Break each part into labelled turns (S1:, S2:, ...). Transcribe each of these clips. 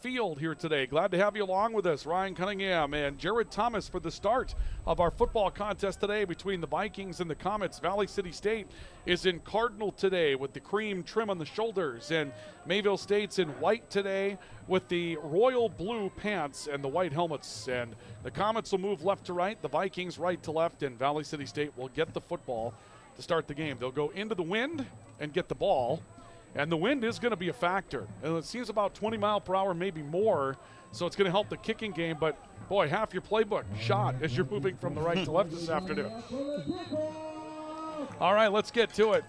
S1: field here today. Glad to have you along with us, Ryan Cunningham and Jared Thomas, for the start of our football contest today between the Vikings and the Comets. Valley City State is in Cardinal today with the cream trim on the shoulders, and Mayville State's in white today with the royal blue pants and the white helmets. And the Comets will move left to right, the Vikings right to left, and Valley City State will get the football to start the game. They'll go into the wind and get the ball. And the wind is going to be a factor. And it seems about 20 mile per hour, maybe more. So it's going to help the kicking game. But, boy, half your playbook shot as you're moving from the right to left this afternoon. All right, let's get to it.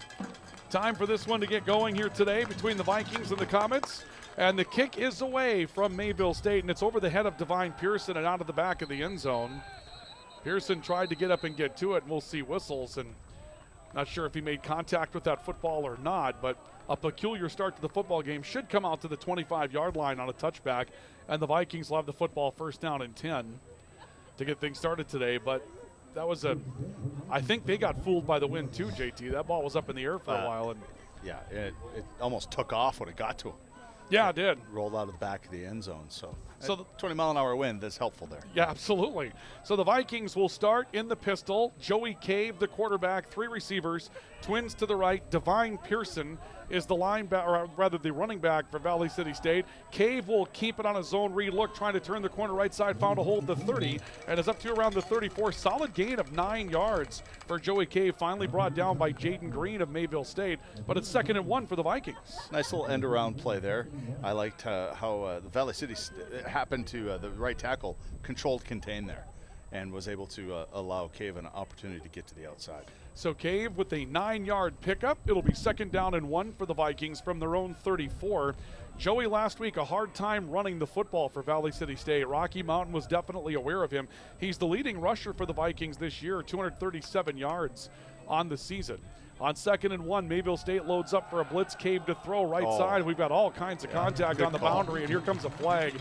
S1: Time for this one to get going here today between the Vikings and the Comets. And the kick is away from Mayville State, and it's over the head of Divine Pearson and out of the back of the end zone. Pearson tried to get up and get to it, and we'll see whistles. And not sure if he made contact with that football or not, but a peculiar start to the football game. Should come out to the 25-yard line on a touchback, and the Vikings will have the football first down and 10 to get things started today. But that was I think they got fooled by the wind too, JT. That ball was up in the air for a while. And
S2: yeah, it almost took off when it got to him.
S1: Yeah, it did.
S2: Rolled out of the back of the end zone. So
S1: the
S2: 20-mile-an-hour wind, that's helpful there.
S1: Yeah, absolutely. So the Vikings will start in the pistol. Joey Cave, the quarterback, 3 receivers, twins to the right. Divine Pearson is the linebacker, or rather the running back for Valley City State. Cave will keep it on a zone read look, trying to turn the corner right side, found a hole at the 30, and is up to around the 34. Solid gain of 9 yards for Joey Cave, finally brought down by Jaden Green of Mayville State, but it's 2nd and 1 for the Vikings.
S2: Nice little end-around play there. I liked how the Valley City happened to the right tackle contain there and was able to allow Cave an opportunity to get to the outside.
S1: So Cave with a 9-yard pickup. It'll be 2nd down and 1 for the Vikings from their own 34. Joey last week, a hard time running the football for Valley City State. Rocky Mountain was definitely aware of him. He's the leading rusher for the Vikings this year, 237 yards on the season. On 2nd and 1, Mayville State loads up for a blitz. Cave to throw right side. We've got all kinds of contact on the boundary, and here comes a flag.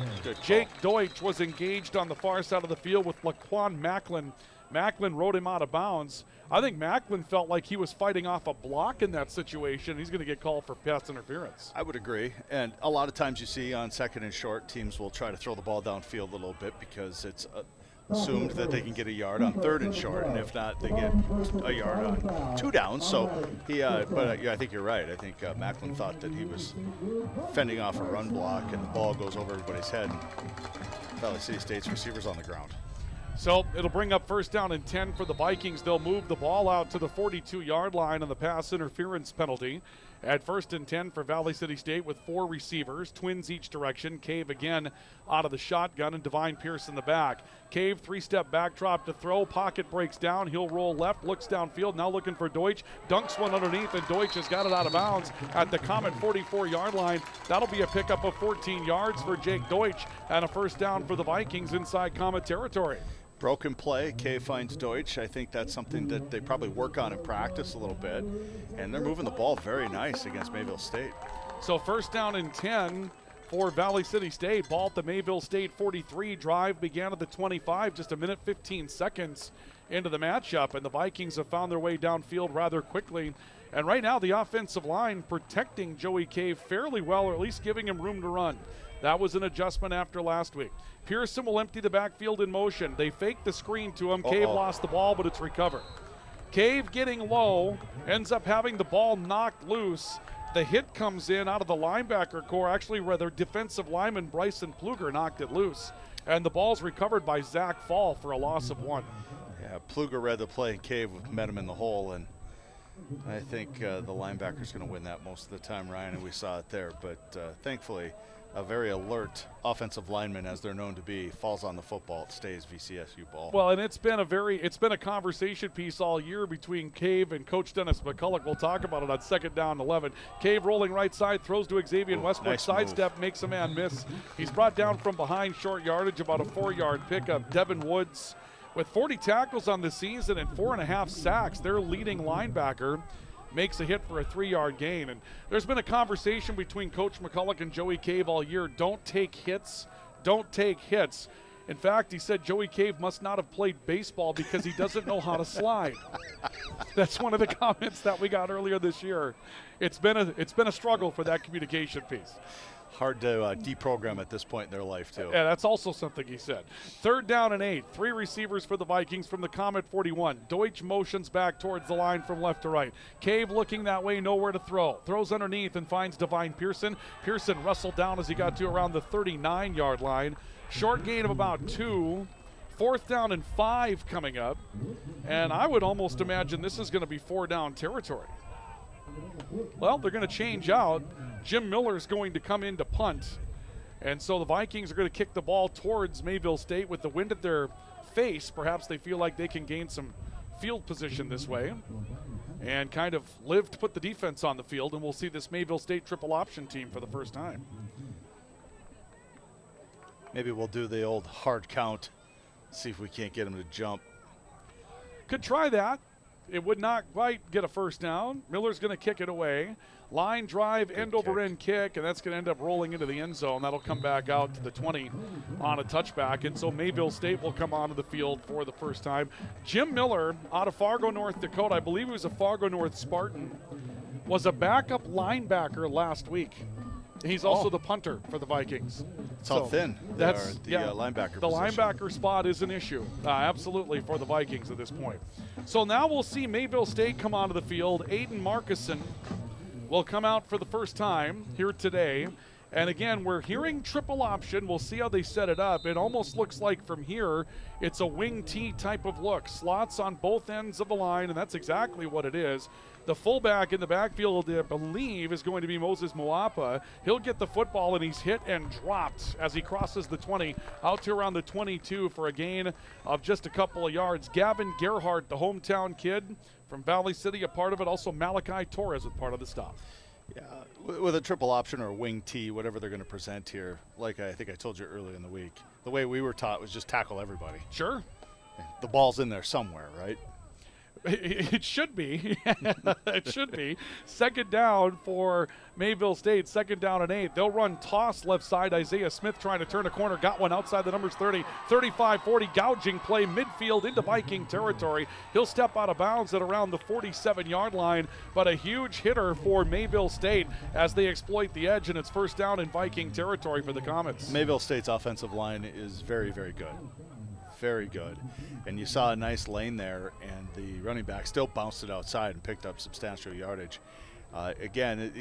S1: Jake Deutsch was engaged on the far side of the field with Laquan Macklin. Macklin rode him out of bounds. I think Macklin felt like he was fighting off a block in that situation. He's going to get called for pass interference.
S2: I would agree. And a lot of times you see on 2nd and short, teams will try to throw the ball downfield a little bit because it's assumed that they can get a yard on 3rd and short, and if not, they get a yard on 2 downs. So I think you're right. I think Macklin thought that he was fending off a run block, and the ball goes over everybody's head. Valley City State's receivers on the ground.
S1: So it'll bring up 1st down and 10 for the Vikings. They'll move the ball out to the 42-yard line on the pass interference penalty. At 1st and 10 for Valley City State with 4 receivers, twins each direction. Cave again out of the shotgun and Divine Pierce in the back. Cave 3-step backdrop to throw. Pocket breaks down. He'll roll left, looks downfield. Now looking for Deutsch. Dunks one underneath, and Deutsch has got it out of bounds at the Comet 44-yard line. That'll be a pickup of 14 yards for Jake Deutsch and a 1st down for the Vikings inside Comet territory.
S2: Broken play, Cave finds Deutsch. I think that's something that they probably work on in practice a little bit. And they're moving the ball very nice against Mayville State.
S1: So 1st down and 10 for Valley City State. Ball at the Mayville State 43. Drive began at the 25, just a minute 15 seconds into the matchup. And the Vikings have found their way downfield rather quickly. And right now the offensive line protecting Joey Cave fairly well, or at least giving him room to run. That was an adjustment after last week. Pearson will empty the backfield in motion. They fake the screen to him. Cave lost the ball, but it's recovered. Cave getting low, ends up having the ball knocked loose. The hit comes in out of the linebacker core. Actually, rather, defensive lineman Bryson Pluger knocked it loose. And the ball's recovered by Zach Fall for a loss of 1.
S2: Yeah, Pluger read the play, and Cave met him in the hole, and I think the linebacker's going to win that most of the time, Ryan, and we saw it there. But thankfully, a very alert offensive lineman, as they're known to be, falls on the football. It stays VCSU ball.
S1: Well, and it's been a conversation piece all year between Cave and Coach Dennis McCulloch. We'll talk about it on 2nd down and 11. Cave rolling right side, throws to Xavier Westbrook,
S2: nice
S1: sidestep, makes a man miss. He's brought down from behind, short yardage, about a 4-yard pickup. Devin Woods with 40 tackles on the season and 4.5 sacks. Their leading linebacker makes a hit for a 3-yard gain. And there's been a conversation between Coach McCulloch and Joey Cave all year. Don't take hits. Don't take hits. In fact, he said Joey Cave must not have played baseball because he doesn't know how to slide. That's one of the comments that we got earlier this year. It's been a struggle for that communication piece.
S2: hard to deprogram at this point in their life, too.
S1: Yeah, that's also something he said. 3rd down and 8. 3 receivers for the Vikings from the Comet 41. Deutsch motions back towards the line from left to right. Cave looking that way, nowhere to throw. Throws underneath and finds Divine Pearson. Pearson wrestled down as he got to around the 39-yard line. Short gain of about 2. 4th down and 5 coming up. And I would almost imagine this is going to be 4-down territory. Well, they're going to change out. Jim Miller's going to come in to punt. And so the Vikings are going to kick the ball towards Mayville State with the wind at their face. Perhaps they feel like they can gain some field position this way and kind of live to put the defense on the field. And we'll see this Mayville State triple option team for the first time.
S2: Maybe we'll do the old hard count, see if we can't get them to jump.
S1: Could try that. It would not quite get a first down. Miller's going to kick it away. Line drive, end-over-end kick, and that's going to end up rolling into the end zone. That'll come back out to the 20 on a touchback, and so Mayville State will come onto the field for the first time. Jim Miller out of Fargo, North Dakota, I believe he was a Fargo North Spartan, was a backup linebacker last week. He's also the punter for the Vikings.
S2: It's how thin
S1: that's
S2: the linebacker
S1: The
S2: position.
S1: linebacker spot is an issue, absolutely, for the Vikings at this point. So now we'll see Mayville State come onto the field. Aiden Markison will come out for the first time here today. And again, we're hearing triple option. We'll see how they set it up. It almost looks like from here, it's a wing T type of look. Slots on both ends of the line, and that's exactly what it is. The fullback in the backfield, I believe, is going to be Moses Moapa. He'll get the football, and he's hit and dropped as he crosses the 20 out to around the 22 for a gain of just a couple of yards. Gavin Gerhardt, the hometown kid from Valley City, a part of it. Also Malachi Torres with part of the stop.
S2: Yeah, with a triple option or a wing T, whatever they're going to present here, like I think I told you earlier in the week, the way we were taught was just tackle everybody.
S1: Sure.
S2: The ball's in there somewhere, right?
S1: It should be. It should be. 2nd down for Mayville State. 2nd down and 8. They'll run toss left side. Isaiah Smith trying to turn a corner. Got one outside the numbers 30, 35, 40. Gouging play midfield into Viking territory. He'll step out of bounds at around the 47-yard line. But a huge hitter for Mayville State as they exploit the edge, and it's 1st down in Viking territory for the Comets.
S2: Mayville State's offensive line is very, very good. Very good. And you saw a nice lane there, and the running back still bounced it outside and picked up substantial yardage. Again,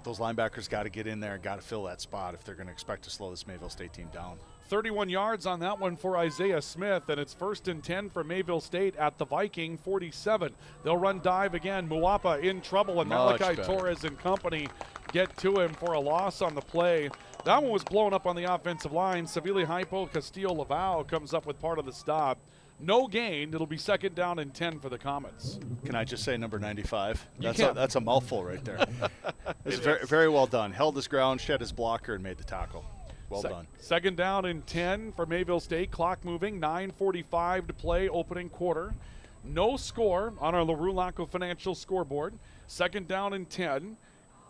S2: those linebackers got to get in there and got to fill that spot if they're going to expect to slow this Mayville State team down.
S1: 31 yards on that one for Isaiah Smith, and it's 1st and 10 for Mayville State at the Viking 47. They'll run dive again. Muapa in trouble, and Malachi Torres and company get to him for a loss on the play. That one was blown up on the offensive line. Savili Hypo Castillo-Lavao comes up with part of the stop. No gain. It'll be 2nd down and 10 for the Comets.
S2: Can I just say number 95?
S1: That's
S2: that's a mouthful right there. It's very, very well done. Held his ground, shed his blocker, and made the tackle. Well done. 2nd
S1: down and 10 for Mayville State. Clock moving. 9:45 to play, opening quarter. No score on our LaRue Laco Financial scoreboard. 2nd down and 10.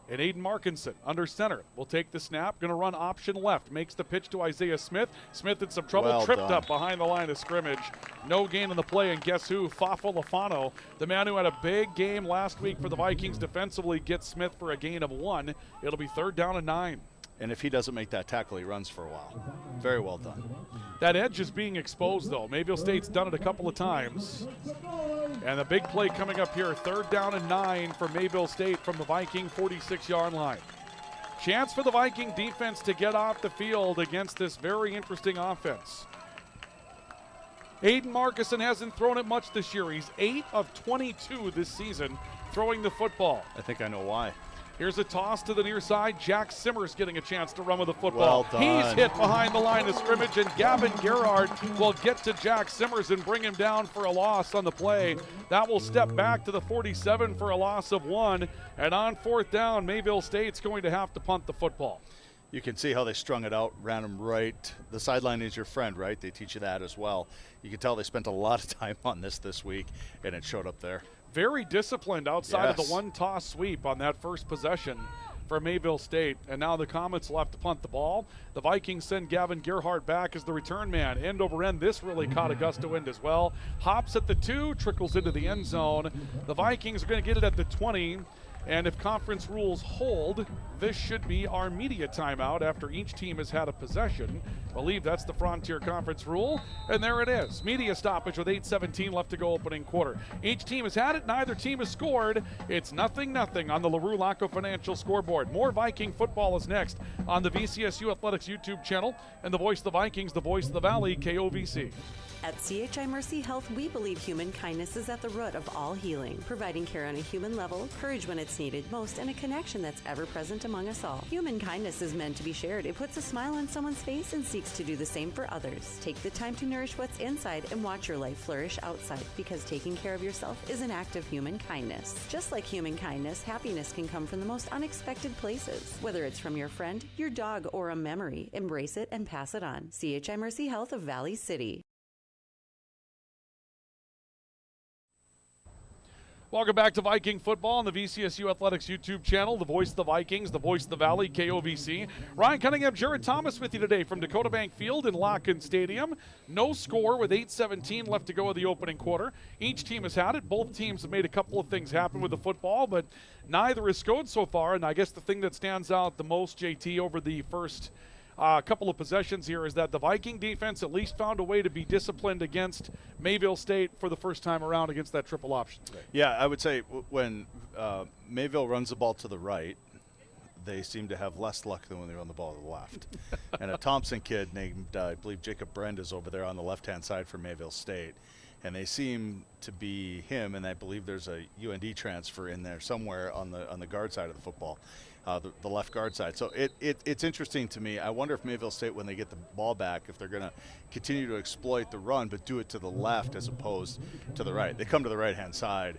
S1: And Aiden Markinson under center will take the snap, going to run option left, makes the pitch to Isaiah Smith. Smith in some trouble, tripped up behind the line of scrimmage. No gain on the play, and guess who? Fafo Lafano, the man who had a big game last week for the Vikings defensively, gets Smith for a gain of 1. It'll be 3rd down and 9.
S2: And if he doesn't make that tackle, he runs for a while. Very well done.
S1: That edge is being exposed, though. Mayville State's done it a couple of times. And the big play coming up here, 3rd down and 9 for Mayville State from the Viking 46-yard line. Chance for the Viking defense to get off the field against this very interesting offense. Aiden Markison hasn't thrown it much this year. He's 8 of 22 this season throwing the football.
S2: I think I know why.
S1: Here's a toss to the near side. Jack Simmers getting a chance to run with the football.
S2: Well done.
S1: He's hit behind the line of scrimmage, and Gavin Gerhardt will get to Jack Simmers and bring him down for a loss on the play. That will step back to the 47 for a loss of 1. And on 4th down, Mayville State's going to have to punt the football.
S2: You can see how they strung it out, ran them right. The sideline is your friend, right? They teach you that as well. You can tell they spent a lot of time on this week, and it showed up there.
S1: Very disciplined outside of the one-toss sweep on that first possession for Mayville State. And now the Comets will have to punt the ball. The Vikings send Gavin Gerhardt back as the return man. End over end. This really caught a gust of wind as well. Hops at the 2, trickles into the end zone. The Vikings are going to get it at the 20. And if conference rules hold, this should be our media timeout after each team has had a possession. I believe that's the Frontier Conference rule. And there it is. Media stoppage with 8:17 left to go opening quarter. Each team has had it. Neither team has scored. It's 0-0 on the LaRue Laco Financial scoreboard. More Viking football is next on the VCSU Athletics YouTube channel and the voice of the Vikings, the voice of the Valley, KOVC.
S3: At CHI Mercy Health, we believe human kindness is at the root of all healing, providing care on a human level, courage when it's needed most, and a connection that's ever present among us all. Human kindness is meant to be shared. It puts a smile on someone's face and seeks to do the same for others. Take the time to nourish what's inside and watch your life flourish outside, because taking care of yourself is an act of human kindness. Just like human kindness, happiness can come from the most unexpected places. Whether it's from your friend, your dog, or a memory, embrace it and pass it on. CHI Mercy Health of Valley City.
S1: Welcome back to Viking football on the VCSU Athletics YouTube channel, the voice of the Vikings, the voice of the Valley, KOVC. Ryan Cunningham, Jared Thomas with you today from Dakota Bank Field in Locken Stadium. No score with 8:17 left to go of the opening quarter. Each team has had it. Both teams have made a couple of things happen with the football, but neither has scored so far. And I guess the thing that stands out the most, JT, over the first couple of possessions here is that the Viking defense at least found a way to be disciplined against Mayville State for the first time around against that triple option today.
S2: Yeah, I would say when Mayville runs the ball to the right, they seem to have less luck than when they run the ball to the left. And a Thompson kid named, I believe, Jacob Brend is over there on the left-hand side for Mayville State. And they seem to be him, and I believe there's a UND transfer in there somewhere on the guard side of the football. The left guard side. So it's interesting to me. I wonder if Mayville State, when they get the ball back, if they're going to continue to exploit the run, but do it to the left as opposed to the right. They come to the right-hand side,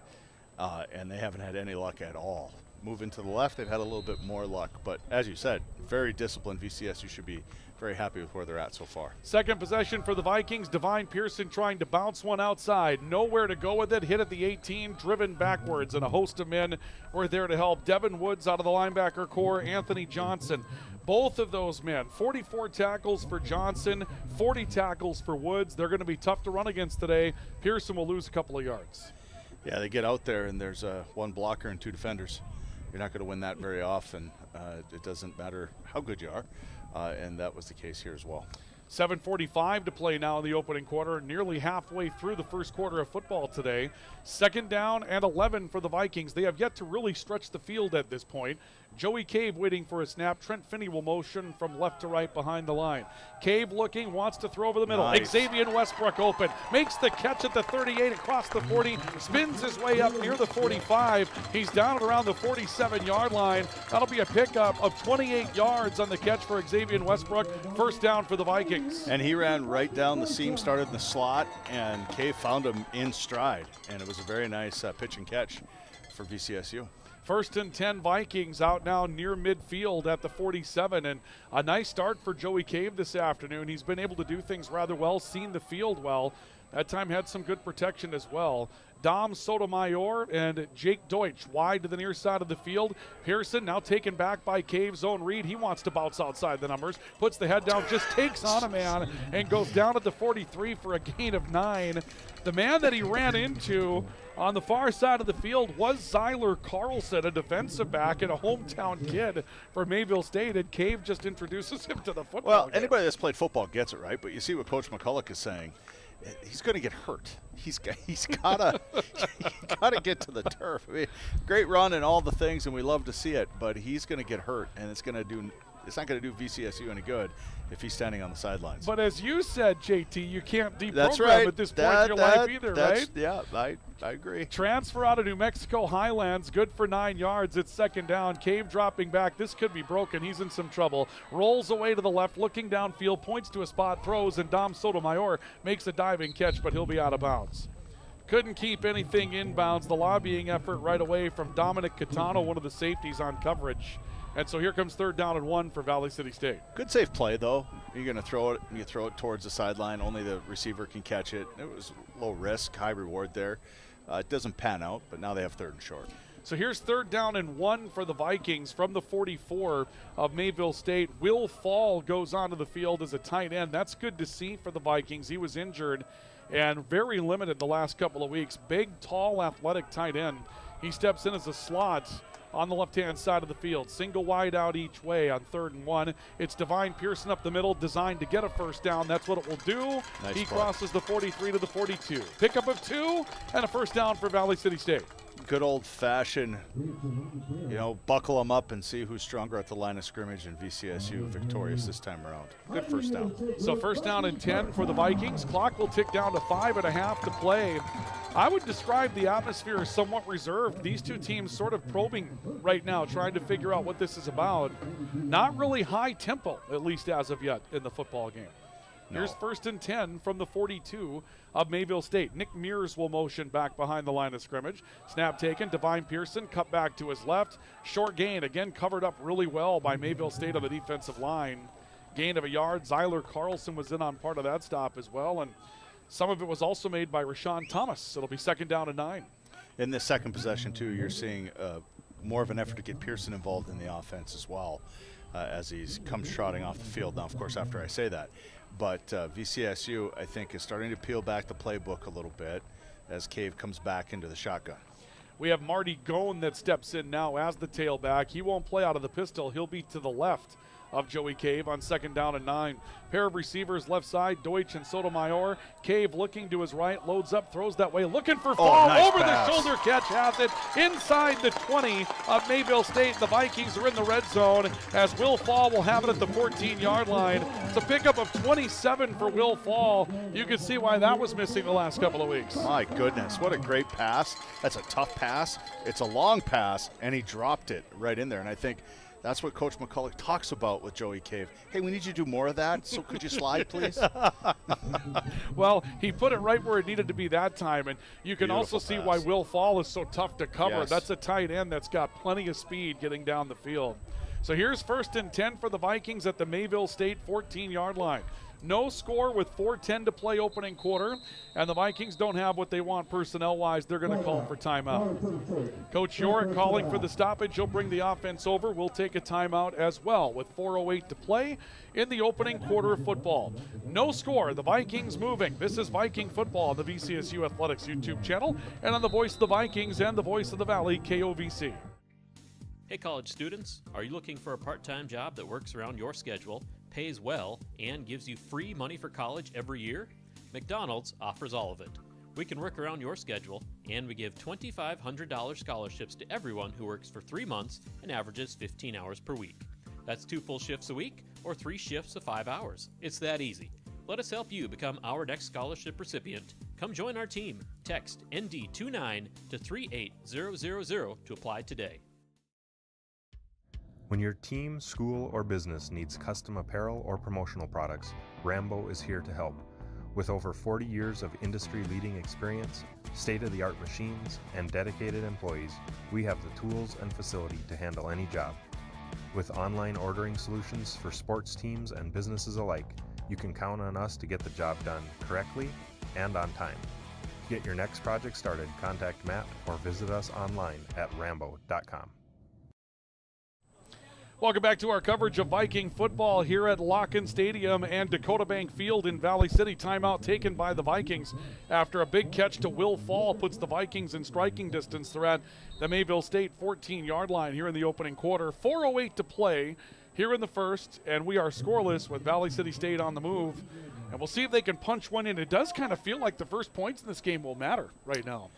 S2: and they haven't had any luck at all. Moving to the left, they've had a little bit more luck. But as you said, very disciplined. VCSU should be very happy with where they're at so far.
S1: Second possession for the Vikings. Divine Pearson trying to bounce one outside. Nowhere to go with it. Hit at the 18, driven backwards, and a host of men were there to help. Devin Woods out of the linebacker core. Anthony Johnson. Both of those men, 44 tackles for Johnson, 40 tackles for Woods. They're going to be tough to run against today. Pearson will lose a couple of yards.
S2: Yeah, they get out there, and there's one blocker and two defenders. You're not going to win that very often. It doesn't matter how good you are. And that was the case here as well.
S1: 7:45 to play now in the opening quarter, nearly halfway through the first quarter of football today. Second down and 11 for the Vikings. They have yet to really stretch the field at this point. Joey Cave waiting for a snap. Trent Finney will motion from left to right behind the line. Cave looking, wants to throw over the middle.
S2: Nice.
S1: Xavier Westbrook open, makes the catch at the 38 across the 40, spins his way up near the 45. He's down at around the 47-yard line. That'll be a pickup of 28 yards on the catch for Xavier Westbrook. First down for the Vikings.
S2: And he ran right down the seam, started in the slot, and Cave found him in stride. And it was a very nice pitch and catch for VCSU.
S1: First and 10 Vikings out now near midfield at the 47, and a nice start for Joey Cave this afternoon. He's been able to do things rather well, seen the field well. That time had some good protection as well. Dom Sotomayor and Jake Deutsch wide to the near side of the field. Pearson now taken back by Cave's own read. He wants to bounce outside the numbers, puts the head down, just takes on a man and goes down at the 43 for a gain of 9. The man that he ran into on the far side of the field was Zyler Carlson, a defensive back and a hometown kid for Mayville State, and Cave just introduces him to the football game.
S2: Anybody that's played football gets it, right? But you see what Coach McCulloch is saying. He's going to get hurt. He's gotta get to the turf. I mean, great run and all the things, and we love to see it. But he's going to get hurt, and it's not going to do VCSU any good if he's standing on the sidelines.
S1: But as you said, JT, you can't deprogram
S2: That's right.
S1: at this point in your life either, right?
S2: Yeah, I agree.
S1: Transfer out of New Mexico Highlands, good for 9 yards. It's second down. Cave dropping back. This could be broken. He's in some trouble. Rolls away to the left, looking downfield, points to a spot, throws, and Dom Sotomayor makes a diving catch, but he'll be out of bounds. Couldn't keep anything inbounds. The lobbying effort right away from Dominic Catano, one of the safeties on coverage. And so here comes third down and 1 for Valley City State.
S2: Good safe play, though. You're going to throw it. You throw it towards the sideline. Only the receiver can catch it. It was low risk, high reward there. It doesn't pan out, but now they have third and short.
S1: So here's third down and 1 for the Vikings from the 44 of Mayville State. Will Fall goes onto the field as a tight end. That's good to see for the Vikings. He was injured and very limited the last couple of weeks. Big, tall, athletic tight end. He steps in as a slot on the left-hand side of the field. Single wide out each way on 3rd and 1. It's Divine Pearson up the middle, designed to get a first down. That's what it will do.
S2: Nice
S1: he
S2: play.
S1: crosses the 43 to the 42. Pickup of 2 and a first down for Valley City State.
S2: Good old-fashioned, buckle them up and see who's stronger at the line of scrimmage, and VCSU victorious this time around. Good first down.
S1: So first down and 10 for the Vikings. Clock will tick down to 5.5 to play. I would describe the atmosphere as somewhat reserved. These two teams sort of probing right now, trying to figure out what this is about. Not really high tempo, at least as of yet, in the football game.
S2: No.
S1: Here's first and 10 from the 42 of Mayville State. Nick Mears will motion back behind the line of scrimmage. Snap taken. Divine Pearson cut back to his left. Short gain, again covered up really well by Mayville State on the defensive line. Gain of a yard. Zyler Carlson was in on part of that stop as well, and some of it was also made by Rashawn Thomas. It'll be second down and 9.
S2: In the second possession, too, you're seeing more of an effort to get Pearson involved in the offense as well as he comes trotting off the field. Now, of course, after I say that. But VCSU, I think, is starting to peel back the playbook a little bit as Cave comes back into the shotgun.
S1: We have Marty Gone that steps in now as the tailback. He won't play out of the pistol. He'll be to the left of Joey Cave on second down and 9. Pair of receivers left side, Deutsch and Sotomayor. Cave looking to his right, loads up, throws that way, looking for Fall.
S2: Nice
S1: Over
S2: pass.
S1: the shoulder catch, has it inside the 20 of Mayville State. The Vikings are in the red zone as Will Fall will have it at the 14-yard line. It's a pickup of 27 for Will Fall. You can see why that was missing the last couple of weeks.
S2: My goodness, what a great pass. That's a tough pass. It's a long pass, and he dropped it right in there. And I think that's what Coach McCulloch talks about with Joey Cave. Hey, we need you to do more of that, so could you slide, please?
S1: Well, he put it right where it needed to be that time, and you can
S2: Beautiful
S1: also see
S2: pass.
S1: why Will Fall is so tough to cover.
S2: Yes.
S1: That's a tight end that's got plenty of speed getting down the field. So here's first and 10 for the Vikings at the Mayville State 14-yard line. No score with 4:10 to play opening quarter, and the Vikings don't have what they want personnel-wise. They're going to call for timeout. Coach Yorick calling for the stoppage. He'll bring the offense over. We'll take a timeout as well with 4:08 to play in the opening quarter of football. No score. The Vikings moving. This is Viking football on the VCSU Athletics YouTube channel and on the Voice of the Vikings and the Voice of the Valley, KOVC.
S4: Hey college students, are you looking for a part-time job that works around your schedule, pays well, and gives you free money for college every year? McDonald's offers all of it. We can work around your schedule, and we give $2,500 scholarships to everyone who works for 3 months and averages 15 hours per week. That's 2 full shifts a week or 3 shifts of 5 hours. It's that easy. Let us help you become our next scholarship recipient. Come join our team. Text ND29 to 38000 to apply today.
S5: When your team, school, or business needs custom apparel or promotional products, Rambo is here to help. With over 40 years of industry-leading experience, state-of-the-art machines, and dedicated employees, we have the tools and facility to handle any job. With online ordering solutions for sports teams and businesses alike, you can count on us to get the job done correctly and on time. To get your next project started, contact Matt or visit us online at rambo.com.
S1: Welcome back to our coverage of Viking football here at Locken Stadium and Dakota Bank Field in Valley City. Timeout taken by the Vikings after a big catch to Will Fall puts the Vikings in striking distance. They're at the Mayville State 14-yard line here in the opening quarter. 4:08 to play here in the first, and we are scoreless with Valley City State on the move. And we'll see if they can punch one in. It does kind of feel like the first points in this game will matter right now.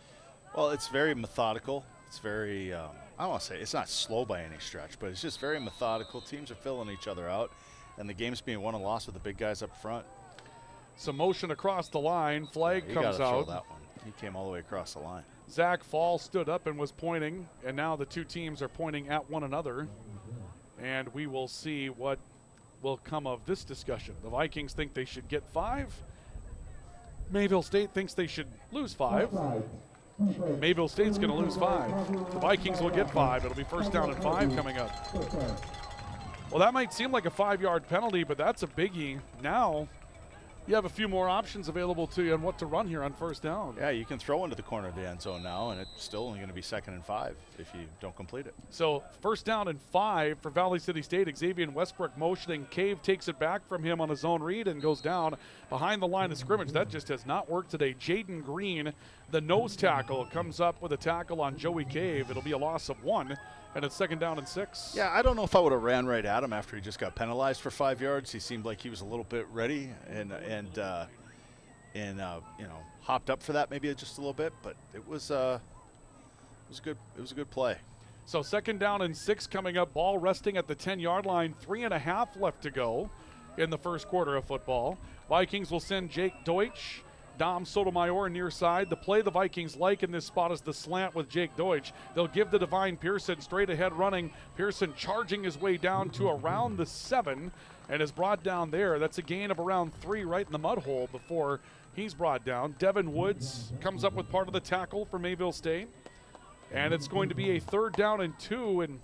S2: Well, it's very methodical. It's very, I don't want to say it's not slow by any stretch, but it's just very methodical. Teams are filling each other out, and the game's being won and lost with the big guys up front.
S1: Some motion across the line. Flag
S2: You
S1: comes
S2: gotta throw
S1: out.
S2: that one. He came all the way across the line.
S1: Zach Fall stood up and was pointing, and now the two teams are pointing at one another. And we will see what will come of this discussion. The Vikings think they should get 5. Mayville State thinks they should lose 5. Mayville State's going to lose 5. The Vikings will get 5. It'll be first down and 5 coming up. Well, that might seem like a 5-yard penalty, but that's a biggie. Now you have a few more options available to you on what to run here on first down.
S2: Yeah, you can throw into the corner of the end zone now, and it's still only going to be 2nd and 5 if you don't complete it.
S1: So first down and 5 for Valley City State. Xavier Westbrook motioning. Cave takes it back from him on his own read and goes down behind the line of scrimmage. That just has not worked today. Jaden Green, the nose tackle, comes up with a tackle on Joey Cave. It'll be a loss of 1 and it's 2nd down and 6.
S2: Yeah, I don't know if I would have ran right at him after he just got penalized for 5 yards. He seemed like he was a little bit ready and hopped up for that maybe just a little bit, but it was good. It was a good play.
S1: So 2nd down and 6 coming up. Ball resting at the 10-yard line. 3.5 left to go in the first quarter of football. Vikings will send Jake Deutsch, Dom Sotomayor near side. The play the Vikings like in this spot is the slant with Jake Deutsch. They'll give to Divine Pearson straight ahead running. Pearson charging his way down to around the 7 and is brought down there. That's a gain of around 3 right in the mud hole before he's brought down. Devin Woods comes up with part of the tackle for Mayville State. And it's going to be a 3rd down and 2. And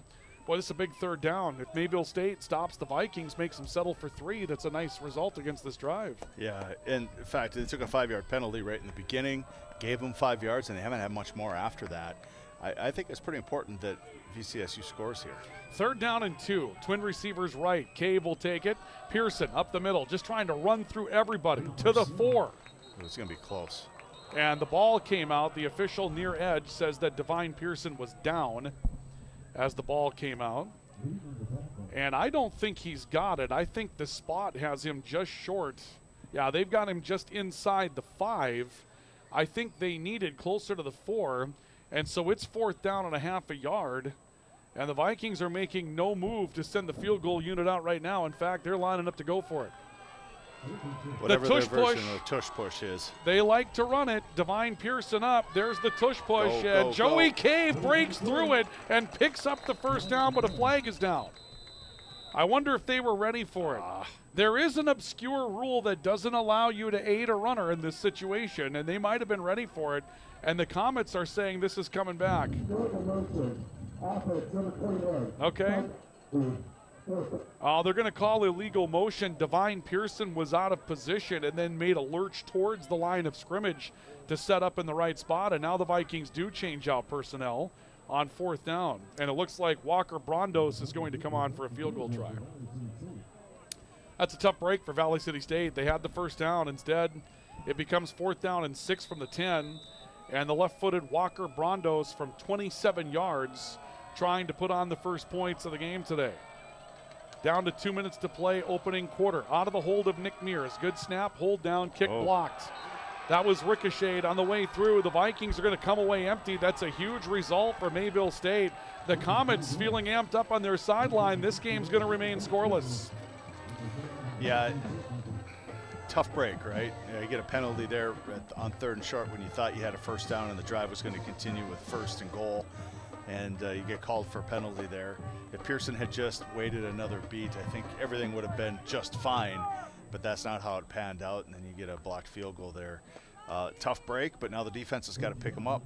S1: boy, this is a big 3rd down. If Mayville State stops the Vikings, makes them settle for 3, that's a nice result against this drive.
S2: Yeah, and in fact, they took a 5-yard penalty right in the beginning, gave them 5 yards, and they haven't had much more after that. I think it's pretty important that VCSU scores here.
S1: 3rd down and 2. Twin receivers right. Cave will take it. Pearson up the middle, just trying to run through everybody to the 4.
S2: It's going to be close.
S1: And the ball came out. The official near edge says that Divine Pearson was down as the ball came out. And I don't think he's got it. I think the spot has him just short. Yeah, they've got him just inside the 5. I think they needed closer to the 4. And so it's 4th down and a half a yard. And the Vikings are making no move to send the field goal unit out right now. In fact, they're lining up to go for it.
S2: Whatever
S1: the tush
S2: their version
S1: push.
S2: of the tush push is.
S1: They like to run it. Divine Pearson up. There's the tush push.
S2: Go,
S1: Joey
S2: go.
S1: Cave breaks through it and picks up the 1st down, but a flag is down. I wonder if they were ready for it. There is an obscure rule that doesn't allow you to aid a runner in this situation, and they might have been ready for it. And the Comets are saying this is coming back. Okay. They're going to call illegal motion. Divine Pearson was out of position and then made a lurch towards the line of scrimmage to set up in the right spot. And now the Vikings do change out personnel on 4th down. And it looks like Walker Brondos is going to come on for a field goal try. That's a tough break for Valley City State. They had the 1st down. Instead, it becomes 4th down and 6 from the 10. And the left-footed Walker Brondos from 27 yards trying to put on the first points of the game today. Down to 2 minutes to play, opening quarter. Out of the hold of Nick Mears. Good snap, hold down, kick blocked. That was ricocheted on the way through. The Vikings are going to come away empty. That's a huge result for Mayville State. The Comets feeling amped up on their sideline. This game's going to remain scoreless.
S2: Yeah, tough break, right? You get a penalty there on 3rd and short when you thought you had a 1st down and the drive was going to continue with 1st and goal. And you get called for a penalty there. If Pearson had just waited another beat, I think everything would have been just fine, but that's not how it panned out, and then you get a blocked field goal there. Tough break, but now the defense has got to pick them up.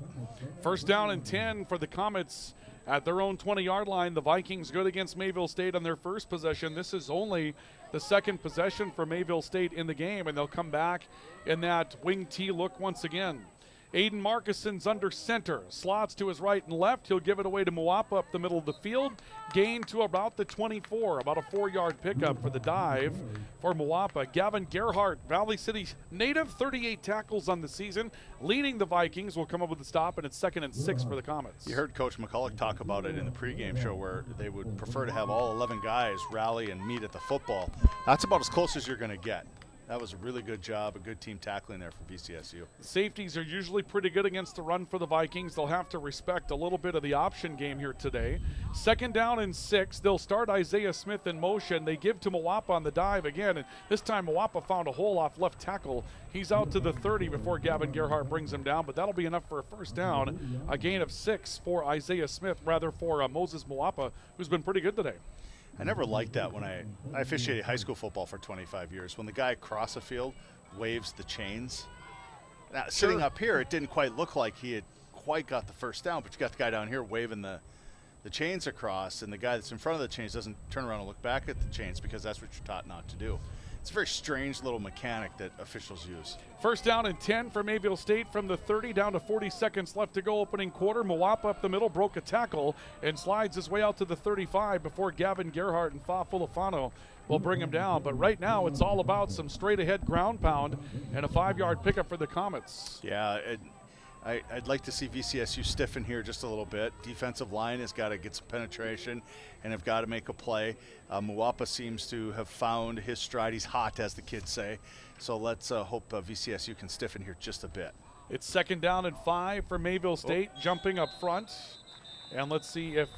S1: 1st down and 10 for the Comets at their own 20-yard line. The Vikings good against Mayville State on their first possession. This is only the 2nd possession for Mayville State in the game, and they'll come back in that wing T look once again. Aiden Markison's under center, slots to his right and left. He'll give it away to Moapa up the middle of the field. Gain to about the 24, about a 4-yard pickup for the dive for Moapa. Gavin Gerhardt, Valley City native, 38 tackles on the season, leading the Vikings. Will come up with a stop, and it's 2nd and 6 for the Comets.
S2: You heard Coach McCulloch talk about it in the pregame show where they would prefer to have all 11 guys rally and meet at the football. That's about as close as you're going to get. That was a really good job, a good team tackling there for VCSU.
S1: Safeties are usually pretty good against the run for the Vikings. They'll have to respect a little bit of the option game here today. 2nd down and 6. They'll start Isaiah Smith in motion. They give to Moapa on the dive again, and this time Moapa found a hole off left tackle. He's out to the 30 before Gavin Gerhardt brings him down, but that'll be enough for a 1st down. A gain of 6 for Isaiah Smith, rather for Moses Moapa, who's been pretty good today.
S2: I never liked that when I officiated high school football for 25 years. When the guy across the field waves the chains. Now, sitting up here, it didn't quite look like he had quite got the 1st down, but you got the guy down here waving the chains across, and the guy that's in front of the chains doesn't turn around and look back at the chains because that's what you're taught not to do. It's a very strange little mechanic that officials use.
S1: 1st down and 10 for Mayville State from the 30, down to 40 seconds left to go opening quarter. Moapa up the middle, broke a tackle and slides his way out to the 35 before Gavin Gerhardt and Fa Fulafano will bring him down. But right now it's all about some straight ahead ground pound and a 5-yard pickup for the Comets.
S2: Yeah, I'd like to see VCSU stiffen here just a little bit. Defensive line has got to get some penetration and have got to make a play. Muapa seems to have found his stride. He's hot, as the kids say. So let's hope VCSU can stiffen here just a bit.
S1: It's 2nd down and 5 for Mayville State, jumping up front. And let's see if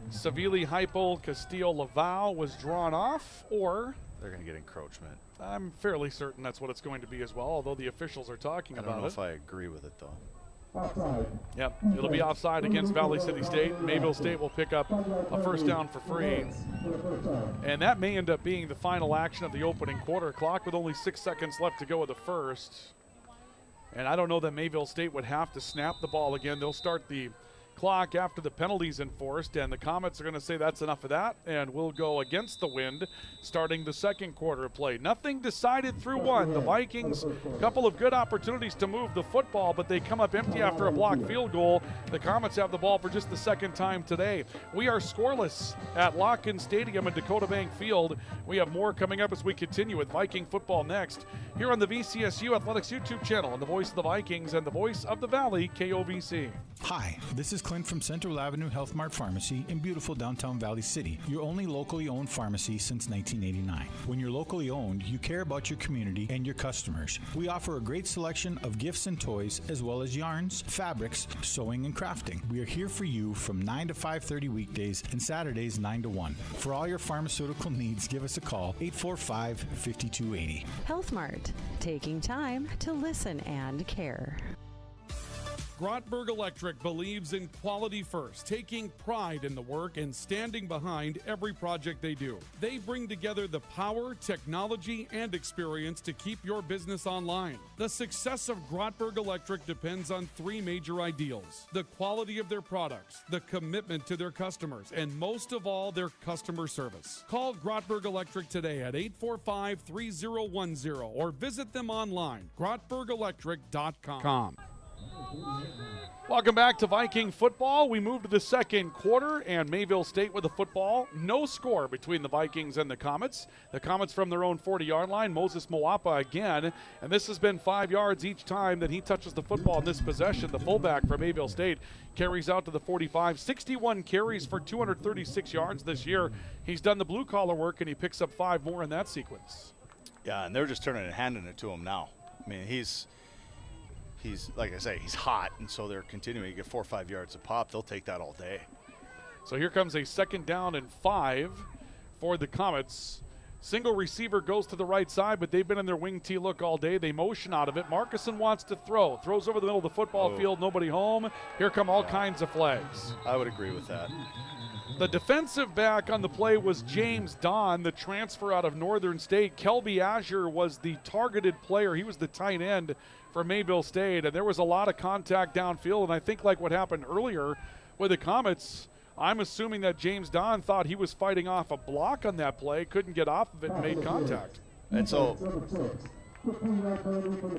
S1: Savili Hypel Castillo Laval was drawn off, or
S2: they're going to get encroachment.
S1: I'm fairly certain that's what it's going to be as well, although the officials are talking about it.
S2: I don't know if I agree with it, though.
S1: Yep, it'll be offside against Valley City State. Mayville State will pick up a first down for free. And that may end up being the final action of the opening quarter. Clock with only 6 seconds left to go of the first. And I don't know that Mayville State would have to snap the ball again. They'll start the clock after the penalties enforced, and the Comets are going to say that's enough of that, and we'll go against the wind starting the second quarter of play. Nothing decided through one. The Vikings, a couple of good opportunities to move the football, but they come up empty after a blocked field goal. The Comets have the ball for just the second time today. We are scoreless at Lock-In Stadium and Dakota Bank Field. We have more coming up as we continue with Viking football next here on the VCSU Athletics YouTube channel and the voice of the Vikings and the voice of the Valley, KOVC.
S6: Hi, this is Clint from Central Avenue Health Mart Pharmacy in beautiful downtown Valley City, your only locally owned pharmacy since 1989. When you're locally owned, you care about your community and your customers. We offer a great selection of gifts and toys, as well as yarns, fabrics, sewing, and crafting. We are here for you from 9 to 5:30 weekdays and Saturdays 9 to 1. For all your pharmaceutical needs, give us a call, 845-5280.
S7: Health Mart, taking time to listen and care.
S1: Grotberg Electric believes in quality first, taking pride in the work and standing behind every project they do. They bring together the power, technology, and experience to keep your business online. The success of Grotberg Electric depends on 3 major ideals: the quality of their products, the commitment to their customers, and most of all, their customer service. Call Grotberg Electric today at 845-3010 or visit them online, grotbergelectric.com. Welcome back to Viking football. We move to the second quarter, and Mayville State with the football. No score between the Vikings and the Comets. The Comets from their own 40-yard line. Moses Moapa again, and this has been 5 yards each time that he touches the football in this possession. The fullback for Mayville State carries out to the 45. 61 carries for 236 yards this year. He's done the blue-collar work, and he picks up 5 more in that sequence.
S2: Yeah, and they're just turning and handing it to him now. I mean, he's like I say, he's hot, and so they're continuing to get 4 or 5 yards a pop. They'll take that all day.
S1: So here comes a 2nd down and 5 for the Comets. Single receiver goes to the right side, but they've been in their wing T look all day. They motion out of it. Markison wants to throw. Throws over the middle of the football field. Nobody home. Here come all kinds of flags.
S2: I would agree with that.
S1: The defensive back on the play was James Don, the transfer out of Northern State. Kelby Azure was the targeted player. He was the tight end for Mayville State, and there was a lot of contact downfield, and I think like what happened earlier with the Comets, I'm assuming that James Don thought he was fighting off a block on that play, couldn't get off of it, and made contact.
S2: And so,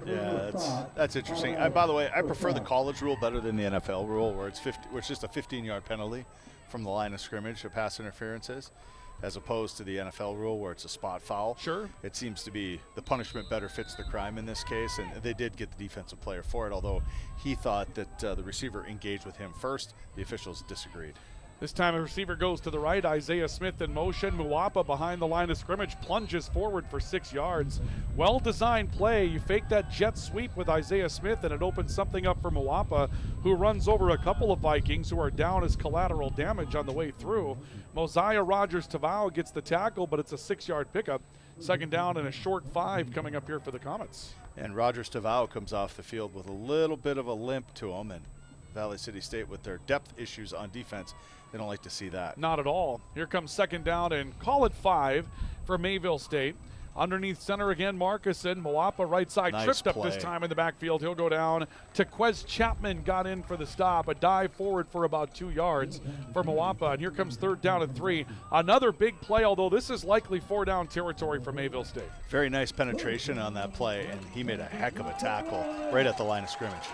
S2: yeah, that's interesting. By the way, I prefer the college rule better than the NFL rule, where it's just a 15-yard penalty from the line of scrimmage, a pass interference is, as opposed to the NFL rule where it's a spot foul.
S1: Sure.
S2: It seems to be the punishment better fits the crime in this case, and they did get the defensive player for it, although he thought that the receiver engaged with him first. The officials disagreed.
S1: This time a receiver goes to the right. Isaiah Smith in motion. Muapa behind the line of scrimmage plunges forward for 6 yards. Well-designed play. You fake that jet sweep with Isaiah Smith, and it opens something up for Muapa, who runs over a couple of Vikings who are down as collateral damage on the way through. Mosiah Rogers-Tavao gets the tackle, but it's a 6-yard pickup. 2nd down and a short 5 coming up here for the Comets.
S2: And Rogers-Tavao comes off the field with a little bit of a limp to him, and Valley City State, with their depth issues on defense, they don't like to see that.
S1: Not at all. Here comes 2nd down and call it 5 for Mayville State. Underneath center again, Markison. Moapa right side,
S2: nice
S1: tripped
S2: play.
S1: Up this time in the backfield. He'll go down. Tequez Chapman got in for the stop. A dive forward for about 2 yards for Moapa. And here comes 3rd down and 3. Another big play, although this is likely 4-down territory for Mayville State.
S2: Very nice penetration on that play, and he made a heck of a tackle right at the line of scrimmage.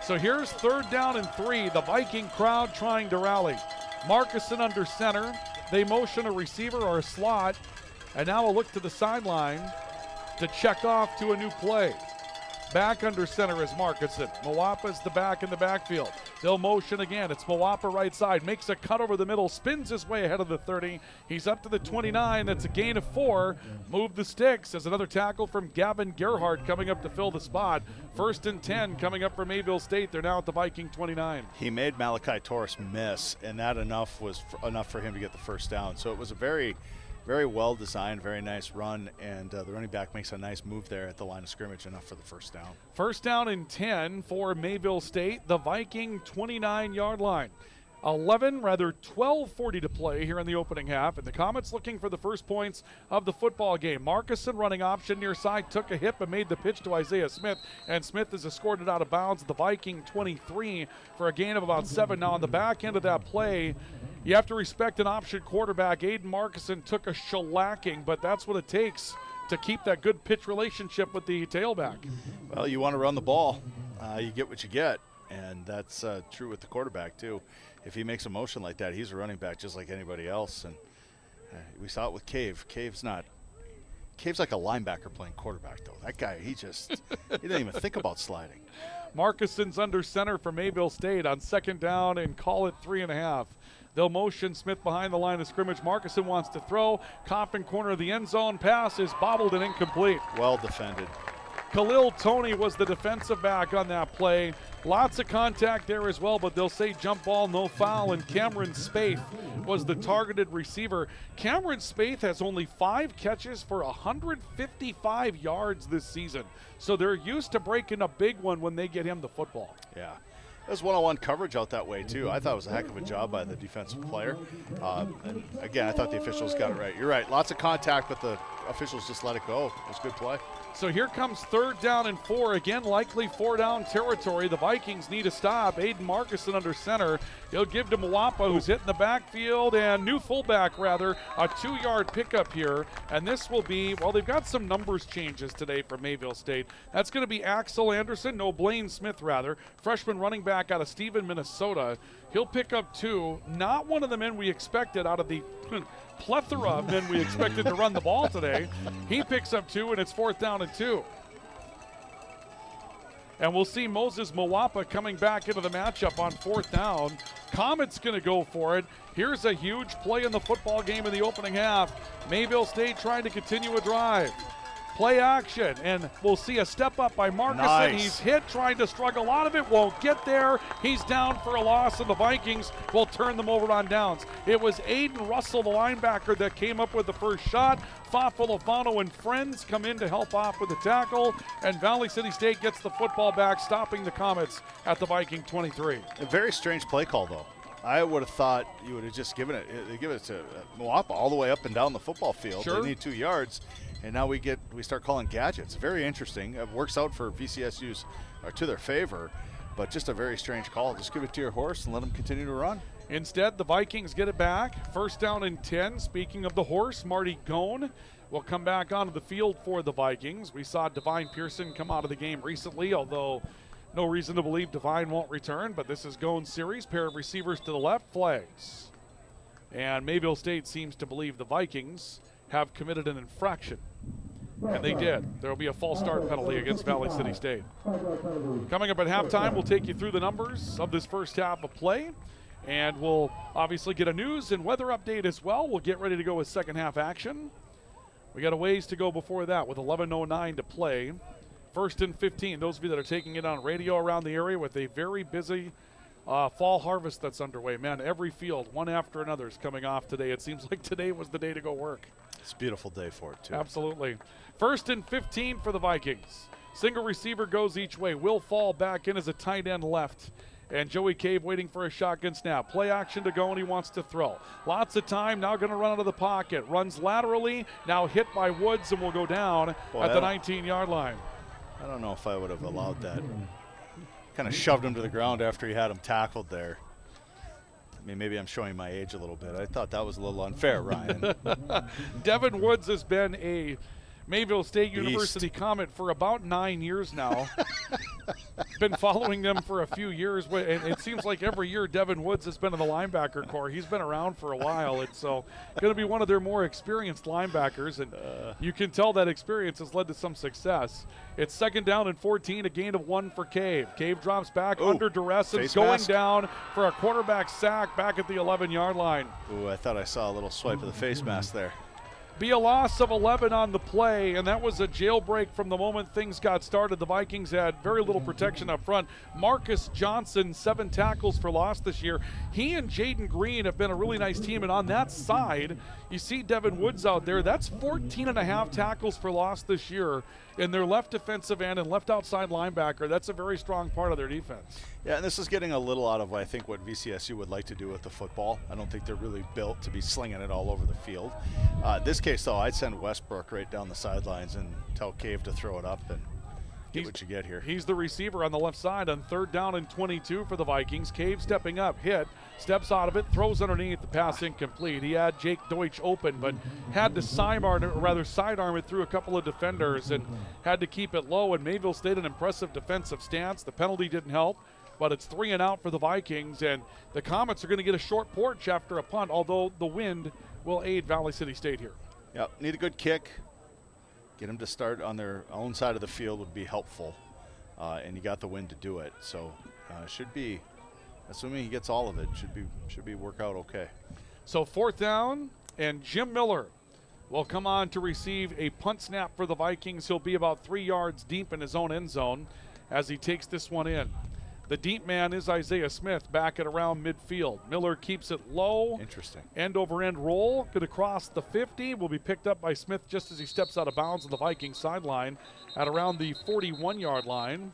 S1: So here's 3rd down and 3. The Viking crowd trying to rally. Markison under center. They motion a receiver or a slot. And now a look to the sideline to check off to a new play. Back under center is Markinson. Moapa's the back in the backfield. They'll motion again. It's Moapa right side. Makes a cut over the middle. Spins his way ahead of the 30. He's up to the 29. That's a gain of 4. Move the sticks as another tackle from Gavin Gerhardt coming up to fill the spot. 1st and 10 coming up for Mayville State. They're now at the Viking 29.
S2: He made Malachi Torres miss, and that was enough for him to get the first down. So it was a very, very well designed, very nice run, and the running back makes a nice move there at the line of scrimmage, enough for the first down.
S1: 1st down and 10 for Mayville State, the Viking 29-yard line. 12:40 to play here in the opening half, and the Comets looking for the first points of the football game. Markinson running option near side, took a hit and made the pitch to Isaiah Smith, and Smith is escorted out of bounds at the Viking 23 for a gain of about 7. Now on the back end of that play, you have to respect an option quarterback. Aiden Markinson took a shellacking, but that's what it takes to keep that good pitch relationship with the tailback.
S2: Well, you want to run the ball. You get what you get, and that's true with the quarterback too. If he makes a motion like that, he's a running back just like anybody else. And we saw it with Cave. Cave's like a linebacker playing quarterback, though. That guy, he didn't even think about sliding.
S1: Markinson's under center for Mayville State on 2nd down and call it 3.5. They'll motion Smith behind the line of scrimmage. Markinson wants to throw. Coffin corner of the end zone. Pass is bobbled and incomplete.
S2: Well defended.
S1: Khalil Toney was the defensive back on that play. Lots of contact there as well, but they'll say jump ball, no foul, and Cameron Spaeth was the targeted receiver. Cameron Spaeth has only 5 catches for 155 yards this season, so they're used to breaking a big one when they get him the football.
S2: Yeah. There's one-on-one coverage out that way, too. I thought it was a heck of a job by the defensive player. And again, I thought the officials got it right. You're right. Lots of contact, but the officials just let it go. It was a good play.
S1: So here comes 3rd down and 4. Again, likely 4-down territory. The Vikings need a stop. Aiden Markinson under center. He'll give to Moapa, who's hitting the backfield, and new fullback, rather. A 2-yard pickup here. And this will be, well, they've got some numbers changes today for Mayville State. That's going to be Axel Anderson, no, Blaine Smith, rather. Freshman running back out of Stephen, Minnesota. He'll pick up 2. Not one of the men we expected out of the plethora of men we expected to run the ball today. He picks up 2, and it's 4th down and 2. And we'll see Moses Moapa coming back into the matchup on 4th down. Comets going to go for it. Here's a huge play in the football game in the opening half. Mayville State trying to continue a drive. Play action, and we'll see a step up by Markinson.
S2: Nice.
S1: He's hit, trying to struggle. A lot of it won't get there. He's down for a loss, and the Vikings will turn them over on downs. It was Aiden Russell, the linebacker, that came up with the first shot. Fafalofano and friends come in to help off with the tackle, and Valley City State gets the football back, stopping the Comets at the Viking 23.
S2: A very strange play call, though. I would have thought you would have just given it to Moapa all the way up and down the football field.
S1: Sure.
S2: They need 2 yards. And now we start calling gadgets. Very interesting. It works out for VCSU's to their favor, but just a very strange call. Just give it to your horse and let them continue to run.
S1: Instead, the Vikings get it back. 1st down and 10. Speaking of the horse, Marty Gone will come back onto the field for the Vikings. We saw Divine Pearson come out of the game recently, although no reason to believe Divine won't return, but this is Gone's series. Pair of receivers to the left, flags. And Mayville State seems to believe the Vikings have committed an infraction. And they did. There will be a false start penalty against Valley City State. Coming up at halftime, we'll take you through the numbers of this first half of play. And we'll obviously get a news and weather update as well. We'll get ready to go with second half action. We got a ways to go before that with 11:09 to play. 1st and 15. Those of you that are taking it on radio around the area with a very busy fall harvest that's underway. Man, every field, one after another, is coming off today. It seems like today was the day to go work.
S2: It's a beautiful day for it, too.
S1: Absolutely. 1st and 15 for the Vikings. Single receiver goes each way. Will Fall back in as a tight end left. And Joey Cave waiting for a shotgun snap. Play action to go, and he wants to throw. Lots of time, now going to run out of the pocket. Runs laterally, now hit by Woods, and will go down at the 19-yard line.
S2: I don't know if I would have allowed that. Kind of shoved him to the ground after he had him tackled there. I mean, maybe I'm showing my age a little bit. I thought that was a little unfair, Ryan.
S1: Devin Woods has been a Mayville State University Comet for about 9 years now. Been following them for a few years, and it seems like every year Devin Woods has been in the linebacker core. He's been around for a while, and so going to be one of their more experienced linebackers, and you can tell that experience has led to some success. It's second down and 14, a gain of 1 for Cave. Cave drops back under duress and is going down for a quarterback sack back at the 11-yard line.
S2: Ooh, I thought I saw a little swipe of the face mask there.
S1: Be a loss of 11 on the play, and that was a jailbreak from the moment things got started. The Vikings had very little protection up front. Marcus Johnson, 7 tackles for loss this year. He and Jaden Green have been a really nice team, and on that side, you see Devin Woods out there. That's 14.5 tackles for loss this year in their left defensive end and left outside linebacker. That's a very strong part of their defense.
S2: Yeah, and this is getting a little out of, I think, what VCSU would like to do with the football. I don't think they're really built to be slinging it all over the field. This case, though, I'd send Westbrook right down the sidelines and tell Cave to throw it up and get what you get here.
S1: He's the receiver on the left side on third down and 22 for the Vikings. Cave stepping up, hit, steps out of it, throws underneath, the pass incomplete. He had Jake Deutsch open, but had to sidearm it through a couple of defenders and had to keep it low. And Mayville stayed an impressive defensive stance. The penalty didn't help, but it's 3 and out for the Vikings, and the Comets are going to get a short porch after a punt, although the wind will aid Valley City State here.
S2: Yep, need a good kick. Get them to start on their own side of the field would be helpful, and you got the wind to do it. So should be, assuming he gets all of it, should be work out okay.
S1: So 4th down, and Jim Miller will come on to receive a punt snap for the Vikings. He'll be about 3 yards deep in his own end zone as he takes this one in. The deep man is Isaiah Smith back at around midfield. Miller keeps it low.
S2: Interesting. End
S1: over end roll. Going to cross the 50. Will be picked up by Smith just as he steps out of bounds on the Vikings sideline at around the 41-yard line.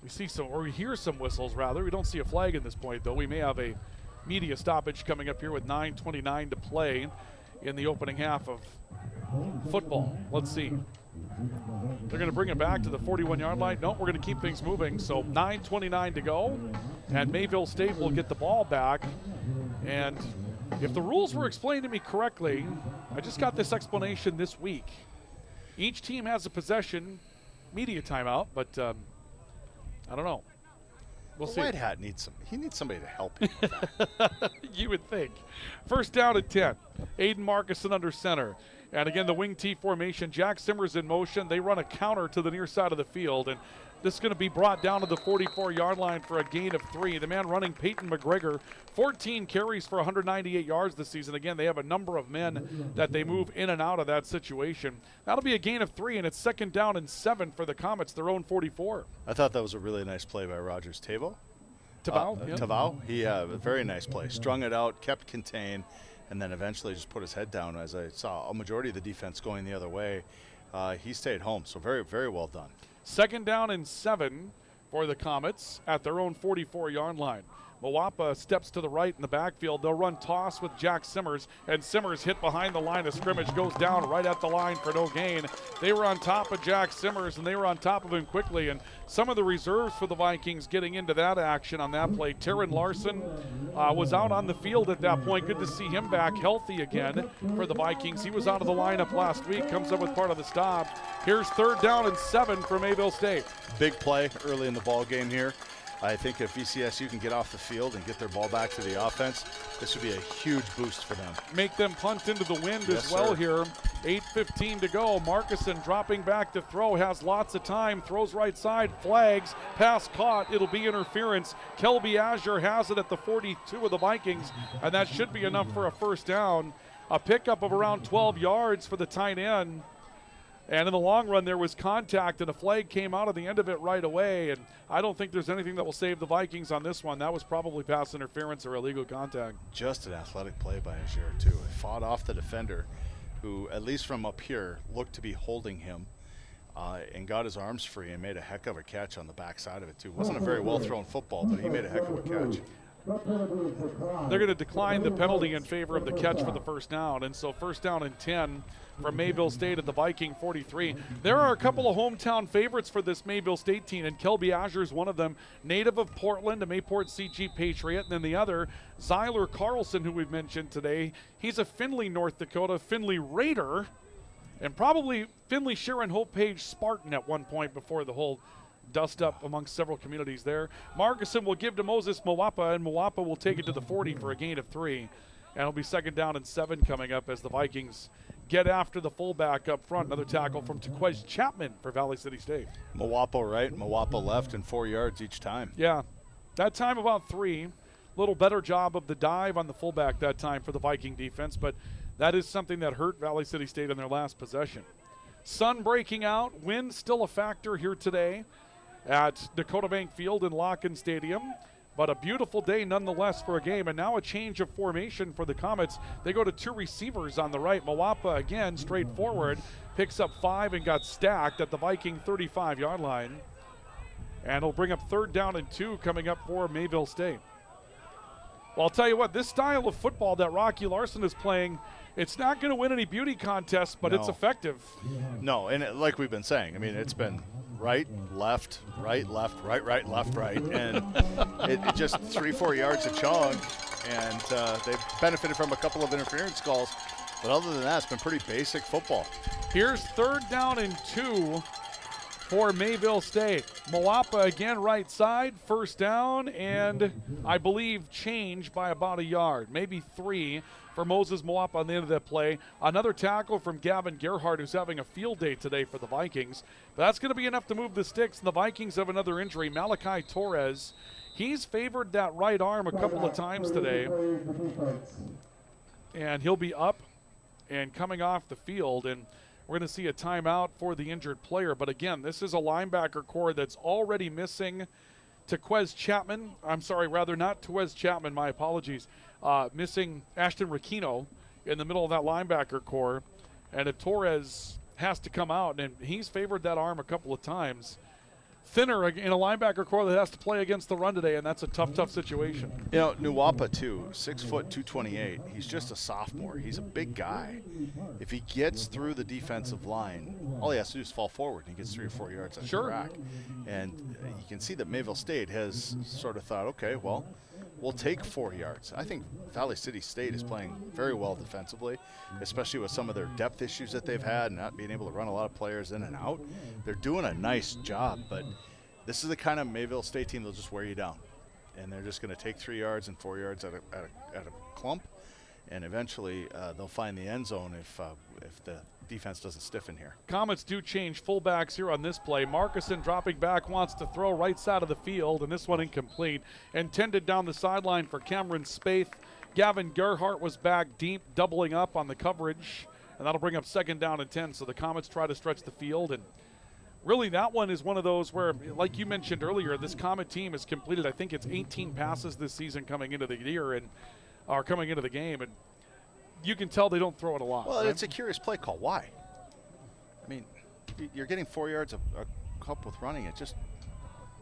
S1: We hear some whistles rather. We don't see a flag at this point though. We may have a media stoppage coming up here with 9:29 to play in the opening half of football. Let's see. They're going to bring it back to the 41-yard line. No, we're going to keep things moving. So 9:29 to go, and Mayville State will get the ball back. And if the rules were explained to me correctly, I just got this explanation this week. Each team has a possession media timeout, but I don't know. We'll see.
S2: White Hat needs somebody to help him with that.
S1: You would think. First down at 10. Aiden Markuson under center. And again, the wing T formation. Jack Simmers in motion. They run a counter to the near side of the field. And this is going to be brought down to the 44-yard line for a gain of 3. The man running, Peyton McGregor, 14 carries for 198 yards this season. Again, they have a number of men that they move in and out of that situation. That'll be a gain of 3, and it's second down and 7 for the Comets, their own 44.
S2: I thought that was a really nice play by Rogers Tavo.
S1: Yeah.
S2: Tavo, a very nice play. Strung it out, kept contained, and then eventually just put his head down. As I saw a majority of the defense going the other way, he stayed home. So very, very well done.
S1: Second down and 7 for the Comets at their own 44-yard line. Mawapa steps to the right in the backfield. They'll run toss with Jack Simmers, and Simmers hit behind the line of scrimmage, goes down right at the line for no gain. They were on top of Jack Simmers, and they were on top of him quickly, and some of the reserves for the Vikings getting into that action on that play. Taryn Larson was out on the field at that point. Good to see him back healthy again for the Vikings. He was out of the lineup last week, comes up with part of the stop. Here's third down and 7 for Mayville State.
S2: Big play early in the ball game here. I think if VCSU can get off the field and get their ball back to the offense, this would be a huge boost for them.
S1: Make them punt into the wind as well here. 8:15 to go. Markuson dropping back to throw, has lots of time, throws right side, flags, pass caught. It'll be interference. Kelby Azure has it at the 42 of the Vikings, and that should be enough for a first down. A pickup of around 12 yards for the tight end. And in the long run, there was contact, and a flag came out of the end of it right away. And I don't think there's anything that will save the Vikings on this one. That was probably pass interference or illegal contact.
S2: Just an athletic play by Azure, too. It fought off the defender, who, at least from up here, looked to be holding him and got his arms free and made a heck of a catch on the backside of it, too. Wasn't a very well-thrown football, but he made a heck of a catch.
S1: They're going to decline the penalty in favor of the catch for the first down. And so first down and 10 from Mayville State at the Viking 43. There are a couple of hometown favorites for this Mayville State team, and Kelby Azure is one of them. Native of Portland, a Mayport CG Patriot. And then the other, Zyler Carlson, who we've mentioned today. He's a Findlay, North Dakota, Findlay Raider. and probably Finley, Sharon, Hope Page, Spartan at one point before the whole dust up amongst several communities there. Markuson will give to Moses Moapa, and Moapa will take it to the 40 for a gain of 3. And it'll be 2nd down and 7 coming up as the Vikings get after the fullback up front. Another tackle from Tequez Chapman for Valley City State.
S2: Moapa right, Moapa left, and 4 yards each time.
S1: Yeah, that time about 3. Little better job of the dive on the fullback that time for the Viking defense, but that is something that hurt Valley City State in their last possession. Sun breaking out, wind still a factor here today at Dakota Bank Field in Locken Stadium, but a beautiful day nonetheless for a game. And now a change of formation for the Comets. They go to 2 receivers on the right. Moapa again straight forward, picks up 5 and got stacked at the Viking 35-yard line. And it'll bring up 3rd down and 2 coming up for Mayville State. Well, I'll tell you what, this style of football that Rocky Larson is playing, it's not going to win any beauty contests, but it's effective.
S2: No, and like we've been saying, I mean, it's been right, left, right, left, right, right, left, right, and it just 3-4 yards a chunk, and they've benefited from a couple of interference calls, but other than that, it's been pretty basic football.
S1: Here's 3rd down and 2 for Mayville State. Moapa again right side, 1st down, and I believe change by about a yard, maybe 3 for Moses Moapa on the end of that play. Another tackle from Gavin Gerhardt, who's having a field day today for the Vikings. But that's going to be enough to move the sticks, and the Vikings have another injury. Malachi Torres, he's favored that right arm a couple of times today, and he'll be up and coming off the field, and we're going to see a timeout for the injured player. But again, this is a linebacker core that's already missing Tequez Chapman. I'm sorry, rather not Tequez Chapman, my apologies. Missing Ashton Rakino in the middle of that linebacker core. And if Torres has to come out, and he's favored that arm a couple of times, thinner in a linebacker core that has to play against the run today, and that's a tough situation.
S2: You know, Nuwapa too, 6 foot 228. He's just a sophomore. He's a big guy. If he gets through the defensive line, all he has to do is fall forward, and he gets 3 or 4 yards on the track. And you can see that Mayville State has sort of thought, okay, well, we'll take 4 yards. I think Valley City State is playing very well defensively, especially with some of their depth issues that they've had, not being able to run a lot of players in and out. They're doing a nice job, but this is the kind of Mayville State team that'll just wear you down. And they're just going to take 3 yards and 4 yards at a clump, and eventually they'll find the end zone if the defense doesn't stiffen here.
S1: Comets do change fullbacks here on this play. Markuson dropping back, wants to throw right side of the field, and this one incomplete. Intended down the sideline for Cameron Spaeth. Gavin Gerhardt was back deep, doubling up on the coverage, and that'll bring up 2nd down and 10. So the Comets try to stretch the field, and really that one is one of those where, like you mentioned earlier, this Comet team has completed, I think it's 18 passes this season coming into the year and are coming into the game, and you can tell they don't throw it a lot.
S2: Well,
S1: right?
S2: It's a curious play call. Why? I mean, you're getting 4 yards a cup with running it. Just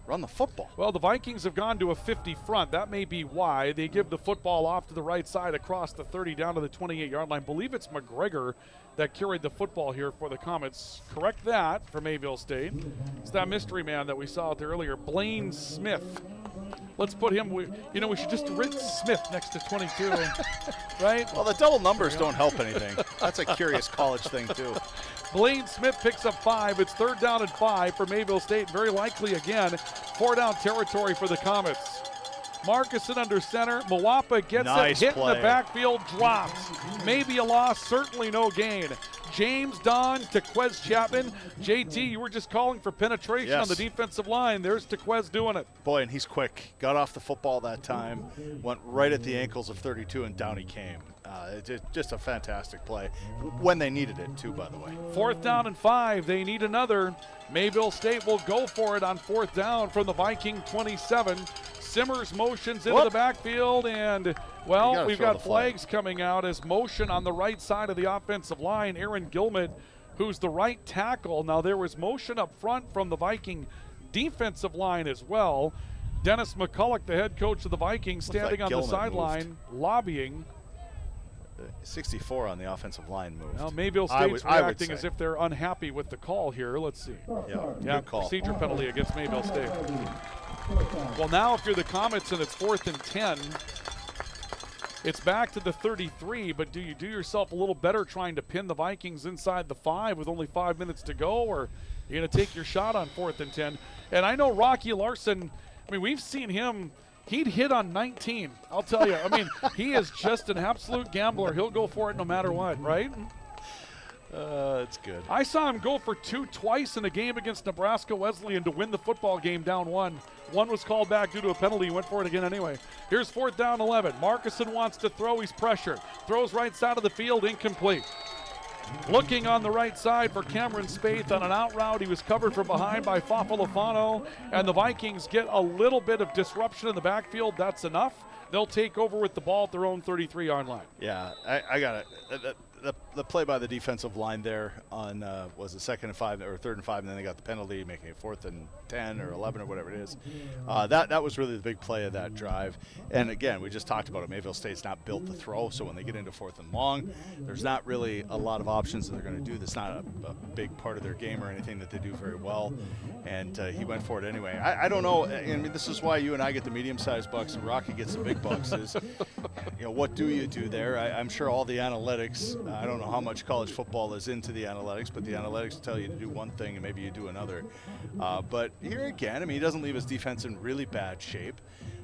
S2: run the football.
S1: Well, the Vikings have gone to a 50 front. That may be why. They give the football off to the right side across the 30 down to the 28-yard line. I believe it's McGregor that carried the football here for the Comets. Correct that for Mayville State. It's that mystery man that we saw out there earlier, Blaine Smith. Let's put him, we should just write Smith next to 22, right?
S2: Well, the double numbers don't help anything. That's a curious college thing, too.
S1: Blaine Smith picks up 5. It's 3rd down and 5 for Mayville State. Very likely, again, 4-down territory for the Comets. Markuson under center. Moapa gets
S2: nice
S1: it, hit
S2: play.
S1: in the backfield, dropped. Maybe a loss, certainly no gain. James Don, Tequez Chapman. JT, you were just calling for penetration on the defensive line. There's Tequez doing it.
S2: Boy, and he's quick. Got off the football that time, went right at the ankles of 32, and down he came. It's just a fantastic play when they needed it, too, by the way.
S1: 4th down and 5. They need another. Mayville State will go for it on 4th down from the Viking 27. Simmers motions into the backfield, and, well, we've got flags coming out as motion on the right side of the offensive line. Aaron Gilmet, who's the right tackle. Now, there was motion up front from the Viking defensive line as well. Dennis McCulloch, the head coach of the Vikings, standing on the sideline, lobbying.
S2: 64 on the offensive line moved.
S1: Well, Mayville State's reacting as if they're unhappy with the call here. Let's see.
S2: Yeah, good call.
S1: Procedure penalty against Mayville State. Well, now if you're the Comets and it's 4th and 10, It's back to the 33, but do you do yourself a little better trying to pin the Vikings inside the 5 with only 5 minutes to go, or you're going to take your shot on 4th and 10? And I know Rocky Larson, I mean, we've seen him, he'd hit on 19, I'll tell you. I mean, he is just an absolute gambler. He'll go for it no matter what, right?
S2: It's good.
S1: I saw him go for 2 twice in a game against Nebraska Wesleyan to win the football game down 1. One was called back due to a penalty. He went for it again anyway. Here's 4th down 11. Markison wants to throw. He's pressured. Throws right side of the field, incomplete. Looking on the right side for Cameron Spaeth on an out route. He was covered from behind by Fafalafano, and the Vikings get a little bit of disruption in the backfield. That's enough. They'll take over with the ball at their own 33-yard line.
S2: Yeah, I got it. The play by the defensive line there on was it 2nd and 5 or 3rd and 5, and then they got the penalty, making it 4th and 10 or 11 or whatever it is. That was really the big play of that drive. And again, we just talked about it. Mayville State's not built to throw, so when they get into 4th and long, there's not really a lot of options that they're going to do. That's not a big part of their game or anything that they do very well. And he went for it anyway. I don't know. I mean, this is why you and I get the medium-sized bucks and Rocky gets the big bucks. Is what do you do there? I'm sure all the analytics. I don't know how much college football is into the analytics, but the analytics tell you to do one thing and maybe you do another. But here again, I mean, he doesn't leave his defense in really bad shape.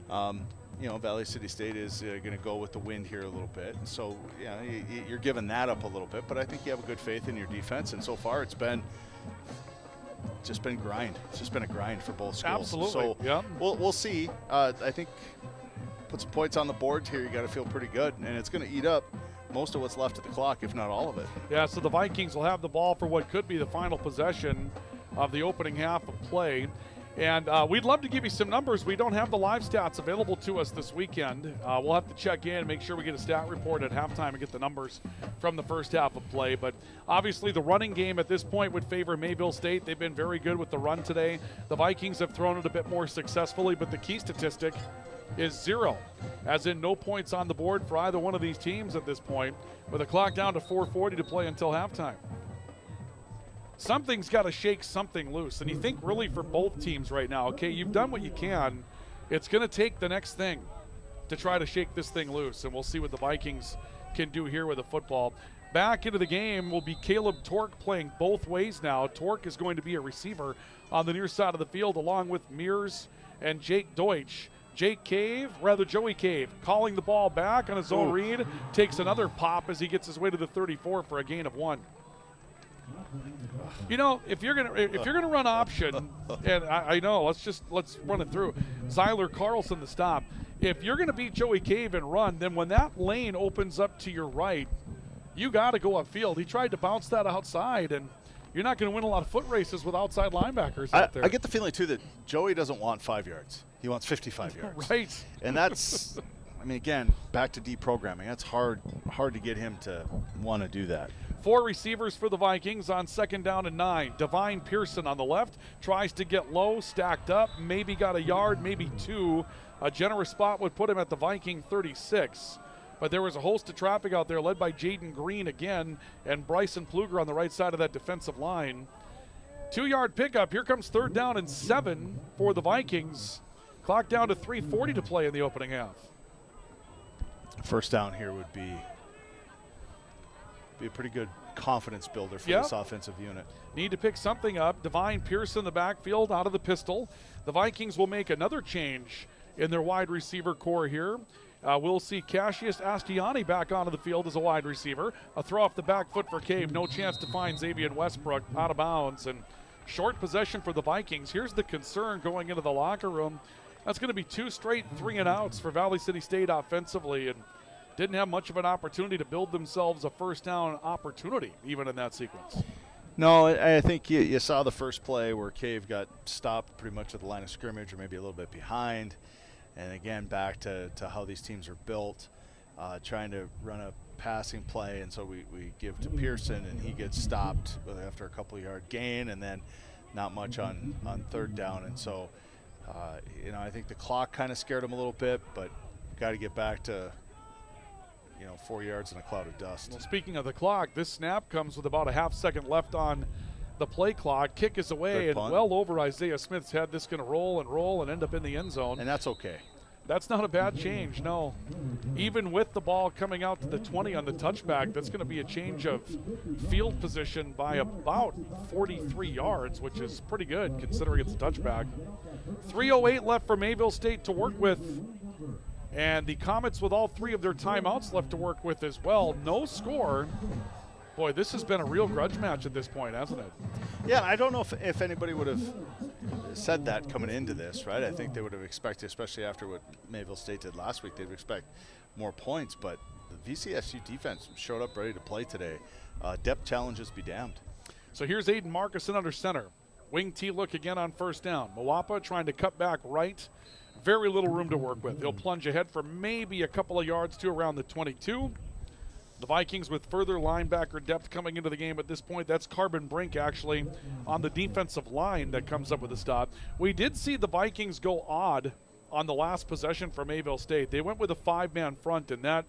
S2: Valley City State is going to go with the wind here a little bit. So, you're giving that up a little bit, but I think you have a good faith in your defense. And so far it's just been grind. It's just been a grind for both schools.
S1: Absolutely.
S2: So
S1: yeah.
S2: We'll see. I think put some points on the board here. You got to feel pretty good, and it's going to eat up most of what's left of the clock, if not all of it.
S1: Yeah, so the Vikings will have the ball for what could be the final possession of the opening half of play. And we'd love to give you some numbers. We don't have the live stats available to us this weekend. We'll have to check in and make sure we get a stat report at halftime and get the numbers from the first half of play. But obviously the running game at this point would favor Mayville State. They've been very good with the run today. The Vikings have thrown it a bit more successfully, but the key statistic is 0, as in no points on the board for either one of these teams at this point, with a clock down to 4:40 to play until halftime. Something's got to shake something loose, and you think really for both teams right now, okay, you've done what you can. It's going to take the next thing to try to shake this thing loose, and we'll see what the Vikings can do here with the football. Back into the game will be Caleb Tork playing both ways now. Tork is going to be a receiver on the near side of the field along with Mears and Jake Deutsch. Joey Cave, calling the ball back on his own read, takes another pop as he gets his way to the 34 for a gain of 1. If you're gonna run option, and I know, let's run it through. Zyler Carlson the stop. If you're gonna beat Joey Cave and run, then when that lane opens up to your right, you got to go upfield. He tried to bounce that outside, and you're not going to win a lot of foot races with outside linebackers out there.
S2: I get the feeling too that Joey doesn't want 5 yards. He wants 55 yards.
S1: Right.
S2: And that's, I mean, again, back to deprogramming. That's hard to get him to want to do that.
S1: 4 receivers for the Vikings on 2nd down and 9. Devine Pearson on the left tries to get low, stacked up, maybe got a yard, maybe 2. A generous spot would put him at the Viking 36. But there was a host of traffic out there led by Jaden Green again and Bryson Pluger on the right side of that defensive line. 2-yard pickup. Here comes 3rd down and 7 for the Vikings. Clock down to 3:40 to play in the opening half.
S2: First down here would be a pretty good confidence builder for this offensive unit.
S1: Need to pick something up. Devine Pearson in the backfield out of the pistol. The Vikings will make another change in their wide receiver core here. We'll see Cassius Astiani back onto the field as a wide receiver. A throw off the back foot for Cave. No chance to find Xavier Westbrook out of bounds. And short possession for the Vikings. Here's the concern going into the locker room. That's going to be 2 straight 3-and-outs for Valley City State offensively, and didn't have much of an opportunity to build themselves a first down opportunity even in that sequence.
S2: No, I think you saw the first play where Cave got stopped pretty much at the line of scrimmage or maybe a little bit behind. And again, back to how these teams are built, trying to run a passing play. And so we give to Pearson, and he gets stopped after a couple yard gain, and then not much on 3rd down. And so, I think the clock kind of scared him a little bit, but got to get back to 4 yards in a cloud of dust.
S1: Well, speaking of the clock, this snap comes with about a half second left on the play clock. Kick is away and well over Isaiah Smith's head. This going to roll and end up in the end zone.
S2: And that's okay.
S1: That's not a bad change, no. Even with the ball coming out to the 20 on the touchback, that's going to be a change of field position by about 43 yards, which is pretty good considering it's a touchback. 3:08 left for Mayville State to work with. And the Comets with all 3 of their timeouts left to work with as well. No score. Boy, this has been a real grudge match at this point, hasn't it?
S2: Yeah, I don't know if anybody would have said that coming into this, right? I think they would have expected, especially after what Mayville State did last week, they would expect more points. But the VCSU defense showed up ready to play today. Depth challenges be damned.
S1: So here's Aiden Marcuson under center. Wing T look again on first down. Moapa trying to cut back right. Very little room to work with. He'll plunge ahead for maybe a couple of yards to around the 22. The Vikings with further linebacker depth coming into the game at this point. That's Carbon Brink actually on the defensive line that comes up with a stop. We did see the Vikings go odd on the last possession for Mayville State. They went with a 5-man front, and that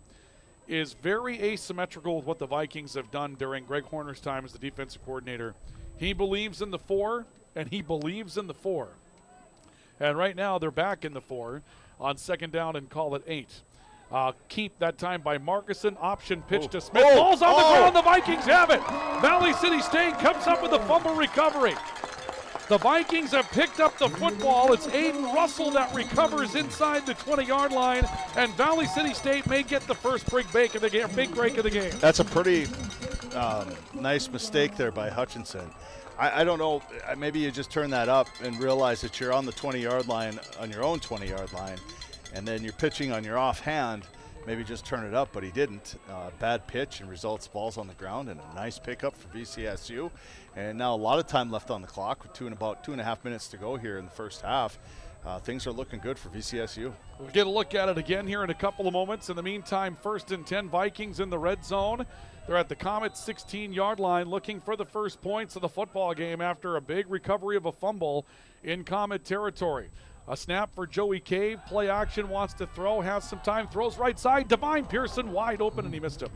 S1: is very asymmetrical with what the Vikings have done during Greg Horner's time as the defensive coordinator. He believes in the 4, and he believes in the 4. And right now they're back in the 4 on second down and call it 8. Keep that time by Marcuson. Option pitch to Smith. Ball's on the ground. The Vikings have it. Valley City State comes up with a fumble recovery. The Vikings have picked up the football. It's Aiden Russell that recovers inside the 20-yard line, and Valley City State may get the first big break of the game.
S2: That's a pretty nice mistake there by Hutchinson. I don't know, maybe you just turn that up and realize that you're on the 20-yard line, on your own 20-yard line, and then you're pitching on your offhand. Maybe just turn it up, but he didn't. Bad pitch and results balls on the ground, and a nice pickup for VCSU. And now a lot of time left on the clock with about 2.5 minutes to go here in the first half. Things are looking good for VCSU.
S1: We'll get a look at it again here in a couple of moments. In the meantime, 1st and 10, Vikings in the red zone. They're at the Comets 16-yard line looking for the first points of the football game after a big recovery of a fumble in Comet territory. A snap for Joey Cave. Play action, wants to throw, has some time, throws right side. Divine Pearson wide open, and he missed him.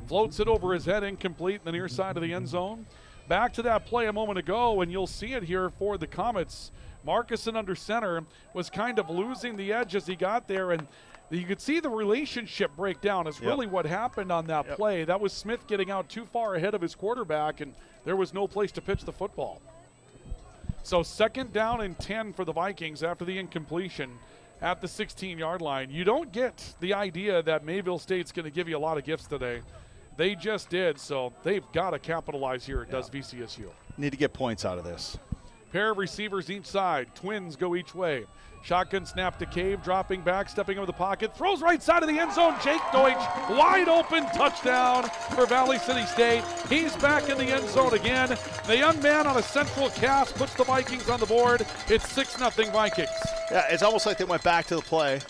S1: Floats it over his head, incomplete in the near side of the end zone. Back to that play a moment ago, and you'll see it here for the Comets. Marcuson under center was kind of losing the edge as he got there, and you could see the relationship break down is really what happened on that play. That was Smith getting out too far ahead of his quarterback, and there was no place to pitch the football. So 2nd down and 10 for the Vikings after the incompletion at the 16-yard line. You don't get the idea that Mayville State's going to give you a lot of gifts today. They just did, so they've got to capitalize here, does VCSU.
S2: Need to get points out of this.
S1: Pair of receivers each side. Twins go each way. Shotgun snap to Cave, dropping back, stepping over the pocket. Throws right side of the end zone. Jake Deutsch, wide open, touchdown for Valley City State. He's back in the end zone again. The young man on a central cast puts the Vikings on the board. It's 6-0 Vikings.
S2: Yeah, it's almost like they went back to the play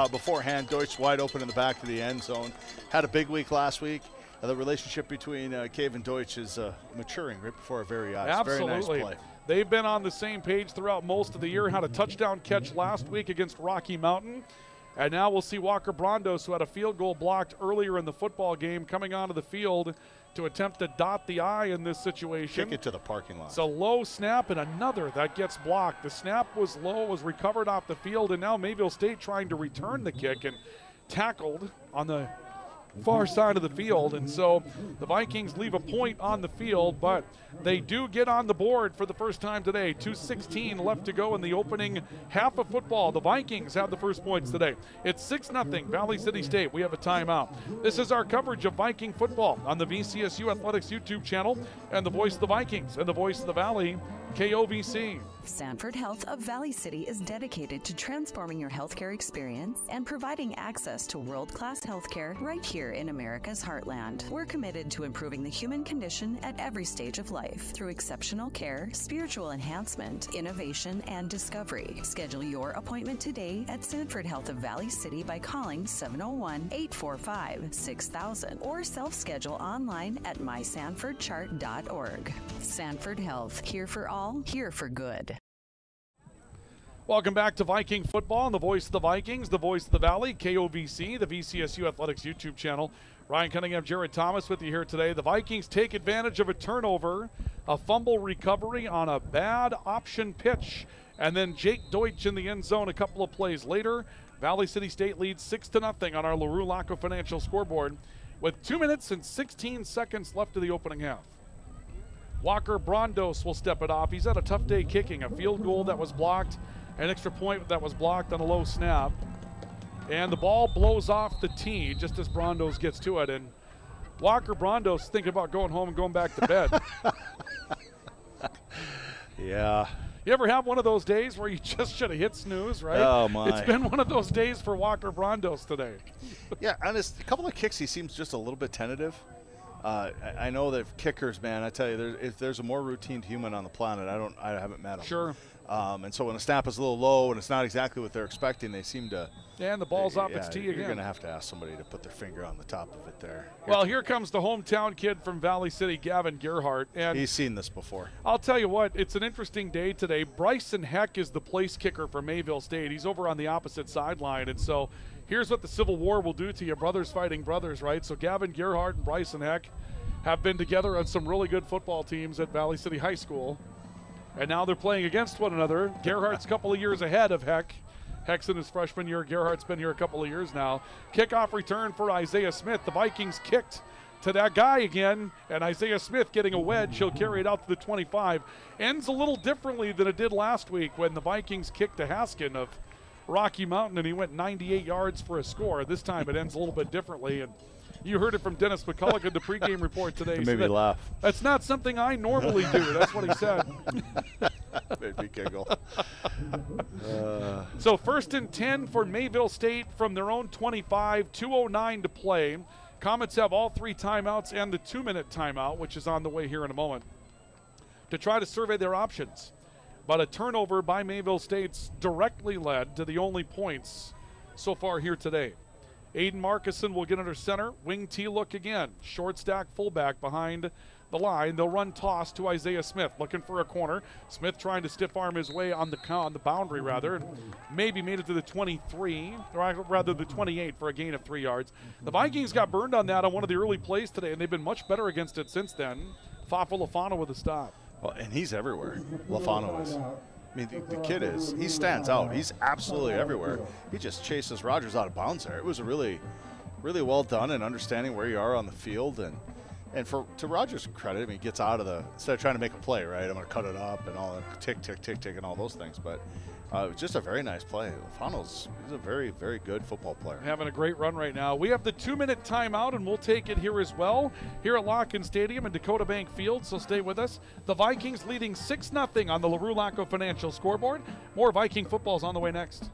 S2: beforehand. Deutsch wide open in the back of the end zone. Had a big week last week. The relationship between Cave and Deutsch is maturing right before our very eyes.
S1: Absolutely.
S2: Very nice play.
S1: They've been on the same page throughout most of the year. Had a touchdown catch last week against Rocky Mountain. And now we'll see Walker Brondos, who had a field goal blocked earlier in the football game, coming onto the field to attempt to dot the I in this situation.
S2: Kick it to the parking lot.
S1: It's a low snap and another that gets blocked. The snap was low, was recovered off the field, and now Mayville State trying to return the kick and tackled on the far side of the field, and so the Vikings leave a point on the field, but they do get on the board for the first time today. 2:16 left to go in the opening half of football. The Vikings have the first points today. It's 6-0 Valley City State. We have a timeout. This is our coverage of Viking football on the VCSU Athletics YouTube channel and the Voice of the Vikings and the Voice of the Valley, KOVC.
S3: Sanford Health of Valley City is dedicated to transforming your healthcare experience and providing access to world-class healthcare right here in America's heartland. We're committed to improving the human condition at every stage of life through exceptional care, spiritual enhancement, innovation, and discovery. Schedule your appointment today at Sanford Health of Valley City by calling 701-845-6000 or self-schedule online at mysanfordchart.org. Sanford Health, here for all, here for good.
S1: Welcome back to Viking football and the Voice of the Vikings, the Voice of the Valley, KOVC, the VCSU Athletics YouTube channel. Ryan Cunningham, Jared Thomas with you here today. The Vikings take advantage of a turnover, a fumble recovery on a bad option pitch, and then Jake Deutsch in the end zone a couple of plays later. Valley City State leads 6-0 on our LaRue Laco Financial scoreboard with 2 minutes and 16 seconds left of the opening half. Walker Brondos will step it off. He's had a tough day kicking. A field goal that was blocked, an extra point that was blocked on a low snap. And the ball blows off the tee just as Brondos gets to it. And Walker Brondos thinking about going home and going back to bed.
S2: Yeah.
S1: You ever have one of those days where you just should have hit snooze, right?
S2: Oh, my.
S1: It's been one of those days for Walker Brondos today.
S2: Yeah, honest, a couple of kicks, he seems just a little bit tentative. I know that kickers, man, I tell you, if there's a more routine human on the planet, I haven't met him.
S1: Sure.
S2: And so when a snap is a little low and it's not exactly what they're expecting, they seem to.
S1: Yeah, and the ball's off its tee again.
S2: You're going to have to ask somebody to put their finger on the top of it there.
S1: Well, here comes the hometown kid from Valley City, Gavin Gerhardt. And
S2: he's seen this before.
S1: I'll tell you what, it's an interesting day today. Bryson Heck is the place kicker for Mayville State. He's over on the opposite sideline. And so here's what the Civil War will do to you, brothers fighting brothers, right? So Gavin Gerhardt and Bryson Heck have been together on some really good football teams at Valley City High School. And now they're playing against one another. Gerhardt's a couple of years ahead of Heck. Heck's in his freshman year. Gerhardt's been here a couple of years now. Kickoff return for Isaiah Smith. The Vikings kicked to that guy again, and Isaiah Smith getting a wedge. He'll carry it out to the 25. Ends a little differently than it did last week when the Vikings kicked to Haskin of Rocky Mountain, and he went 98 yards for a score. This time it ends a little bit differently, and you heard it from Dennis McCulloch in the pregame report today.
S2: Made me laugh.
S1: That's not something I normally do. That's what he said.
S2: Made me giggle.
S1: So 1st and 10 for Mayville State from their own 25, 2:09 to play. Comets have all 3 timeouts and the 2-minute timeout, which is on the way here in a moment, to try to survey their options. But a turnover by Mayville State's directly led to the only points so far here today. Aiden Markison will get under center. Wing T look again. Short stack fullback behind the line. They'll run toss to Isaiah Smith, looking for a corner. Smith trying to stiff arm his way on the boundary, and maybe made it to the 23, or rather the 28 for a gain of 3 yards. The Vikings got burned on that on one of the early plays today, and they've been much better against it since then. Fafo Lafano with a stop.
S2: Well, and he's everywhere. Lafano is. I mean, the kid he stands out. He's absolutely everywhere. He just chases Rogers out of bounds there. It was a really, really well done and understanding where you are on the field. And to Rogers' credit, I mean, he gets out of instead of trying to make a play, right? I'm going to cut it up and all that, tick, tick, tick, tick, and all those things. But just a very nice play. Lafano's he's a very, very good football player.
S1: Having a great run right now. We have the 2-minute timeout, and we'll take it here as well, here at Locken Stadium and Dakota Bank Field, so stay with us. The Vikings leading 6-0 on the LaRue Laco Financial scoreboard. More Viking football's on the way next.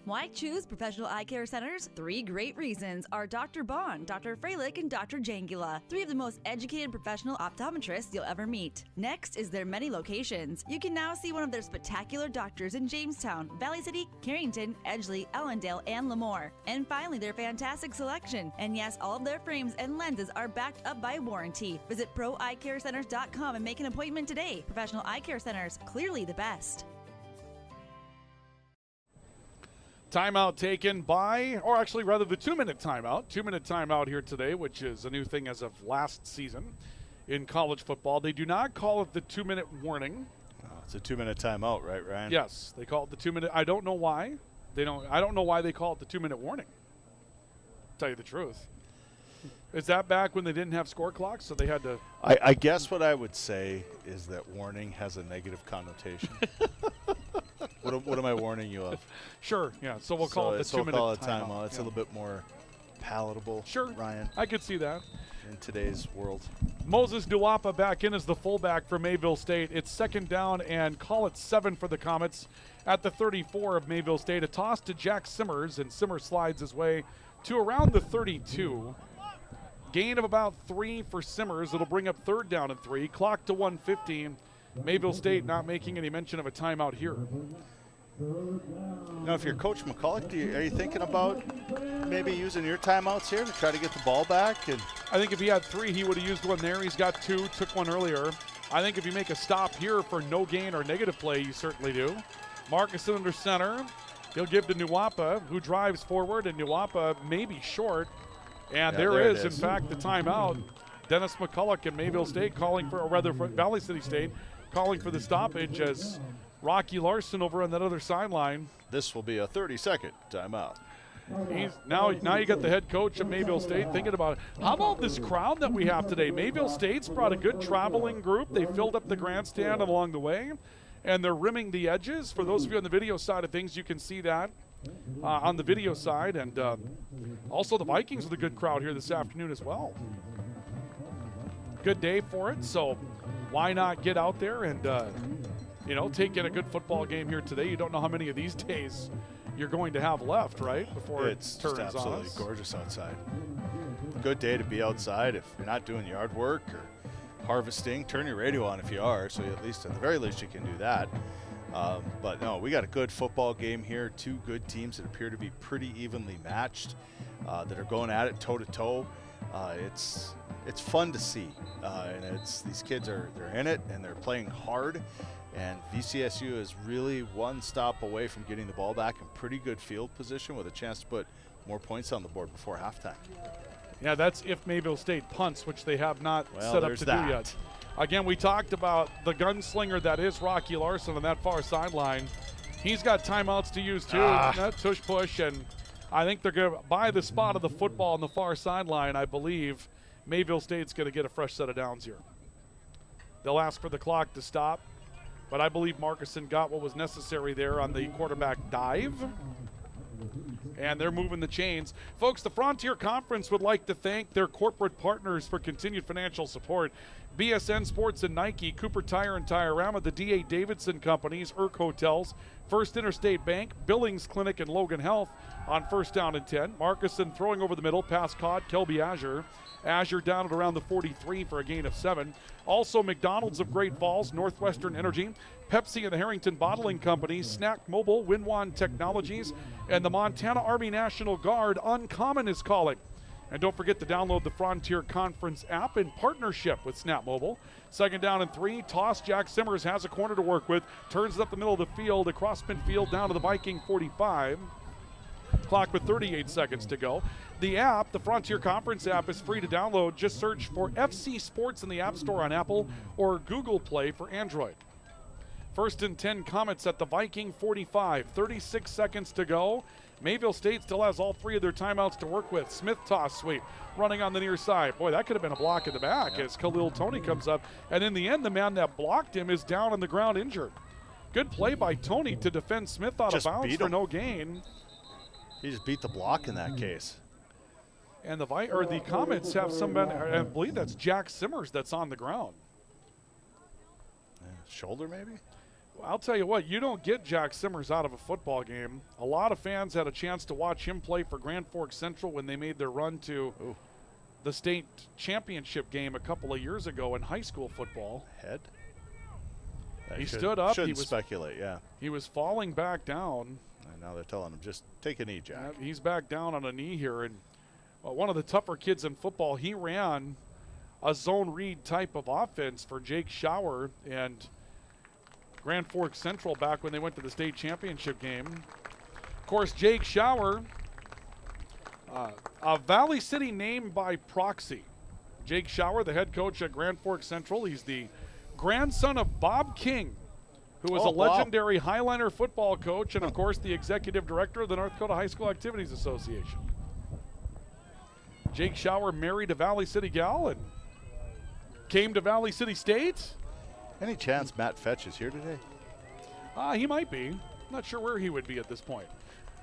S8: Why choose Professional Eye Care Centers? 3 great reasons are Dr. Bond, Dr. Freilich, and Dr. Jangula, 3 of the most educated professional optometrists you'll ever meet. Next is their many locations. You can now see one of their spectacular doctors in Jamestown, Valley City, Carrington, Edgeley, Ellendale, and Lemoore. And finally, their fantastic selection. And yes, all of their frames and lenses are backed up by warranty. Visit ProEyeCareCenters.com and make an appointment today. Professional Eye Care Centers, clearly the best.
S1: Timeout taken by, or actually rather the 2-minute timeout. 2-minute timeout here today, which is a new thing as of last season in college football. They do not call it the 2-minute warning.
S2: It's a 2-minute timeout, right, Ryan?
S1: Yes, they call it the 2-minute. I don't know why. I don't know why they call it the 2-minute warning. Tell you the truth. Is that back when they didn't have score clocks, so they had to?
S2: I guess what I would say is that warning has a negative connotation. What am I warning you of?
S1: Sure, yeah. So we'll call it the 2-minute
S2: timeout. It's a little bit more palatable.
S1: Sure,
S2: Ryan.
S1: I could see that.
S2: In today's world.
S1: Moses Duapa back in as the fullback for Mayville State. It's 2nd down and call it 7 for the Comets at the 34 of Mayville State. A toss to Jack Simmers, and Simmers slides his way to around the 32. Gain of about 3 for Simmers. It'll bring up 3rd down and 3. Clock to 1:15. Mayville State not making any mention of a timeout here.
S2: Now, if you're Coach McCulloch, are you thinking about maybe using your timeouts here to try to get the ball back? And
S1: I think if he had 3, he would have used one there. He's got 2, took one earlier. I think if you make a stop here for no gain or negative play, you certainly do. Markison under center. He'll give to Nuwapa, who drives forward, and Nuwapa may be short. And there is, in fact, the timeout. Dennis McCulloch and Mayville State calling for, or rather for Valley City State, calling for the stoppage as Rocky Larson over on that other sideline.
S2: This will be a 30-second timeout.
S1: Now you got the head coach of Mayville State thinking about it. How about this crowd that we have today? Mayville State's brought a good traveling group. They filled up the grandstand along the way, and they're rimming the edges. For those of you on the video side of things, you can see that on the video side. And also the Vikings with a good crowd here this afternoon as well. Good day for it, so why not get out there and, take in a good football game here today. You don't know how many of these days you're going to have left, right, before
S2: it's
S1: it turns
S2: just absolutely
S1: on us.
S2: Gorgeous outside. Good day to be outside. If you're not doing yard work or harvesting, turn your radio on if you are, so at the very least you can do that. But no, we got a good football game here. Two good teams that appear to be pretty evenly matched, that are going at it toe to toe. It's fun to see, and these kids they're in it and they're playing hard. And VCSU is really one stop away from getting the ball back in pretty good field position with a chance to put more points on the board before halftime.
S1: Yeah, that's if Mayville State punts, which they have not set up to do yet. Again, we talked about the gunslinger that is Rocky Larson on that far sideline. He's got timeouts to use too. Tush push, and I think they're going to buy the spot of the football on the far sideline. I believe Mayville State's going to get a fresh set of downs here. They'll ask for the clock to stop. But I believe Markuson got what was necessary there on the quarterback dive. And they're moving the chains. Folks, the Frontier Conference would like to thank their corporate partners for continued financial support. BSN Sports and Nike, Cooper Tire and Tire-Rama, the D.A. Davidson Companies, Irk Hotels, First Interstate Bank, Billings Clinic, and Logan Health on 1st down and 10. Markuson throwing over the middle, pass caught, Kelby Azure. Azure down at around the 43 for a gain of 7. Also, McDonald's of Great Falls, Northwestern Energy, Pepsi and the Harrington Bottling Company, Snack Mobile, Winwan Technologies, and the Montana Army National Guard. Uncommon is calling. And don't forget to download the Frontier Conference app in partnership with Snap Mobile. 2nd down and 3. Toss. Jack Simmers has a corner to work with. Turns it up the middle of the field, across midfield down to the Viking 45. Clock with 38 seconds to go. The app, the Frontier Conference app, is free to download. Just search for FC Sports in the App Store on Apple or Google Play for Android. 1st and 10 Comets at the Viking 45. 36 seconds to go. Mayville State still has all 3 of their timeouts to work with. Smith toss sweep running on the near side. Boy, that could have been a block in the back as Khalil Tony comes up. And in the end, the man that blocked him is down on the ground injured. Good play by Tony to defend Smith out of bounds for no gain.
S2: He just beat the block in that case.
S1: And the Comets have somebody, I believe that's Jack Simmers that's on the ground.
S2: Shoulder maybe?
S1: Well, I'll tell you what, you don't get Jack Simmers out of a football game. A lot of fans had a chance to watch him play for Grand Forks Central when they made their run to the state championship game a couple of years ago in high school football.
S2: Head?
S1: He stood up.
S2: Shouldn't speculate, yeah.
S1: He was falling back down.
S2: And now they're telling him, just take a knee, Jack.
S1: He's back down on a knee here. And one of the tougher kids in football, he ran a zone read type of offense for Jake Schauer and Grand Forks Central back when they went to the state championship game. Of course, Jake Schauer, a Valley City name by proxy. Jake Schauer, the head coach at Grand Forks Central. He's the grandson of Bob King, who was a legendary Highliner football coach and, of course, the executive director of the North Dakota High School Activities Association. Jake Schauer married a Valley City gal and came to Valley City State.
S2: Any chance Matt Fetch is here today?
S1: He might be. Not sure where he would be at this point.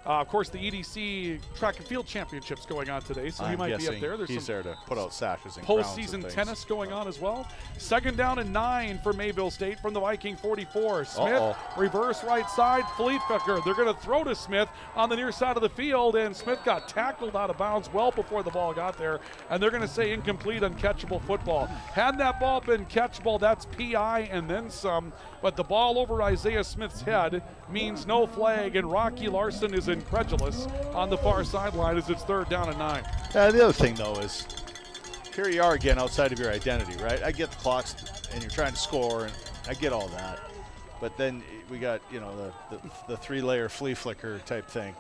S1: Of course, the EDC Track and Field Championships going on today, so he might be up there.
S2: He's there to put out sashes and
S1: postseason tennis going on as well. 2nd down and 9 for Mayville State from the Viking 44. Smith, reverse right side, Fleetficker. They're going to throw to Smith on the near side of the field, and Smith got tackled out of bounds well before the ball got there, and they're going to say incomplete, uncatchable football. Had that ball been catchable, that's PI and then some, but the ball over Isaiah Smith's head means no flag, and Rocky Larson is incredulous on the far sideline as it's 3rd down and 9.
S2: The other thing, though, is here you are again outside of your identity, right? I get the clocks and you're trying to score, and I get all that. But then we got, the 3-layer flea flicker type thing.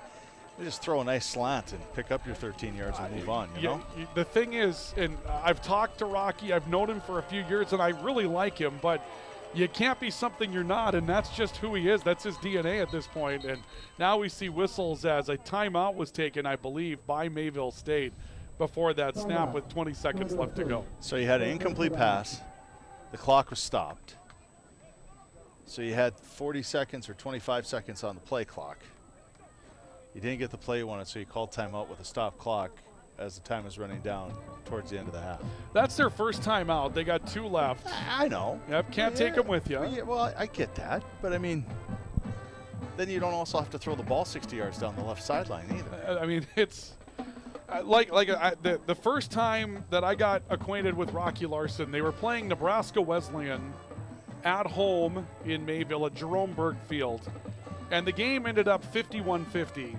S2: You just throw a nice slant and pick up your 13 yards and move on, you know?
S1: The thing is, and I've talked to Rocky, I've known him for a few years, and I really like him, but you can't be something you're not, and that's just who he is. That's his DNA at this point. And now we see whistles as a timeout was taken, I believe, by Mayville State before that snap with 20 seconds left to go.
S2: So you had an incomplete pass. The clock was stopped. So you had 40 seconds or 25 seconds on the play clock. You didn't get the play you wanted, so you called timeout with a stop clock as the time is running down towards the end of the half.
S1: That's their first timeout. They got 2 left.
S2: I know.
S1: Yep, can't take them with you.
S2: Well, I get that. But, I mean, then you don't also have to throw the ball 60 yards down the left sideline either.
S1: I mean, it's the first time that I got acquainted with Rocky Larson, they were playing Nebraska Wesleyan at home in Mayville at Jerome Berg Field. And the game ended up 51-50.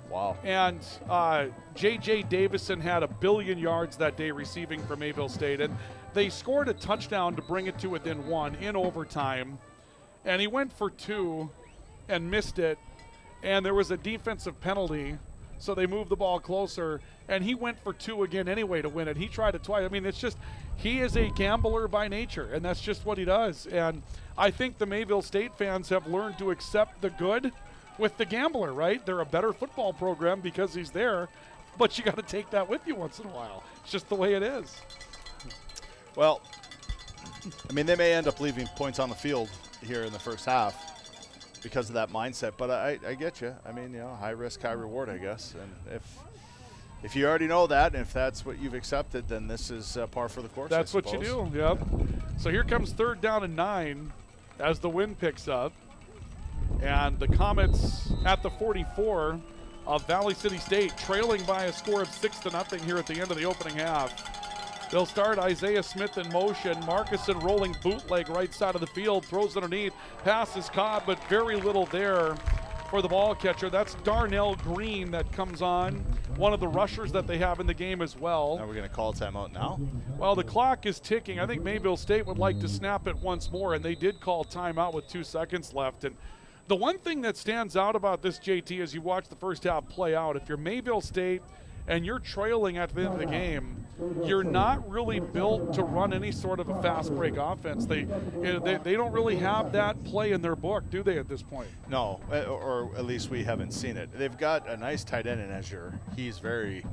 S2: Wow.
S1: And J.J. Davison had 1 billion yards that day receiving for Mayville State. And they scored a touchdown to bring it to within 1 in overtime. And he went for 2 and missed it. And there was a defensive penalty, so they moved the ball closer. And he went for 2 again anyway to win it. He tried it twice. I mean, it's just, he is a gambler by nature, and that's just what he does. And I think the Mayville State fans have learned to accept the good with the gambler, right? They're a better football program because he's there, but you got to take that with you once in a while. It's just the way it is.
S2: Well, I mean, they may end up leaving points on the field here in the first half because of that mindset, but I get you. I mean, high risk, high reward, I guess. And if you already know that, and if that's what you've accepted, then this is par for the course.
S1: That's what you do, yep. So here comes 3rd down and 9 as the wind picks up. And the Comets at the 44 of Valley City State, trailing by a score of 6-0 here at the end of the opening half. They'll start Isaiah Smith in motion. Marcuson rolling bootleg right side of the field, throws underneath, pass is caught, but very little there for the ball catcher. That's Darnell Green that comes on, one of the rushers that they have in the game as well.
S2: Are we going to call timeout now?
S1: Well, the clock is ticking. I think Mayville State would like to snap it once more, and they did call timeout with 2 seconds left. And the one thing that stands out about this, JT, as you watch the first half play out, if you're Mayville State and you're trailing at the end of the game, you're not really built to run any sort of a fast break offense. They don't really have that play in their book, do they, at this point?
S2: No, or at least we haven't seen it. They've got a nice tight end in Azure. He's very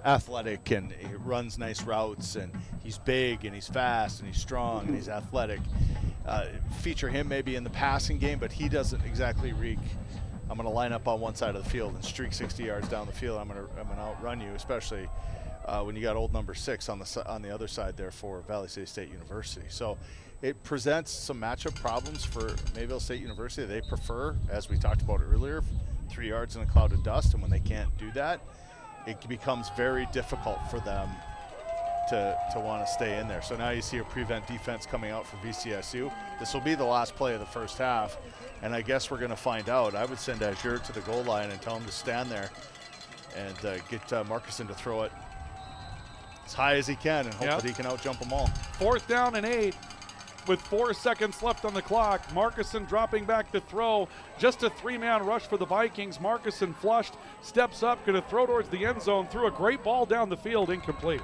S2: athletic and he runs nice routes, and he's big and he's fast and he's strong and he's athletic. Feature him maybe in the passing game, but he doesn't exactly reek, I'm going to line up on one side of the field and streak 60 yards down the field. I'm going to outrun you, especially when you got old number 6 on the other side there for Valley City State University. So it presents some matchup problems for Mayville State University. They prefer, as we talked about earlier, 3 yards in a cloud of dust, and when they can't do that, it becomes very difficult for them to want to stay in there. So now you see a prevent defense coming out for VCSU. This will be the last play of the first half, and I guess we're going to find out. I would send Azure to the goal line and tell him to stand there and get Marcuson to throw it as high as he can and hope that he can out-jump them all.
S1: 4th down and 8 with 4 seconds left on the clock. Marcuson dropping back to throw. Just a 3-man rush for the Vikings. Marcuson flushed, steps up, going to throw towards the end zone, threw a great ball down the field, incomplete.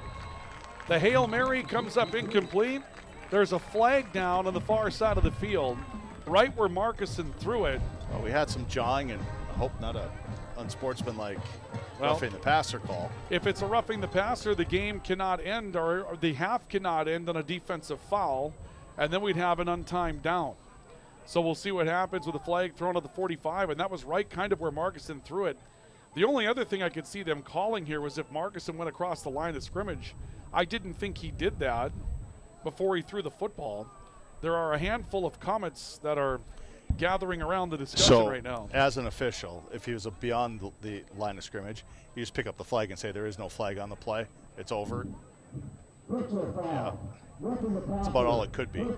S1: The Hail Mary comes up incomplete. There's a flag down on the far side of the field, right where Marcuson threw it.
S2: Well, we had some jawing, and I hope not a unsportsmanlike roughing the passer call.
S1: If it's a roughing the passer, the game cannot end, or the half cannot end on a defensive foul, and then we'd have an untimed down. So we'll see what happens with the flag thrown at the 45, and that was right kind of where Marcuson threw it. The only other thing I could see them calling here was if Marcuson went across the line of scrimmage. I didn't think he did that before he threw the football. There are a handful of Comets that are gathering around the discussion right now.
S2: As an official, if he was beyond the line of scrimmage, you just pick up the flag and say there is no flag on the play. It's over. Yeah. That's about all it could be. Oof.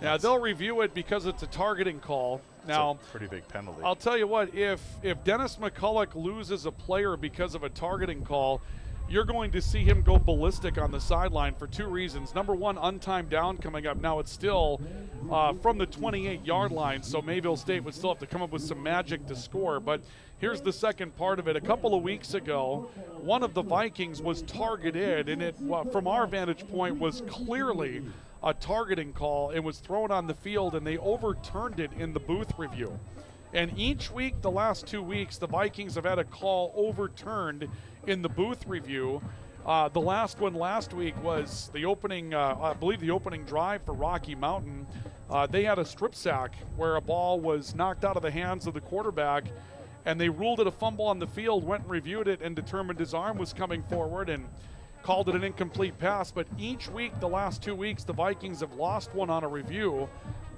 S1: Yeah, they'll review it because it's a targeting call. Now,
S2: it's a pretty big penalty.
S1: I'll tell you what, if Dennis McCulloch loses a player because of a targeting call, you're going to see him go ballistic on the sideline for two reasons. Number one, untimed down coming up. Now it's still from the 28-yard line, so Mayville State would still have to come up with some magic to score. But here's the second part of it. A couple of weeks ago, one of the Vikings was targeted, and it, from our vantage point, was clearly a targeting call. It was thrown on the field, and they overturned it in the booth review. And each week, the last 2 weeks, the Vikings have had a call overturned in the booth review. The last one last week was the opening, I believe the opening drive for Rocky Mountain. They had a strip sack where a ball was knocked out of the hands of the quarterback, and they ruled it a fumble on the field, went and reviewed it, and determined his arm was coming forward and called it an incomplete pass. But each week, the last 2 weeks, the Vikings have lost one on a review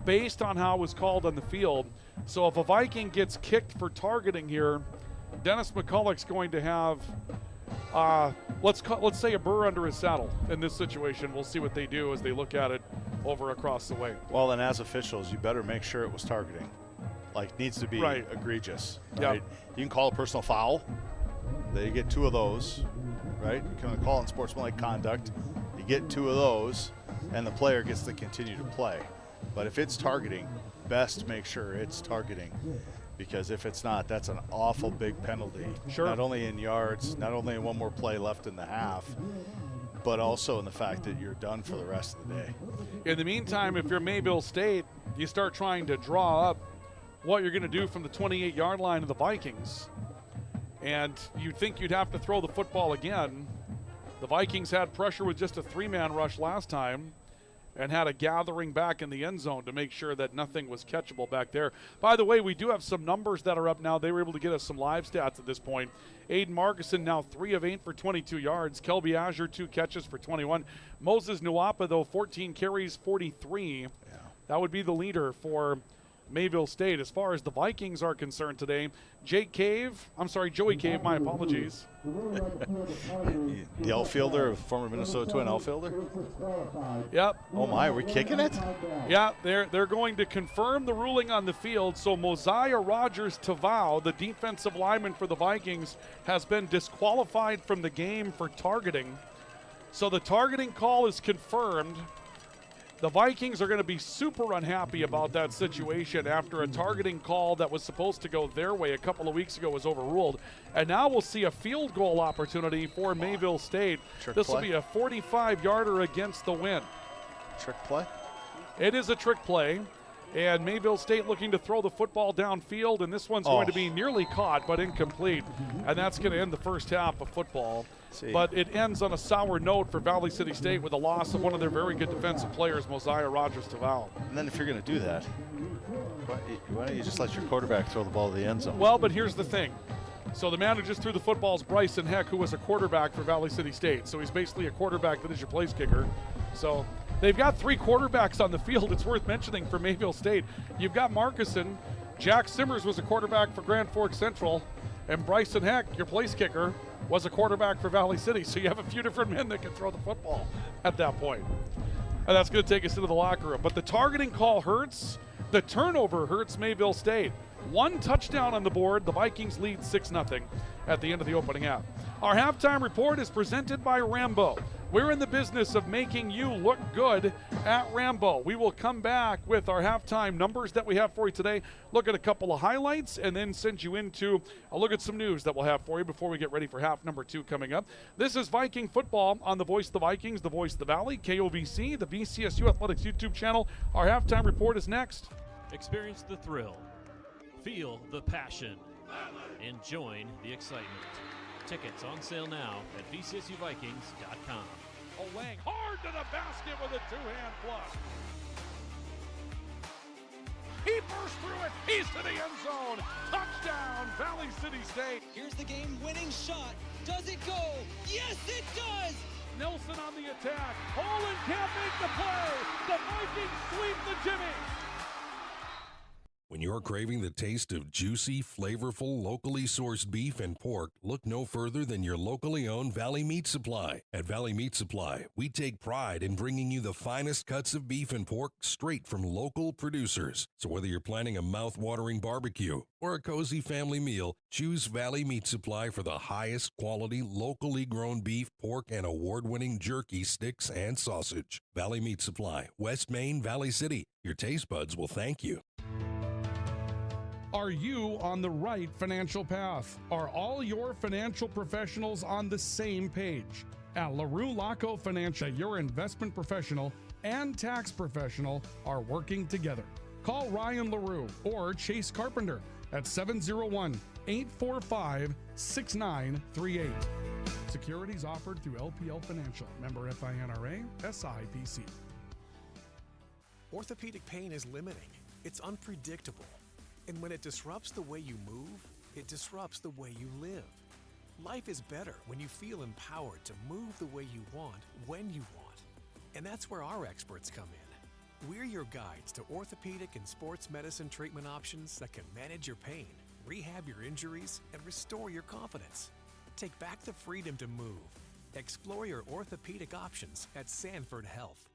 S1: based on how it was called on the field. So if a Viking gets kicked for targeting here, Dennis McCulloch's going to have, let's say, a burr under his saddle in this situation. We'll see what they do as they look at it over across the way.
S2: Well, then as officials, you better make sure it was targeting. Like, needs to be egregious. Right?
S1: Yep.
S2: You can call a personal foul. Then you get 2 of those, right? You can call it sportsmanlike conduct. You get 2 of those, and the player gets to continue to play. But if it's targeting, best make sure it's targeting, because if it's not, that's an awful big penalty.
S1: Sure.
S2: Not only in yards, not only in one more play left in the half, but also in the fact that you're done for the rest of the day.
S1: In the meantime, if you're Mayville State, you start trying to draw up what you're going to do from the 28-yard line of the Vikings. And you'd think you'd have to throw the football again. The Vikings had pressure with just a 3-man rush last time and had a gathering back in the end zone to make sure that nothing was catchable back there. By the way, we do have some numbers that are up now. They were able to get us some live stats at this point. Aiden Markison now 3 of 8 for 22 yards. Kelby Azure 2 catches for 21. Moses Nuapa, though, 14 carries, 43. That would be the leader for Mayville State. As far as the Vikings are concerned today, Joey Cave, my apologies.
S2: The outfielder, former Minnesota Twin outfielder?
S1: Yep.
S2: Oh my, are we kicking it?
S1: Yeah, they're going to confirm the ruling on the field. So Mosiah Rogers-Tavau, the defensive lineman for the Vikings, has been disqualified from the game for targeting. So the targeting call is confirmed. The Vikings are going to be super unhappy about that situation after a targeting call that was supposed to go their way a couple of weeks ago was overruled. And now we'll see a field goal opportunity for Mayville State. This will be a 45-yarder against the wind.
S2: Trick play?
S1: It is a trick play. And Mayville State looking to throw the football downfield, and this one's going to be nearly caught but incomplete. And that's going to end the first half of football. But it ends on a sour note for Valley City State with a loss of one of their very good defensive players, Mosiah Rogers-Tavau.
S2: And then if you're going to do that, why don't you just let your quarterback throw the ball to the end zone?
S1: Well, but here's the thing. So the man who just threw the football is Bryson Heck, who was a quarterback for Valley City State. So he's basically a quarterback that is your place kicker. So they've got 3 quarterbacks on the field. It's worth mentioning for Mayville State. You've got Markison. Jack Simmers was a quarterback for Grand Forks Central. And Bryson Heck, your place kicker, was a quarterback for Valley City. So you have a few different men that can throw the football at that point. And that's going to take us into the locker room. But the targeting call hurts. The turnover hurts Mayville State. 1 touchdown on the board. The Vikings lead 6-0 at the end of the opening half. Our halftime report is presented by Rambo. We're in the business of making you look good at Rambo. We will come back with our halftime numbers that we have for you today, look at a couple of highlights, and then send you into a look at some news that we'll have for you before we get ready for half number 2 coming up. This is Viking football on the Voice of the Vikings, the Voice of the Valley, KOVC, the VCSU Athletics YouTube channel. Our halftime report is next.
S4: Experience the thrill, feel the passion, and join the excitement. Tickets on sale now at VCSUVikings.com.
S1: Lang hard to the basket with a 2-hand flush. He burst through it. He's to the end zone. Touchdown, Valley City State.
S9: Here's the game-winning shot. Does it go? Yes, it does!
S1: Nelson on the attack. Holland can't make the play. The Vikings sweep the Jimmy.
S10: When you're craving the taste of juicy, flavorful, locally sourced beef and pork, look no further than your locally owned Valley Meat Supply. At Valley Meat Supply, we take pride in bringing you the finest cuts of beef and pork straight from local producers. So whether you're planning a mouth-watering barbecue or a cozy family meal, choose Valley Meat Supply for the highest quality, locally grown beef, pork, and award-winning jerky, sticks, and sausage. Valley Meat Supply, West Main, Valley City. Your taste buds will thank you.
S1: Are you on the right financial path? Are all your financial professionals on the same page? At LaRue Laco Financial, your investment professional and tax professional are working together. Call Ryan LaRue or Chase Carpenter at 701-845-6938. Securities offered through LPL Financial. Member FINRA, SIPC.
S11: Orthopedic pain is limiting. It's unpredictable. And when it disrupts the way you move, it disrupts the way you live. Life is better when you feel empowered to move the way you want, when you want. And that's where our experts come in. We're your guides to orthopedic and sports medicine treatment options that can manage your pain, rehab your injuries, and restore your confidence. Take back the freedom to move. Explore your orthopedic options at Sanford Health.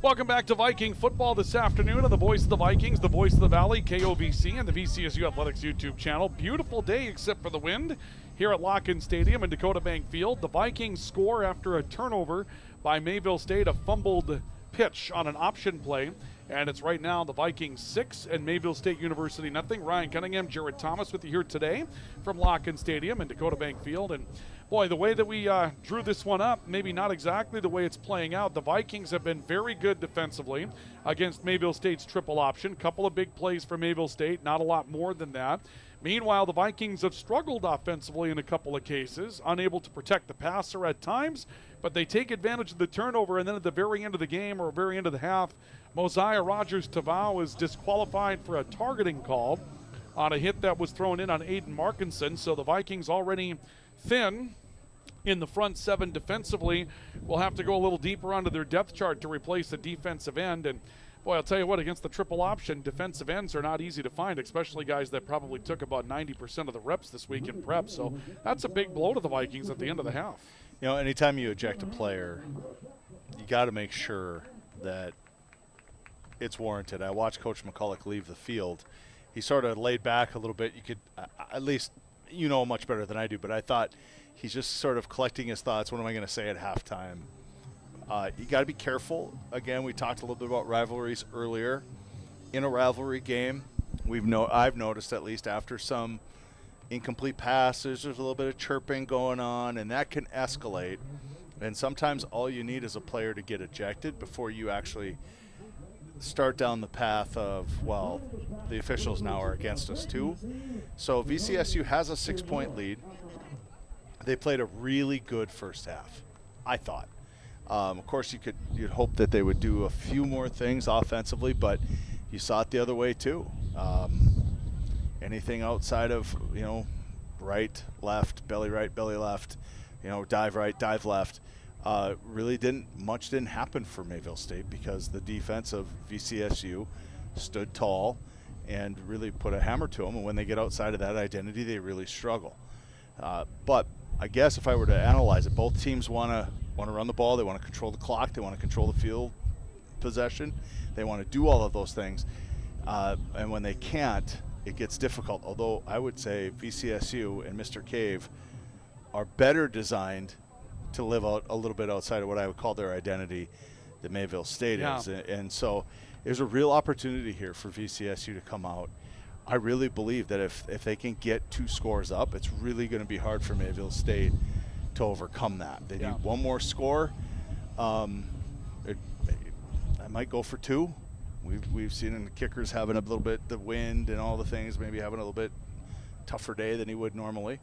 S1: Welcome back to Viking football this afternoon on the Voice of the Vikings, the Voice of the Valley, KOVC, and the VCSU Athletics YouTube channel. Beautiful day except for the wind here at Locken Stadium in Dakota Bank Field. The Vikings score after a turnover by Mayville State, a fumbled pitch on an option play. And it's right now the Vikings 6 and Mayville State University nothing. Ryan Cunningham, Jared Thomas with you here today from Locken Stadium in Dakota Bank Field. And boy, the way that we drew this one up, maybe not exactly the way it's playing out. The Vikings have been very good defensively against Mayville State's triple option. Couple of big plays for Mayville State, not a lot more than that. Meanwhile, the Vikings have struggled offensively in a couple of cases, unable to protect the passer at times, but they take advantage of the turnover, and then at the very end of the game or very end of the half, Mosiah Rogers-Tavau is disqualified for a targeting call on a hit that was thrown in on Aiden Markinson. So the Vikings already thin in the front seven defensively will have to go a little deeper onto their depth chart to replace the defensive end. And boy, I'll tell you what, against the triple option, defensive ends are not easy to find, especially guys that probably took about 90% of the reps this week in prep. So that's a big blow to the Vikings at the end of the half.
S2: You know, anytime you eject a player, you got to make sure that it's warranted. I watched Coach McCulloch leave the field. He sort of laid back a little bit. You could, at least, you know much better than I do, but I thought he's just sort of collecting his thoughts. What am I going to say at halftime? You got to be careful. Again, we talked a little bit about rivalries earlier. In a rivalry game, I've noticed, at least after some incomplete passes, there's a little bit of chirping going on, and that can escalate. And sometimes all you need is a player to get ejected before you actually start down the path of, well, the officials now are against us too. So VCSU has a 6-point lead. They played a really good first half, I thought. Of course, you'd hope that they would do a few more things offensively, but you saw it the other way too. Anything outside of, right, left, belly left, dive right, dive left, really didn't happen for Mayville State because the defense of VCSU stood tall and really put a hammer to them. And when they get outside of that identity, they really struggle. But I guess if I were to analyze it, both teams want to run the ball. They want to control the clock. They want to control the field possession. They want to do all of those things. And when they can't, it gets difficult. Although I would say VCSU and Mr. Cave are better designed to live out a little bit outside of what I would call their identity than Mayville State is. And so there's a real opportunity here for VCSU to come out. I really believe that if they can get 2 scores up, it's really going to be hard for Mayville State to overcome that. They need one more score. I might go for 2. We've seen in the kickers having a little bit the wind and all the things, maybe having a little bit tougher day than he would normally.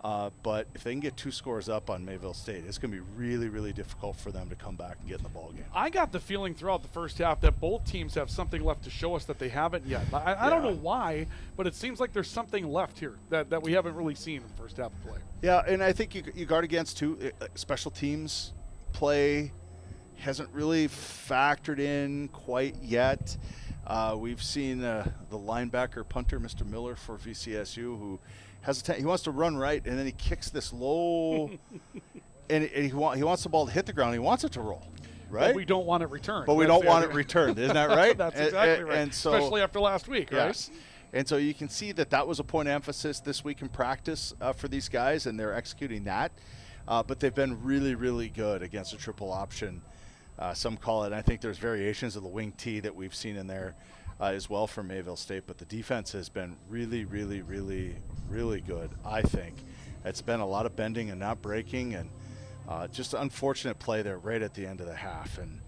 S2: But if they can get 2 scores up on Mayville State, it's going to be really, really difficult for them to come back and get in the ball game.
S1: I got the feeling throughout the first half that both teams have something left to show us that they haven't yet. I don't know why, but it seems like there's something left here that we haven't really seen in the first half of play.
S2: Yeah, and I think you guard against, too, special teams play, hasn't really factored in quite yet. We've seen the linebacker punter, Mr. Miller for VCSU, who has he wants to run right, and then he kicks this low, and he wants the ball to hit the ground. He wants it to roll, right?
S1: But we don't want it returned.
S2: But we don't want it returned. Isn't that right?
S1: That's exactly right.
S2: And so,
S1: especially after last week, right?
S2: Yes. And so you can see that was a point of emphasis this week in practice for these guys, and they're executing that. But they've been really, really good against a triple option. Some call it, I think there's variations of the wing T that we've seen in there as well from Mayville State. But the defense has been really, really, really, really good, I think. It's been a lot of bending and not breaking, and just an unfortunate play there right at the end of the half. And,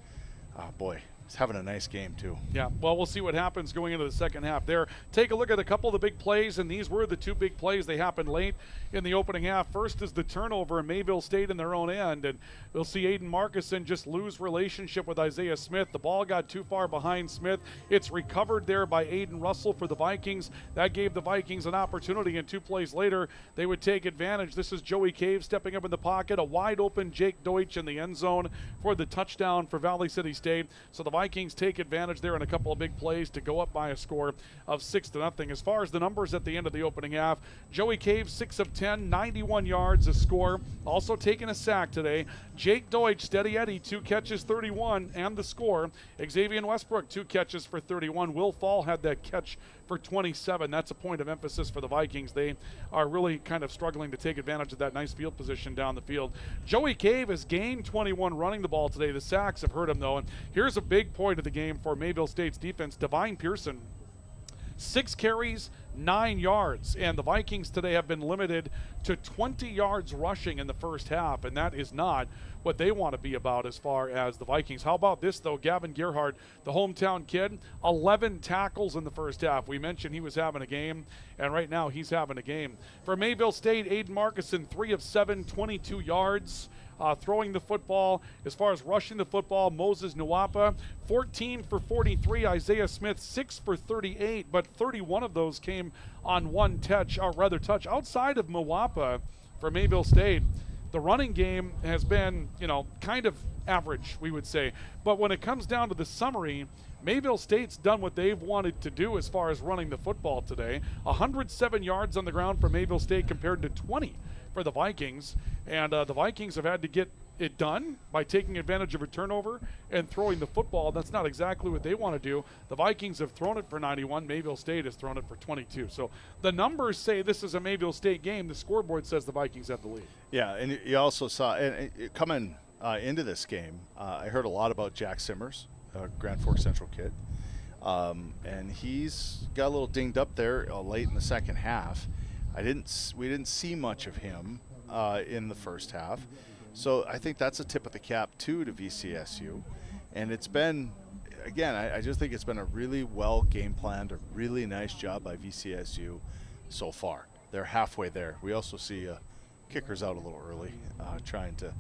S2: boy, he's having a nice game too.
S1: Yeah, well, we'll see what happens going into the second half there. Take a look at a couple of the big plays, and these were the two big plays. They happened late in the opening half. First is the turnover in Mayville State in their own end, and we'll see Aiden Markison just lose relationship with Isaiah Smith. The ball got too far behind Smith. It's recovered there by Aiden Russell for the Vikings. That gave the Vikings an opportunity, and 2 plays later, they would take advantage. This is Joey Cave stepping up in the pocket, a wide open Jake Deutsch in the end zone for the touchdown for Valley City State. So the Vikings take advantage there in a couple of big plays to go up by a score of 6-0. As far as the numbers at the end of the opening half, Joey Cave 6 of 10, 91 yards, a score. Also taking a sack today. Jake Deutsch, steady Eddie, 2 catches, 31, and the score. Xavier Westbrook, 2 catches for 31. Will Fall had that catch for 27. That's a point of emphasis for the Vikings. They are really kind of struggling to take advantage of that nice field position down the field. Joey Cave has gained 21 running the ball today. The sacks have hurt him, though. And here's a big point of the game for Mayville State's defense. Divine Pearson, 6 carries, 9 yards, and the Vikings today have been limited to 20 yards rushing in the first half, and that is not what they want to be about as far as the Vikings. How about this, though? Gavin Gerhardt, the hometown kid, 11 tackles in the first half. We mentioned he was having a game, and right now he's having a game. For Mayville State, Aiden Markison, 3 of 7, 22 yards. Throwing the football, as far as rushing the football, Moses Nwapa, 14 for 43. Isaiah Smith, 6 for 38, but 31 of those came on one touch. Outside of Nwapa for Mayville State, the running game has been, kind of average, we would say. But when it comes down to the summary, Mayville State's done what they've wanted to do as far as running the football today. 107 yards on the ground for Mayville State compared to 20 for the Vikings, and the Vikings have had to get it done by taking advantage of a turnover and throwing the football. That's not exactly what they want to do. The Vikings have thrown it for 91. Mayville State has thrown it for 22. So the numbers say this is a Mayville State game. The scoreboard says the Vikings have the lead.
S2: Yeah, and you also saw, and coming into this game, I heard a lot about Jack Simmers, a Grand Forks Central kid, and he's got a little dinged up there late in the second half. We didn't see much of him in the first half. So I think that's a tip of the cap, too, to VCSU. And it's been, again, I just think it's been a really well game planned, a really nice job by VCSU so far. They're halfway there. We also see kickers out a little early, trying to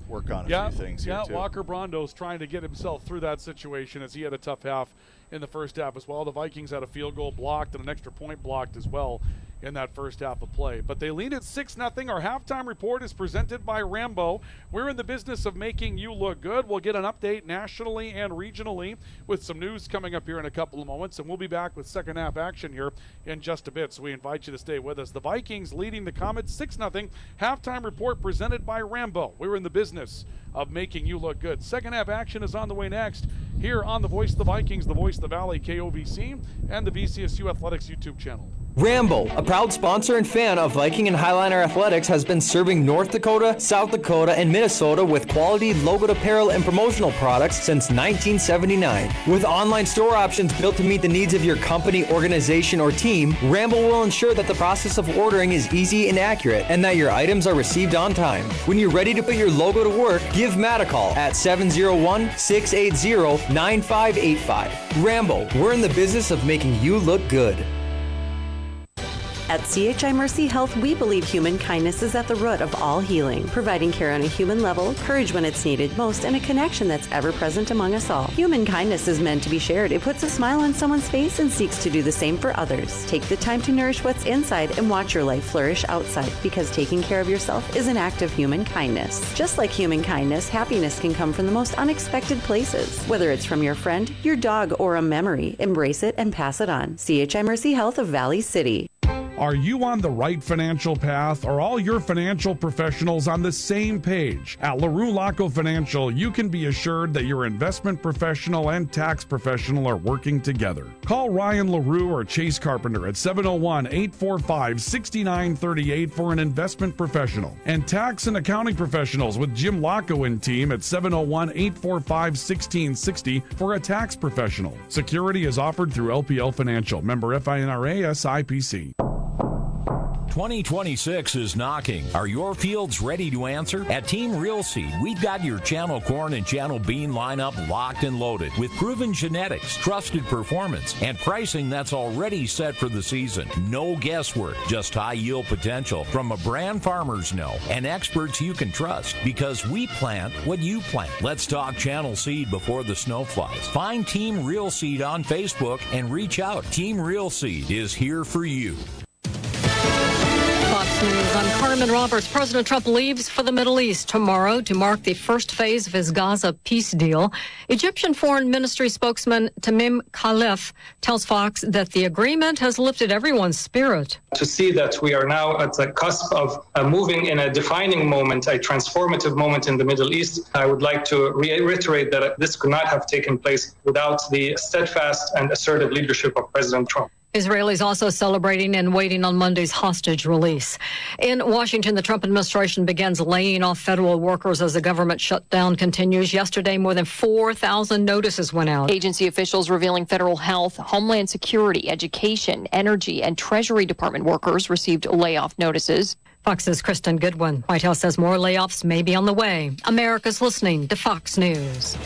S2: work on a few things here, too.
S1: Walker Brondo's trying to get himself through that situation as he had a tough half in the first half as well. The Vikings had a field goal blocked and an extra point blocked as well in that first half of play. But they lead at 6-0. Our halftime report is presented by Rambo. We're in the business of making you look good. We'll get an update nationally and regionally with some news coming up here in a couple of moments, and we'll be back with second half action here in just a bit, so we invite you to stay with us. The Vikings leading the Comets 6-0. Halftime report presented by Rambo. We're in the business of making you look good. Second half action is on the way next here on the Voice of the Vikings, the Voice of the Valley, KOVC, and the VCSU Athletics YouTube channel.
S12: Rambo, a proud sponsor and fan of Viking and Highliner Athletics, has been serving North Dakota, South Dakota, and Minnesota with quality logoed apparel and promotional products since 1979. With online store options built to meet the needs of your company, organization, or team, Rambo will ensure that the process of ordering is easy and accurate, and that your items are received on time. When you're ready to put your logo to work, give Matt a call at 701-680-9585. Rambo, we're in the business of making you look good.
S3: At CHI Mercy Health, we believe human kindness is at the root of all healing, providing care on a human level, courage when it's needed most, and a connection that's ever present among us all. Human kindness is meant to be shared. It puts a smile on someone's face and seeks to do the same for others. Take the time to nourish what's inside and watch your life flourish outside, because taking care of yourself is an act of human kindness. Just like human kindness, happiness can come from the most unexpected places. Whether it's from your friend, your dog, or a memory, embrace it and pass it on. CHI Mercy Health of Valley City.
S1: Are you on the right financial path? Are all your financial professionals on the same page? At LaRue Laco Financial, you can be assured that your investment professional and tax professional are working together. Call Ryan LaRue or Chase Carpenter at 701-845-6938 for an investment professional. And tax and accounting professionals with Jim Laco and team at 701-845-1660 for a tax professional. Security is offered through LPL Financial. Member FINRA SIPC.
S13: 2026 is knocking. Are your fields ready to answer? At Team Real Seed, we've got your channel corn and channel bean lineup locked and loaded with proven genetics, trusted performance, and pricing that's already set for the season. No guesswork, just high yield potential from a brand farmers know and experts you can trust, because we plant what you plant. Let's talk channel seed before the snow flies. Find Team Real Seed on Facebook and reach out. Team Real Seed is here for you.
S14: Fox News. I'm Carmen Roberts. President Trump leaves for the Middle East tomorrow to mark the first phase of his Gaza peace deal. Egyptian Foreign Ministry spokesman Tamim Khalif tells Fox that the agreement has lifted everyone's spirit.
S15: To see that we are now at the cusp of moving in a defining moment, a transformative moment in the Middle East, I would like to reiterate that this could not have taken place without the steadfast and assertive leadership of President Trump.
S14: Israelis also celebrating and waiting on Monday's hostage release. In Washington, the Trump administration begins laying off federal workers as the government shutdown continues. Yesterday, more than 4,000 notices went out.
S16: Agency officials revealing federal health, homeland security, education, energy, and Treasury Department workers received layoff notices.
S14: Fox's Kristen Goodwin. White House says more layoffs may be on the way. America's listening to Fox News.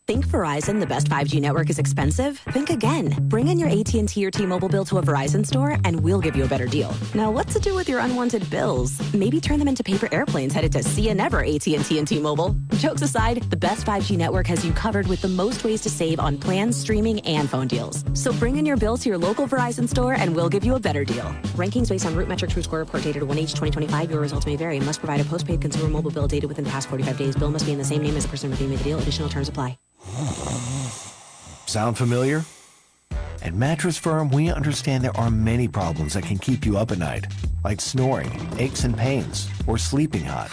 S17: Think Verizon, the best 5G network, is expensive? Think again. Bring in your AT&T or T-Mobile bill to a Verizon store and we'll give you a better deal. Now, what to do with your unwanted bills? Maybe turn them into paper airplanes headed to see you never, AT&T and T-Mobile. Jokes aside, the best 5G network has you covered with the most ways to save on plans, streaming, and phone deals. So bring in your bill to your local Verizon store and we'll give you a better deal. Rankings based on Root Metric True Score report dated 1H2025. Your results may vary. Must provide a postpaid consumer mobile bill dated within the past 45 days. Bill must be in the same name as the person redeeming the deal. Additional terms apply.
S18: Sound familiar? At Mattress Firm, we understand there are many problems that can keep you up at night, like snoring, aches and pains, or sleeping hot.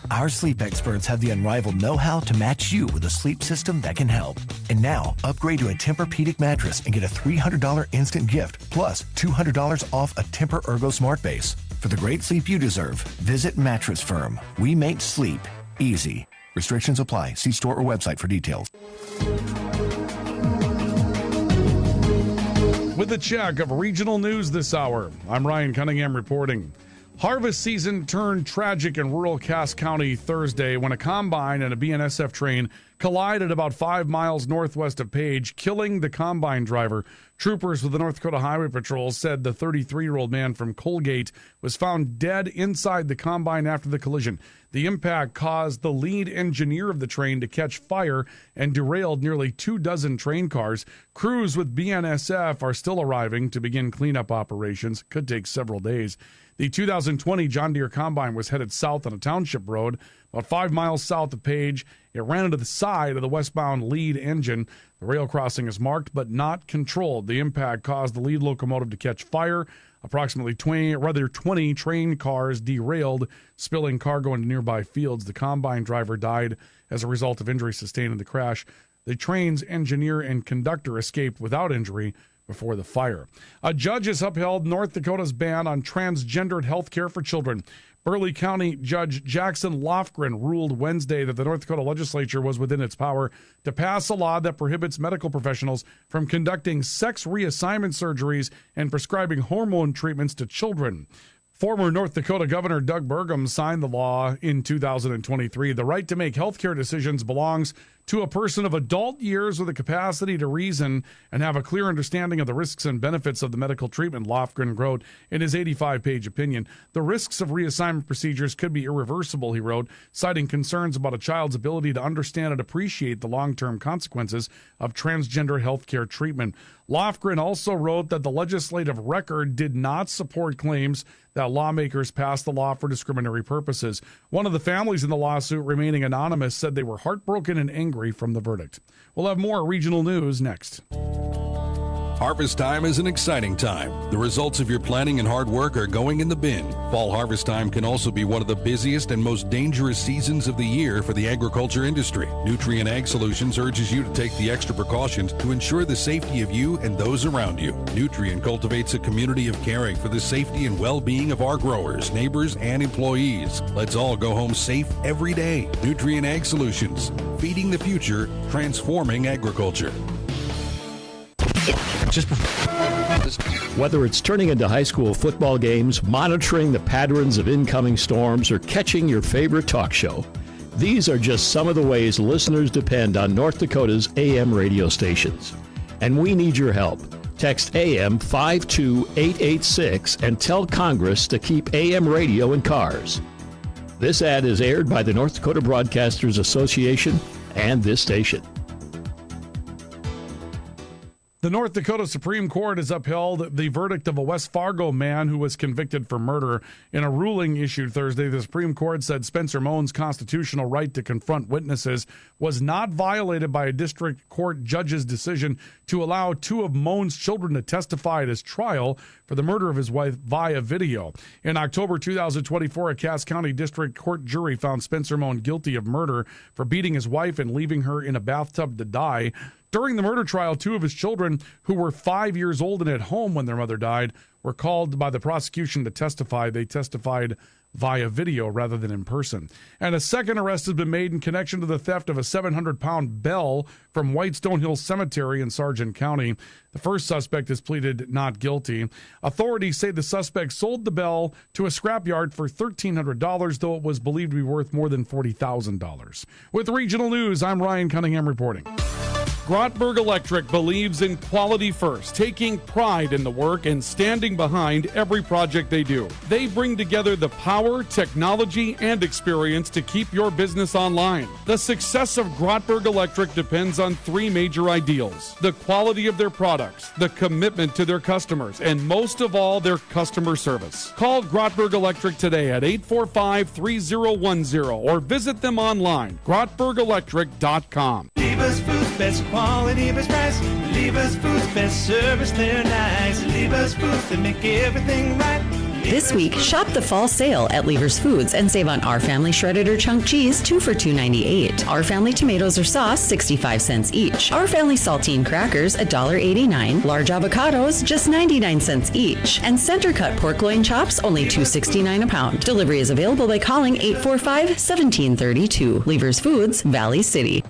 S18: Our sleep experts have the unrivaled know-how to match you with a sleep system that can help. And now, upgrade to a Tempur-Pedic mattress and get a $300 instant gift, plus $200 off a Tempur Ergo Smart Base. For the great sleep you deserve, visit Mattress Firm. We make sleep easy. Restrictions apply. See store or website for details.
S1: With a check of regional news this hour, I'm Ryan Cunningham reporting. Harvest season turned tragic in rural Cass County Thursday when a combine and a BNSF train collided about 5 miles northwest of Page, killing the combine driver. Troopers with the North Dakota Highway Patrol said the 33-year-old man from Colgate was found dead inside the combine after the collision. The impact caused the lead engineer of the train to catch fire and derailed nearly 24 train cars. Crews with BNSF are still arriving to begin cleanup operations. Could take several days. The 2020 John Deere Combine was headed south on a township road about 5 miles south of Page. It ran into the side of the westbound lead engine. The rail crossing is marked but not controlled. The impact caused the lead locomotive to catch fire. Approximately 20 train cars derailed, spilling cargo into nearby fields. The combine driver died as a result of injuries sustained in the crash. The train's engineer and conductor escaped without injury before the fire. A judge has upheld North Dakota's ban on transgendered health care for children. Burleigh County Judge Jackson Lofgren ruled Wednesday that the North Dakota legislature was within its power to pass a law that prohibits medical professionals from conducting sex reassignment surgeries and prescribing hormone treatments to children. Former North Dakota Governor Doug Burgum signed the law in 2023. The right to make health care decisions belongs to a person of adult years with a capacity to reason and have a clear understanding of the risks and benefits of the medical treatment, Lofgren wrote in his 85-page opinion. The risks of reassignment procedures could be irreversible, he wrote, citing concerns about a child's ability to understand and appreciate the long-term consequences of transgender health care treatment. Lofgren also wrote that the legislative record did not support claims that lawmakers passed the law for discriminatory purposes. One of the families in the lawsuit, remaining anonymous, said they were heartbroken and angry from the verdict. We'll have more regional news next.
S10: Harvest time is an exciting time. The results of your planning and hard work are going in the bin. Fall harvest time can also be one of the busiest and most dangerous seasons of the year for the agriculture industry. Nutrien Ag Solutions urges you to take the extra precautions to ensure the safety of you and those around you. Nutrien cultivates a community of caring for the safety and well-being of our growers, neighbors, and employees. Let's all go home safe every day. Nutrien Ag Solutions, feeding the future, transforming agriculture.
S19: Whether it's turning into high school football games, monitoring the patterns of incoming storms, or catching your favorite talk show, these are just some of the ways listeners depend on North Dakota's AM radio stations. And we need your help. Text AM 52886 and tell Congress to keep AM radio in cars. This ad is aired by the North Dakota Broadcasters Association and this station.
S1: The North Dakota Supreme Court has upheld the verdict of a West Fargo man who was convicted for murder. In a ruling issued Thursday, the Supreme Court said Spencer Moan's constitutional right to confront witnesses was not violated by a district court judge's decision to allow two of Moan's children to testify at his trial for the murder of his wife via video. In October 2024, a Cass County District Court jury found Spencer Moan guilty of murder for beating his wife and leaving her in a bathtub to die. During the murder trial, two of his children, who were 5 years old and at home when their mother died, were called by the prosecution to testify. They testified via video rather than in person. And a second arrest has been made in connection to the theft of a 700-pound bell from Whitestone Hill Cemetery in Sargent County. The first suspect has pleaded not guilty. Authorities say the suspect sold the bell to a scrapyard for $1,300, though it was believed to be worth more than $40,000. With regional news, I'm Ryan Cunningham reporting. Grottberg Electric believes in quality first, taking pride in the work and standing behind every project they do. They bring together the power, technology, and experience to keep your business online. The success of Grottberg Electric depends on three major ideals: the quality of their products, the commitment to their customers, and most of all, their customer service. Call Grottberg Electric today at 845-3010 or visit them online, grottbergelectric.com.
S20: Lever's Foods, best quality, best price. Lever's Foods, best service, they're nice. Lever's Foods, they make everything right.
S3: This week, shop the fall sale at Lever's Foods and save on Our Family shredded or chunk cheese, 2 for $2.98. Our Family tomatoes or sauce, 65 cents each. Our Family saltine crackers, $1.89. Large avocados, just 99 cents each. And center cut pork loin chops, only $2.69 a pound. Delivery is available by calling 845-1732. Lever's Foods, Valley City.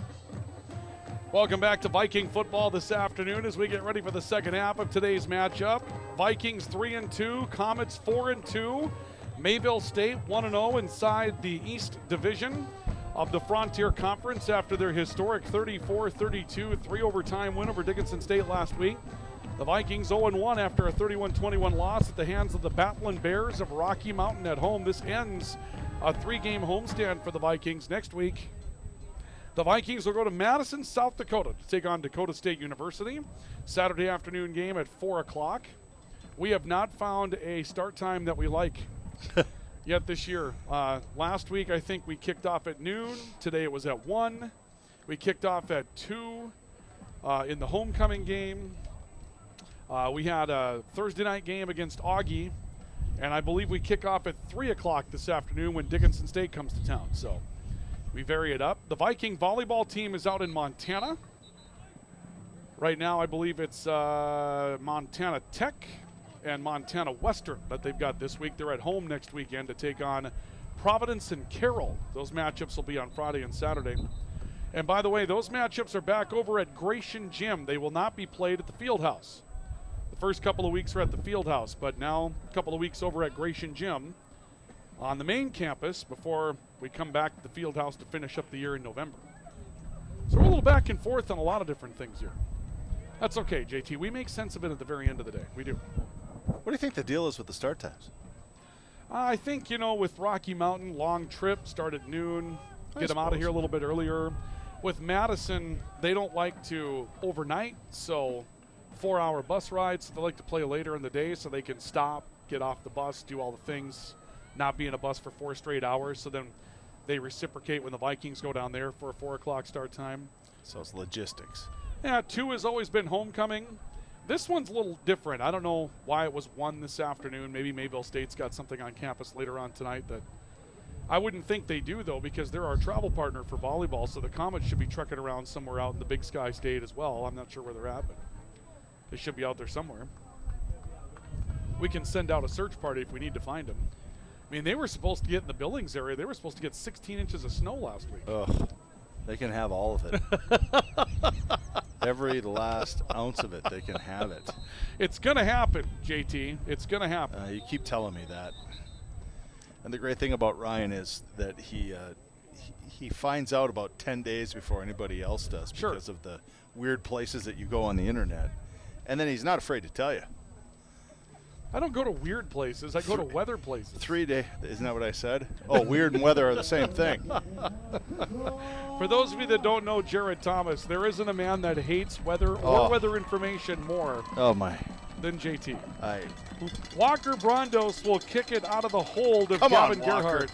S1: Welcome back to Viking football this afternoon as we get ready for the second half of today's matchup. Vikings 3-2, Comets 4-2, Mayville State 1-0 inside the East Division of the Frontier Conference after their historic 34-32 three-overtime win over Dickinson State last week. The Vikings 0-1 after a 31-21 loss at the hands of the Battling Bears of Rocky Mountain at home. This ends a three-game homestand for the Vikings. Next week, the Vikings will go to Madison, South Dakota to take on Dakota State University. Saturday afternoon game at 4 o'clock. We have not found a start time that we like yet this year. Last week, I think we kicked off at noon. Today it was at 1. We kicked off at 2 in the homecoming game. We had a Thursday night game against Augie, and I believe we kick off at 3 o'clock this afternoon when Dickinson State comes to town. So we vary it up. The Viking volleyball team is out in Montana. Right now, I believe it's Montana Tech and Montana Western that they've got this week. They're at home next weekend to take on Providence and Carroll. Those matchups will be on Friday and Saturday. And by the way, those matchups are back over at Gratian Gym. They will not be played at the Fieldhouse. The first couple of weeks are at the Fieldhouse, but now a couple of weeks over at Gratian Gym on the main campus before we come back to the Fieldhouse to finish up the year in November. So we're back and forth on a lot of different things here. That's okay, JT. We make sense of it at the very end of the day. We do.
S2: What do you think the deal is with the start times?
S1: I think, with Rocky Mountain, long trip, start at noon, get them out of here a little bit earlier. With Madison, they don't like to overnight, so 4-hour bus rides. They like to play later in the day so they can stop, get off the bus, do all the things, not be in a bus for 4 straight hours. So then they reciprocate when the Vikings go down there for a 4 o'clock start time.
S2: So it's logistics.
S1: Yeah, 2 has always been homecoming. This one's a little different. I don't know why it was 1 this afternoon. Maybe Mayville State's got something on campus later on tonight that I wouldn't think they do, though, because they're our travel partner for volleyball, so the Comets should be trucking around somewhere out in the Big Sky State as well. I'm not sure where they're at, but they should be out there somewhere. We can send out a search party if we need to find them. I mean, they were supposed to get in the Billings area. They were supposed to get 16 inches of snow last week.
S2: Ugh. They can have all of it. Every last ounce of it, they can have it.
S1: It's going to happen, JT. It's going to happen.
S2: You keep telling me that. And the great thing about Ryan is that he finds out about 10 days before anybody else does because of the weird places that you go on the internet. And then he's not afraid to tell you.
S1: I don't go to weird places. I go to weather places.
S2: 3 days. Isn't that what I said? Oh, weird and weather are the same thing.
S1: For those of you that don't know Jared Thomas, there isn't a man that hates weather or weather information more than JT. Walker Brondos will kick it out of the hold of Gavin Gerhardt.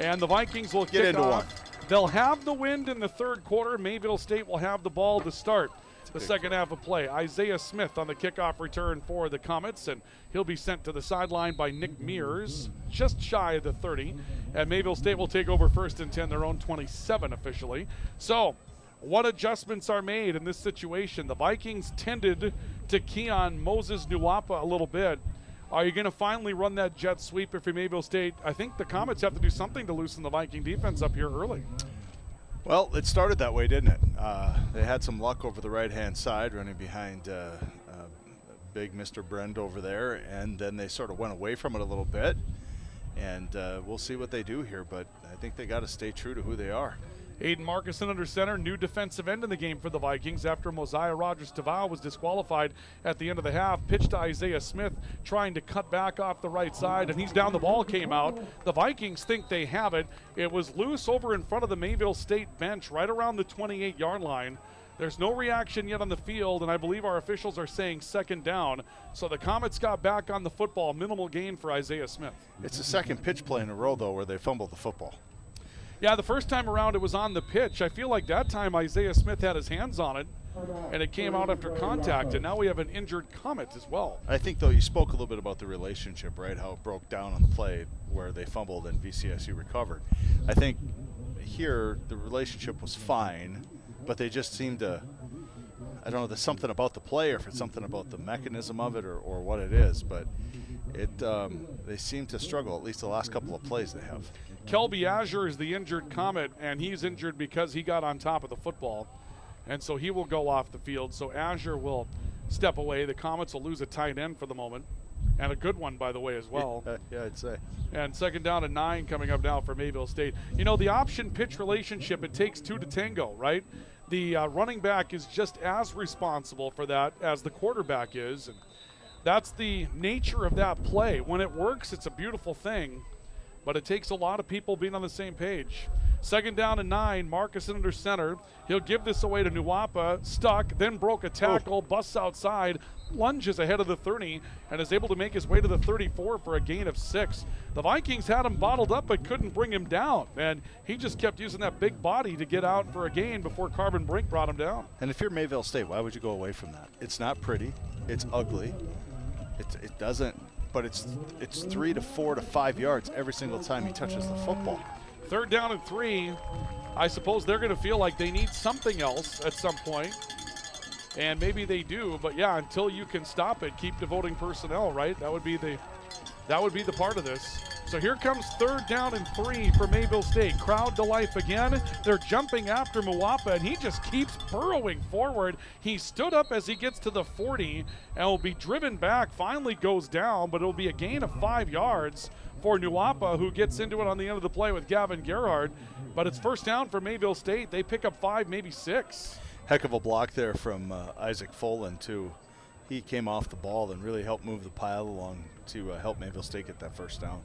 S1: And the Vikings will kick off. They'll have the wind in the third quarter. Mayville State will have the ball to start the second half of play. Isaiah Smith on the kickoff return for the Comets, and he'll be sent to the sideline by Nick Mears, just shy of the 30. And Mayville State will take over first and 10, their own 27 officially. So what adjustments are made in this situation? The Vikings tended to key on Moses Nuwapa a little bit. Are you going to finally run that jet sweep if you're Mayville State? I think the Comets have to do something to loosen the Viking defense up here early.
S2: Well, it started that way, didn't it? They had some luck over the right-hand side, running behind big Mr. Brend over there, and then they sort of went away from it a little bit. And we'll see what they do here, but I think they got to stay true to who they are.
S1: Aiden Markison under center, new defensive end in the game for the Vikings after Mosiah Rogers-Tavau was disqualified at the end of the half. Pitch to Isaiah Smith, trying to cut back off the right side, and he's down. The ball came out. The Vikings think they have it. It was loose over in front of the Mayville State bench, right around the 28-yard line. There's no reaction yet on the field, and I believe our officials are saying second down. So the Comets got back on the football. Minimal gain for Isaiah Smith.
S2: It's the second pitch play in a row, though, where they fumbled the football.
S1: Yeah, the first time around it was on the pitch. I feel like that time Isaiah Smith had his hands on it, and it came out after contact, and now we have an injured Comet as well.
S2: I think, though, you spoke a little bit about the relationship, right, how it broke down on the play where they fumbled and VCSU recovered. I think here the relationship was fine, but they just seemed to, I don't know, there's something about the play or if it's something about the mechanism of it or what it is, but they seem to struggle, at least the last couple of plays they have.
S1: Kelby Azure is the injured Comet, and he's injured because he got on top of the football, and so he will go off the field. So Azure will step away. The Comets will lose a tight end for the moment, and a good one, by the way, as well.
S2: Yeah, I'd say.
S1: And second down and 9 coming up now for Mayville State. You know, the option-pitch relationship, it takes 2 to tango, right? The running back is just as responsible for that as the quarterback is, and that's the nature of that play. When it works, it's a beautiful thing, but it takes a lot of people being on the same page. Second down and 9, Markison under center. He'll give this away to Nuwapa, stuck, then broke a tackle, busts outside, lunges ahead of the 30, and is able to make his way to the 34 for a gain of 6. The Vikings had him bottled up but couldn't bring him down, and he just kept using that big body to get out for a gain before Carbon Brink brought him down.
S2: And if you're Mayville State, why would you go away from that? It's not pretty. It's ugly. It doesn't, but it's 3 to 4 to 5 yards every single time he touches the football.
S1: Third down and 3. I suppose they're going to feel like they need something else at some point. and maybe they do, but yeah, until you can stop it, keep devoting personnel, right? That would be the part of this. So here comes 3rd down and 3 for Mayville State. Crowd to life again. They're jumping after Muapa, and he just keeps burrowing forward. He stood up as he gets to the 40 and will be driven back, finally goes down, but it'll be a gain of 5 yards for Nuapa, who gets into it on the end of the play with Gavin Gerhard. But it's 1st down for Mayville State. They pick up 5, maybe 6.
S2: Heck of a block there from Isaac Folan, too. He came off the ball and really helped move the pile along to help Mayville State get that 1st down.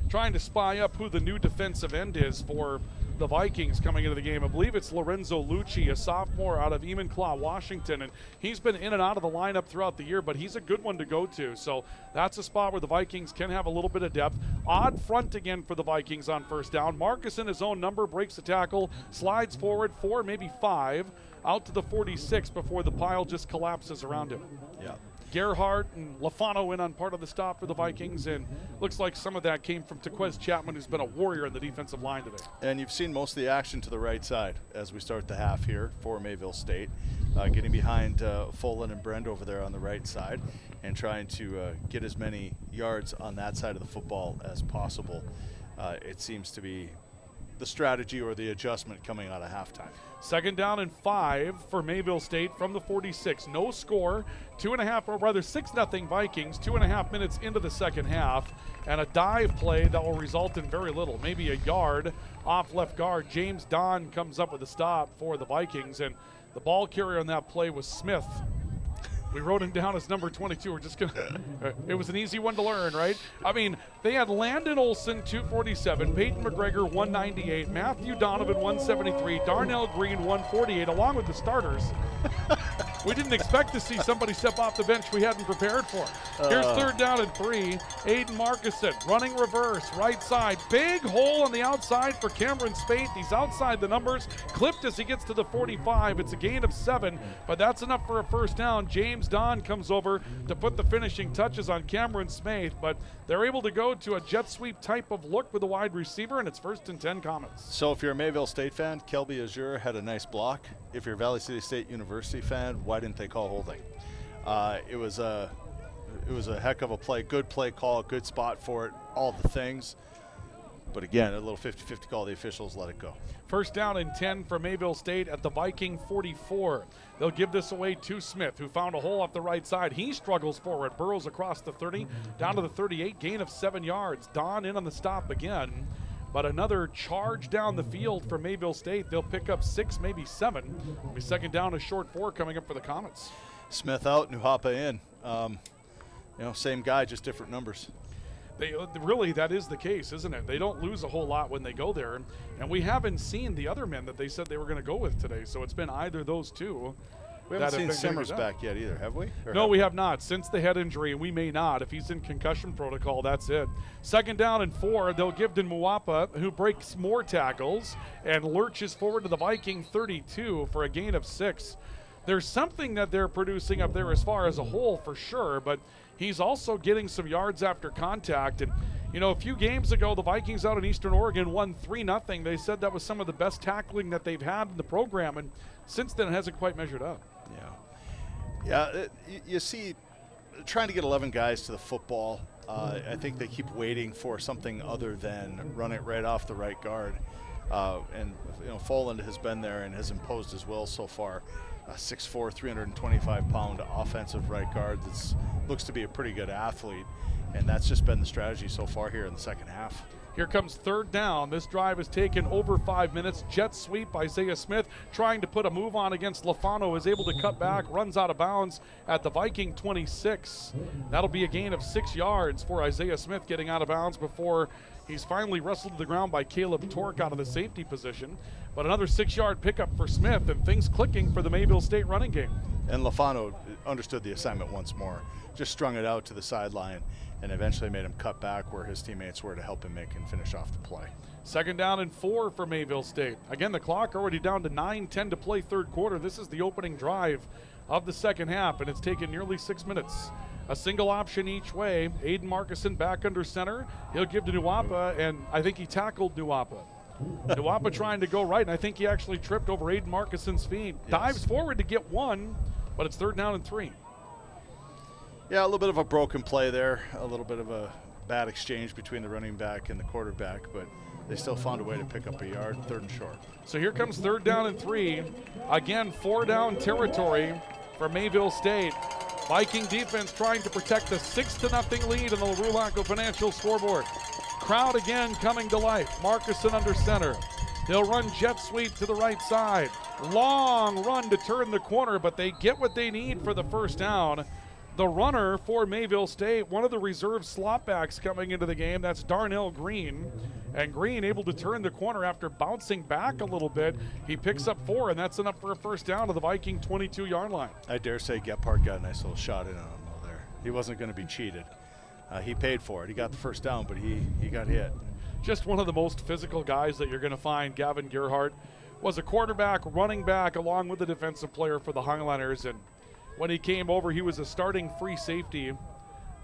S1: Trying to spy up who the new defensive end is for the Vikings coming into the game. I believe it's Lorenzo Lucci, a sophomore out of Enumclaw, Washington, and he's been in and out of the lineup throughout the year, but he's a good one to go to. So that's a spot where the Vikings can have a little bit of depth. Odd front again for the Vikings on 1st down. Marcus in his own number, breaks the tackle, slides forward 4, maybe 5, out to the 46 before the pile just collapses around him.
S2: Yeah.
S1: Gerhardt and Lafano in on part of the stop for the Vikings, and looks like some of that came from Tequez Chapman, who's been a warrior in the defensive line today.
S2: And you've seen most of the action to the right side as we start the half here for Mayville State, getting behind Folan and Brend over there on the right side and trying to get as many yards on that side of the football as possible. It seems to be the strategy or the adjustment coming out of halftime.
S1: 2nd down and 5 for Mayville State from the 46. No score, 6-0 Vikings, 2.5 minutes into the 2nd half, and a dive play that will result in very little, maybe a yard off left guard. James Don comes up with a stop for the Vikings, and the ball carrier on that play was Smith. We wrote him down as number 22. We're just going to – it was an easy one to learn, right? I mean, they had Landon Olson, 247, Peyton McGregor, 198, Matthew Donovan, 173, Darnell Green, 148, along with the starters. We didn't expect to see somebody step off the bench we hadn't prepared for. Here's 3rd down and 3. Aiden Markuson running reverse, right side. Big hole on the outside for Cameron Spate. He's outside the numbers, clipped as he gets to the 45. It's a gain of 7, but that's enough for a 1st down. James Don comes over to put the finishing touches on Cameron Smith, but they're able to go to a jet sweep type of look with a wide receiver, and it's 1st and 10 Comets.
S2: So if you're a Mayville State fan, Kelby Azure had a nice block. If you're a Valley City State University fan, why didn't they call holding? It was a heck of a play, good play call, good spot for it, all the things. But again, a little 50-50 call. The officials let it go.
S1: 1st down and 10 for Mayville State at the Viking 44. They'll give this away to Smith, who found a hole off the right side. He struggles forward, burrows across the 30, down to the 38, gain of 7 yards. Don in on the stop again. But another charge down the field for Mayville State. They'll pick up 6, maybe 7. It'll be 2nd down, a short 4 coming up for the Comets.
S2: Smith out, Nuhapa in. Same guy, just different numbers.
S1: Really, that is the case, isn't it? They don't lose a whole lot when they go there. And we haven't seen the other men that they said they were going to go with today. So it's been either those two.
S2: We haven't seen Simmers back yet either, have we?
S1: No, we have not. Since the head injury, and we may not. If he's in concussion protocol, that's it. 2nd down and 4. They'll give to Muapa, who breaks more tackles and lurches forward to the Viking 32 for a gain of 6. There's something that they're producing up there as far as a whole for sure, but he's also getting some yards after contact. And, a few games ago, the Vikings out in Eastern Oregon won 3-0. They said that was some of the best tackling that they've had in the program, and since then it hasn't quite measured up.
S2: Yeah, you see, trying to get 11 guys to the football, I think they keep waiting for something other than run it right off the right guard. And Foland has been there and has imposed his will so far. 6'4", 325-pound offensive right guard that looks to be a pretty good athlete, and that's just been the strategy so far here in the 2nd half.
S1: Here comes 3rd down. This drive has taken over 5 minutes. Jet sweep. Isaiah Smith trying to put a move on against Lafano, is able to cut back, runs out of bounds at the Viking 26. That'll be a gain of 6 yards for Isaiah Smith, getting out of bounds before he's finally wrestled to the ground by Caleb Tork out of the safety position. But another 6-yard pickup for Smith, and things clicking for the Mayville State running game.
S2: And Lafano understood the assignment once more, just strung it out to the sideline and eventually made him cut back where his teammates were to help him make and finish off the play.
S1: 2nd down and 4 for Mayville State. Again, the clock already down to 9:10 to play 3rd quarter. This is the opening drive of the 2nd half, and it's taken nearly 6 minutes. A single option each way. Aiden Markuson back under center. He'll give to Nuapa, and I think he tackled Nuapa. Nuapa trying to go right, and I think he actually tripped over Aiden Markuson's feet. Yes. Dives forward to get 1, but it's 3rd down and 3.
S2: Yeah, a little bit of a broken play there, a little bit of a bad exchange between the running back and the quarterback, but they still found a way to pick up a yard, 3rd and short.
S1: So here comes 3rd down and 3. Again, 4-down territory for Mayville State. Viking defense trying to protect the 6-0 lead in the Rulaco Financial scoreboard. Crowd again coming to life. Marcuson under center. They'll run jet sweep to the right side. Long run to turn the corner, but they get what they need for the 1st down. The runner for Mayville State, one of the reserve slot backs coming into the game, that's Darnell Green. And Green able to turn the corner after bouncing back a little bit. He picks up 4, and that's enough for a 1st down to the Viking 22-yard line.
S2: I dare say Gephardt got a nice little shot in on him though there. He wasn't going to be cheated. He paid for it. He got the 1st down, but he got hit.
S1: Just one of the most physical guys that you're going to find. Gavin Gerhardt was a quarterback, running back, along with the defensive player for the Highlanders. And when he came over, he was a starting free safety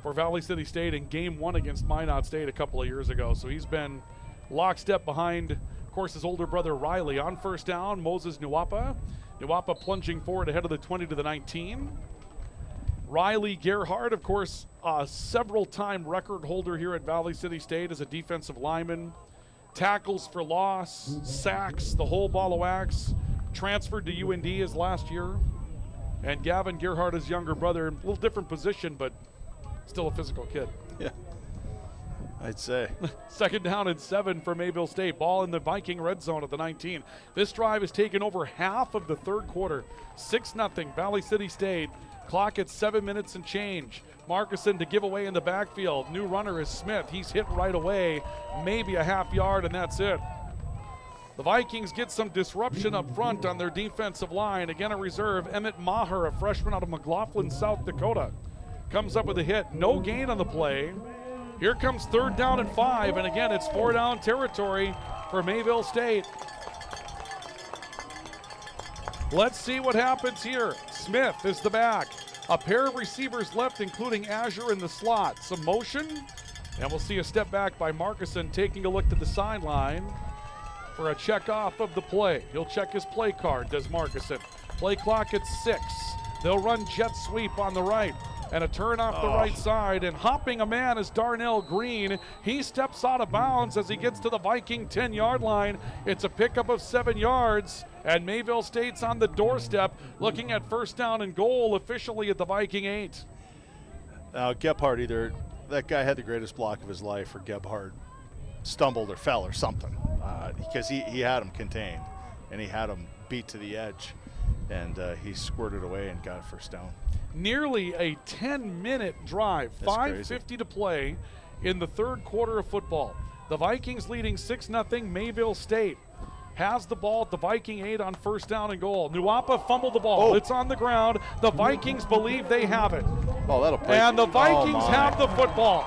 S1: for Valley City State in Game 1 against Minot State a couple of years ago. So he's been lockstep behind, of course, his older brother Riley. On 1st down, Moses Nuapa. Nuapa plunging forward ahead of the 20 to the 19. Riley Gerhardt, of course, a several-time record holder here at Valley City State as a defensive lineman. Tackles for loss, sacks, the whole ball of wax. Transferred to UND his last year. And Gavin Gerhardt, his younger brother, a little different position, but still a physical kid.
S2: Yeah, I'd say.
S1: 2nd down and 7 for Mayville State. Ball in the Viking red zone at the 19. This drive has taken over half of the 3rd quarter. 6-0 Valley City State. Clock at 7 minutes and change. Marcuson to give away in the backfield. New runner is Smith. He's hit right away. Maybe a half yard, and that's it. The Vikings get some disruption up front on their defensive line. Again, a reserve. Emmett Maher, a freshman out of McLaughlin, South Dakota, comes up with a hit. No gain on the play. Here comes 3rd down and 5, and again, it's 4-down territory for Mayville State. Let's see what happens here. Smith is the back. A pair of receivers left, including Azure in the slot. Some motion, and we'll see a step back by Marcuson taking a look to the sideline for a check off of the play. He'll check his play card, does Marcuson. Play clock at 6. They'll run jet sweep on the right. And a turn off the right side, and hopping a man is Darnell Green. He steps out of bounds as he gets to the Viking 10-yard line. It's a pickup of 7 yards, and Mayville State's on the doorstep looking at 1st down and goal officially at the Viking 8.
S2: Gephardt, either that guy had the greatest block of his life or Gephardt stumbled or fell or something, because he had him contained and he had him beat to the edge, and he squirted away and got a 1st down.
S1: Nearly a 10-minute drive, 5:50 to play in the 3rd quarter of football. The Vikings leading 6-0. Mayville State has the ball at the Viking 8 on 1st down and goal. Nuapa fumbled the ball. It's on the ground. The Vikings believe they have it.
S2: Oh, that'll break.
S1: And the Vikings have the football.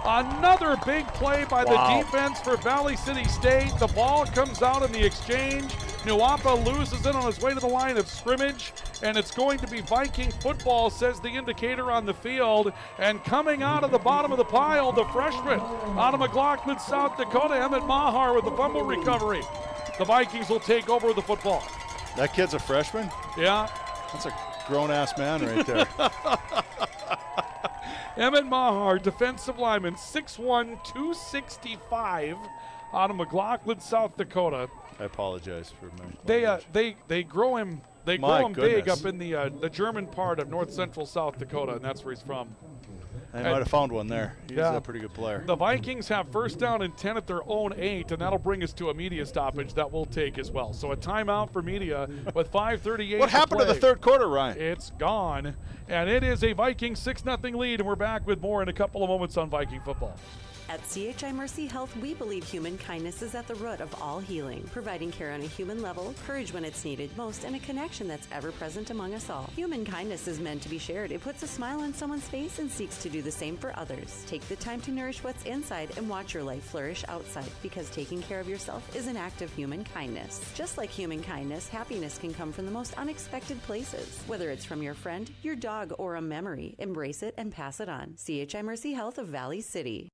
S1: Another big play by the defense for Valley City State. The ball comes out in the exchange. Nuapa loses it on his way to the line of scrimmage, and it's going to be Viking football, says the indicator on the field. And coming out of the bottom of the pile, the freshman out of McLaughlin, South Dakota, Emmett Maher with the fumble recovery. The Vikings will take over the football.
S2: That kid's a freshman?
S1: Yeah.
S2: That's a grown-ass man right there.
S1: Emmett Maher, defensive lineman, 6'1", 265, out of McLaughlin, South Dakota.
S2: I apologize for my
S1: They grow him. They grow him big
S2: goodness.
S1: up in the German part of north central South Dakota, and that's where he's from.
S2: I might have found one there. He's a pretty good player.
S1: The Vikings have 1st down and 10 at their own 8, and that'll bring us to a media stoppage that we'll take as well. So a timeout for media with 5:38.
S2: What happened to the 3rd quarter, Ryan?
S1: It's gone, and it is a Viking 6-0 lead, and we're back with more in a couple of moments on Viking football.
S3: At CHI Mercy Health, we believe human kindness is at the root of all healing, providing care on a human level, courage when it's needed most, and a connection that's ever present among us all. Human kindness is meant to be shared. It puts a smile on someone's face and seeks to do the same for others. Take the time to nourish what's inside and watch your life flourish outside, because taking care of yourself is an act of human kindness. Just like human kindness, happiness can come from the most unexpected places. Whether it's from your friend, your dog, or a memory, embrace it and pass it on. CHI Mercy Health of Valley City.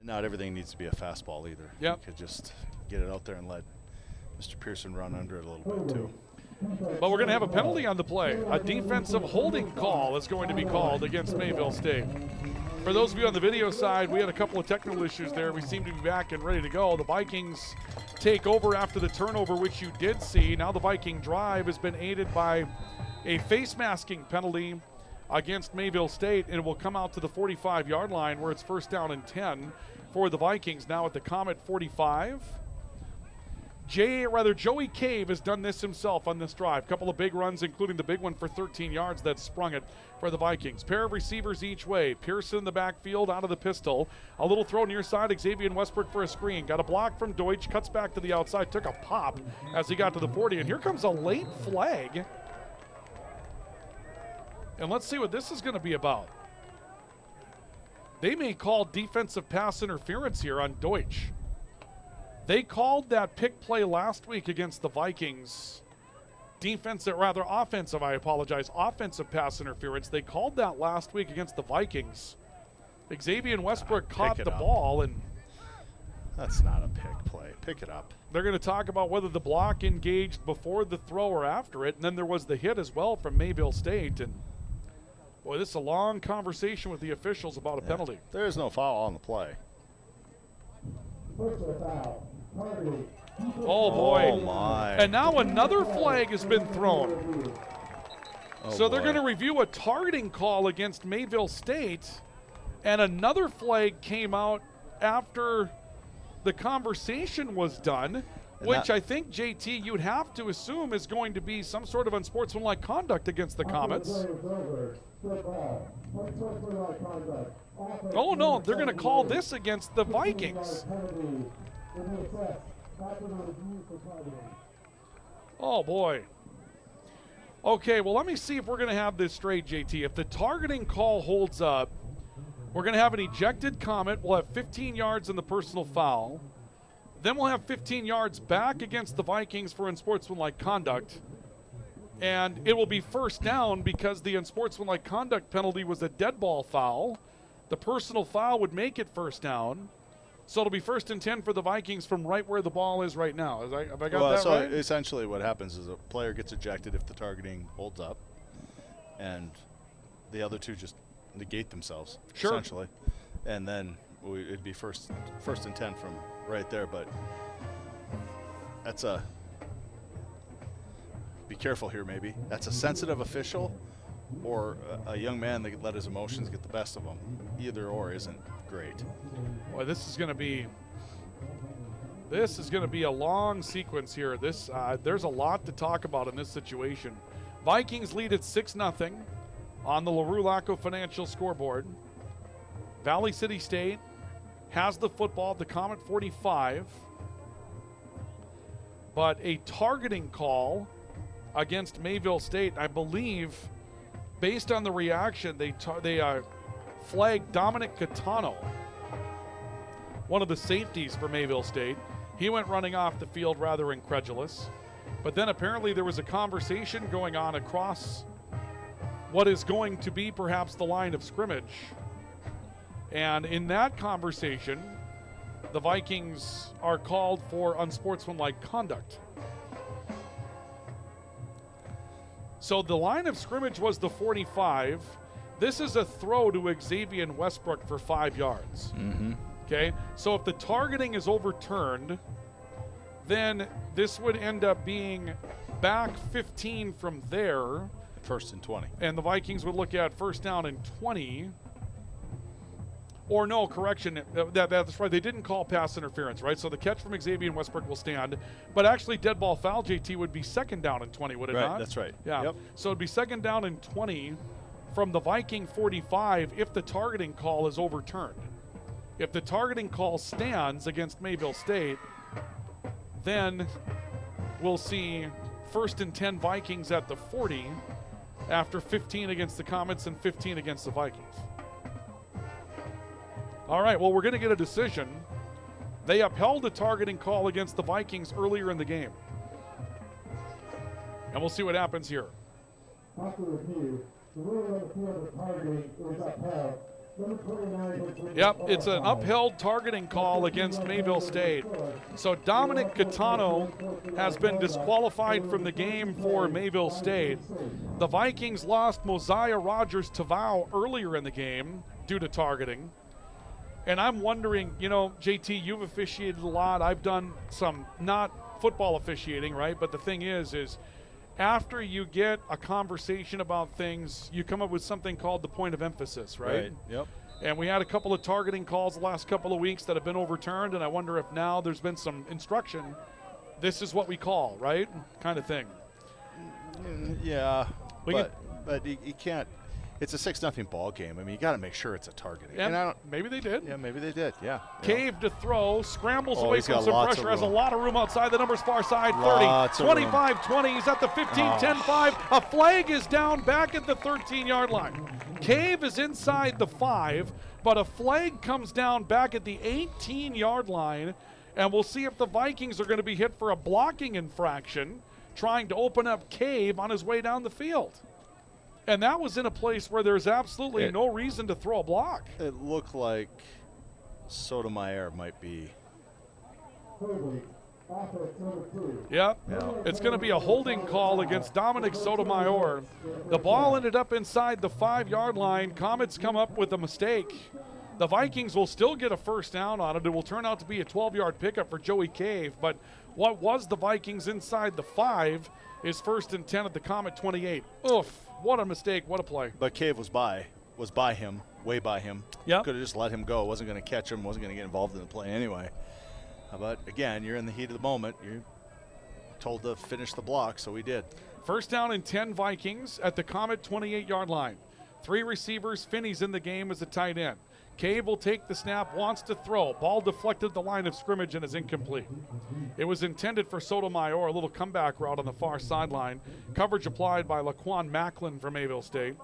S2: Not everything needs to be a fastball either.
S1: Yep.
S2: You could just get it out there and let Mr. Pearson run under it a little bit too.
S1: But we're going to have a penalty on the play. A defensive holding call is going to be called against Mayville State. For those of you on the video side, we had a couple of technical issues there. We seem to be back and ready to go. The Vikings take over after the turnover, which you did see. Now the Viking drive has been aided by a face masking penalty against Mayville State, and it will come out to the 45-yard line where it's first down and 10 for the Vikings. Now at the Comet 45. Joey Cave has done this himself on this drive. Couple of big runs, including the big one for 13 yards that sprung it for the Vikings. Pair of receivers each way. Pearson in the backfield out of the pistol. A little throw near side. Xavier Westbrook for a screen. Got a block from Deutsch. Cuts back to the outside. Took a pop as he got to the 40. And here comes a late flag. And let's see what this is going to be about. They may call defensive pass interference here on Deutsch. They called that pick play last week against the Vikings. Offensive pass interference. They called that last week against the Vikings. Xavier Westbrook caught the ball, and
S2: that's not a pick play. Pick it up.
S1: They're going to talk about whether the block engaged before the throw or after it, and then there was the hit as well from Mayville State. And boy, this is a long conversation with the officials about a penalty.
S2: There is no foul on the play.
S1: Oh boy.
S2: Oh my.
S1: And now another flag has been thrown. So they're going to review a targeting call against Mayville State, and another flag came out after the conversation was done, which I think, JT, you'd have to assume is going to be some sort of unsportsmanlike conduct against the Comets. Oh no, they're going to call this against the Vikings. Oh boy. Okay, well, let me see if we're going to have this straight, JT. If the targeting call holds up, we're going to have an ejected Comet. We'll have 15 yards in the personal foul. Then we'll have 15 yards back against the Vikings for unsportsmanlike conduct. And it will be first down because the unsportsmanlike conduct penalty was a dead ball foul. The personal foul would make it first down. So it'll be first and 10 for the Vikings from right where the ball is right now. Have I got that right?
S2: So essentially what happens is a player gets ejected if the targeting holds up, and the other two just negate themselves, essentially. And then it'd be first and 10 from right there. But that's be careful here maybe. That's a sensitive official or a young man that let his emotions get the best of him. Either or isn't great.
S1: Boy, this is going to be a long sequence here. There's a lot to talk about in this situation. Vikings lead at 6-0 on the LaRue Laco Financial scoreboard. Valley City State has the football at the Comet 45, but a targeting call against Mayville State, I believe, based on the reaction, they flagged Dominic Catano, one of the safeties for Mayville State. He went running off the field rather incredulous. But then apparently there was a conversation going on across what is going to be perhaps the line of scrimmage. And in that conversation, the Vikings are called for unsportsmanlike conduct. So the line of scrimmage was the 45. This is a throw to Xavier Westbrook for 5 yards.
S2: Mm-hmm.
S1: Okay, so if the targeting is overturned, then this would end up being back 15 from there.
S2: First and 20.
S1: And the Vikings would look at first down and 20. Or no, correction, that's right. They didn't call pass interference, right? So the catch from Xavier Westbrook will stand. But actually, dead ball foul, JT, would be second down and 20, would it not?
S2: That's right.
S1: Yeah.
S2: Yep.
S1: So it'd be second down and 20 from the Viking 45 if the targeting call is overturned. If the targeting call stands against Mayville State, then we'll see first and 10 Vikings at the 40 after 15 against the Comets and 15 against the Vikings. All right, well, we're going to get a decision. They upheld the targeting call against the Vikings earlier in the game. And we'll see what happens here.
S21: After review, the ruling on the field of targeting was upheld.
S1: Yep, it's an upheld targeting call against Mayville State. So Dominic Gaetano has been disqualified from the game for Mayville State. The Vikings lost Mosiah Rogers-Tavau earlier in the game due to targeting. And I'm wondering, JT, you've officiated a lot. I've done some not football officiating, right? But the thing is after you get a conversation about things, you come up with something called the point of emphasis, right?
S2: Yep.
S1: And we had a couple of targeting calls the last couple of weeks that have been overturned, and I wonder if now there's been some instruction. This is what we call, right? Kind of thing.
S2: Yeah, but you can't. It's a 6-0 ball game. I mean, you got to make sure it's a targeting.
S1: And maybe they did.
S2: Yeah, maybe they did. Yeah.
S1: Cave to throw, scrambles away
S2: he's
S1: from
S2: got
S1: some
S2: lots
S1: pressure,
S2: of
S1: has a
S2: room.
S1: lot of room outside the numbers far side.
S2: Lots
S1: 30,
S2: of
S1: 25, 20. He's at the 15, 10, 5. A flag is down back at the 13-yard line. Cave is inside the 5, but a flag comes down back at the 18-yard line, and we'll see if the Vikings are going to be hit for a blocking infraction, trying to open up Cave on his way down the field. And that was in a place where there's absolutely no reason to throw a block.
S2: It looked like Sotomayor might be.
S1: Yep. It's going to be a holding call against Dominic Sotomayor. The ball ended up inside the 5-yard line. Comets come up with a mistake. The Vikings will still get a first down on it. It will turn out to be a 12-yard pickup for Joey Cave. But what was the Vikings inside the 5 is 1st and 10 at the Comet 28. Oof. What a mistake. What a play.
S2: But Cave was by him, way by him.
S1: Yep.
S2: Could have just let him go. Wasn't going to catch him. Wasn't going to get involved in the play anyway. But again, you're in the heat of the moment. You're told to finish the block, so we did.
S1: First down and 10 Vikings at the Comet 28-yard line. 3 receivers. Finney's in the game as a tight end. Cave will take the snap, wants to throw. Ball deflected the line of scrimmage and is incomplete. It was intended for Sotomayor, a little comeback route on the far sideline. Coverage applied by Laquan Macklin from Mayville State.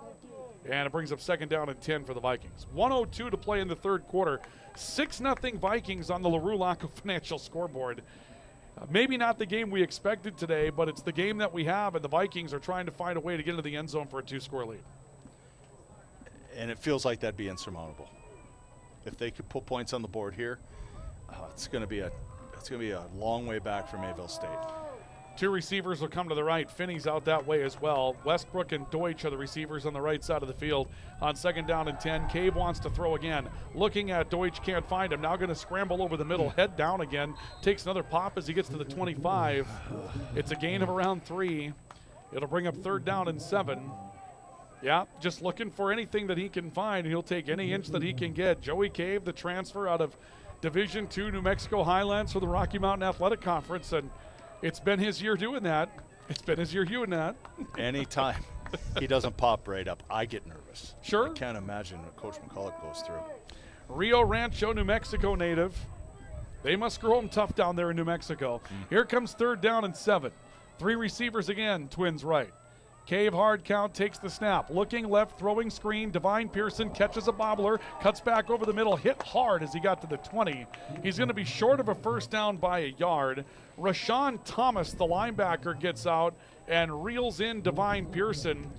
S1: And it brings up 2nd down and 10 for the Vikings. 1:02 to play in the 3rd quarter. 6-0 Vikings on the LaRue Laco Financial scoreboard. Maybe not the game we expected today, but it's the game that we have, and the Vikings are trying to find a way to get into the end zone for a 2-score lead.
S2: And it feels like that'd be insurmountable. If they could put points on the board here, it's going to be a long way back for Mayville State.
S1: 2 receivers will come to the right. Finney's out that way as well. Westbrook and Deutsch are the receivers on the right side of the field. On 2nd down and 10, Cave wants to throw again. Looking at Deutsch, can't find him. Now going to scramble over the middle, head down again. Takes another pop as he gets to the 25. It's a gain of around 3. It'll bring up 3rd down and 7. Yeah, just looking for anything that he can find. He'll take any inch that he can get. Joey Cave, the transfer out of Division II New Mexico Highlands for the Rocky Mountain Athletic Conference, and it's been his year doing that.
S2: Anytime he doesn't pop right up, I get nervous.
S1: Sure.
S2: I can't imagine what Coach McCulloch goes through.
S1: Rio Rancho, New Mexico native. They must grow him tough down there in New Mexico. Here comes 3rd down and 7. 3 receivers again, Twins right. Cave hard count, takes the snap. Looking left, throwing screen. Divine Pearson catches a bobbler, cuts back over the middle, hit hard as he got to the 20. He's going to be short of a first down by a yard. Rashawn Thomas, the linebacker, gets out and reels in Divine Pearson.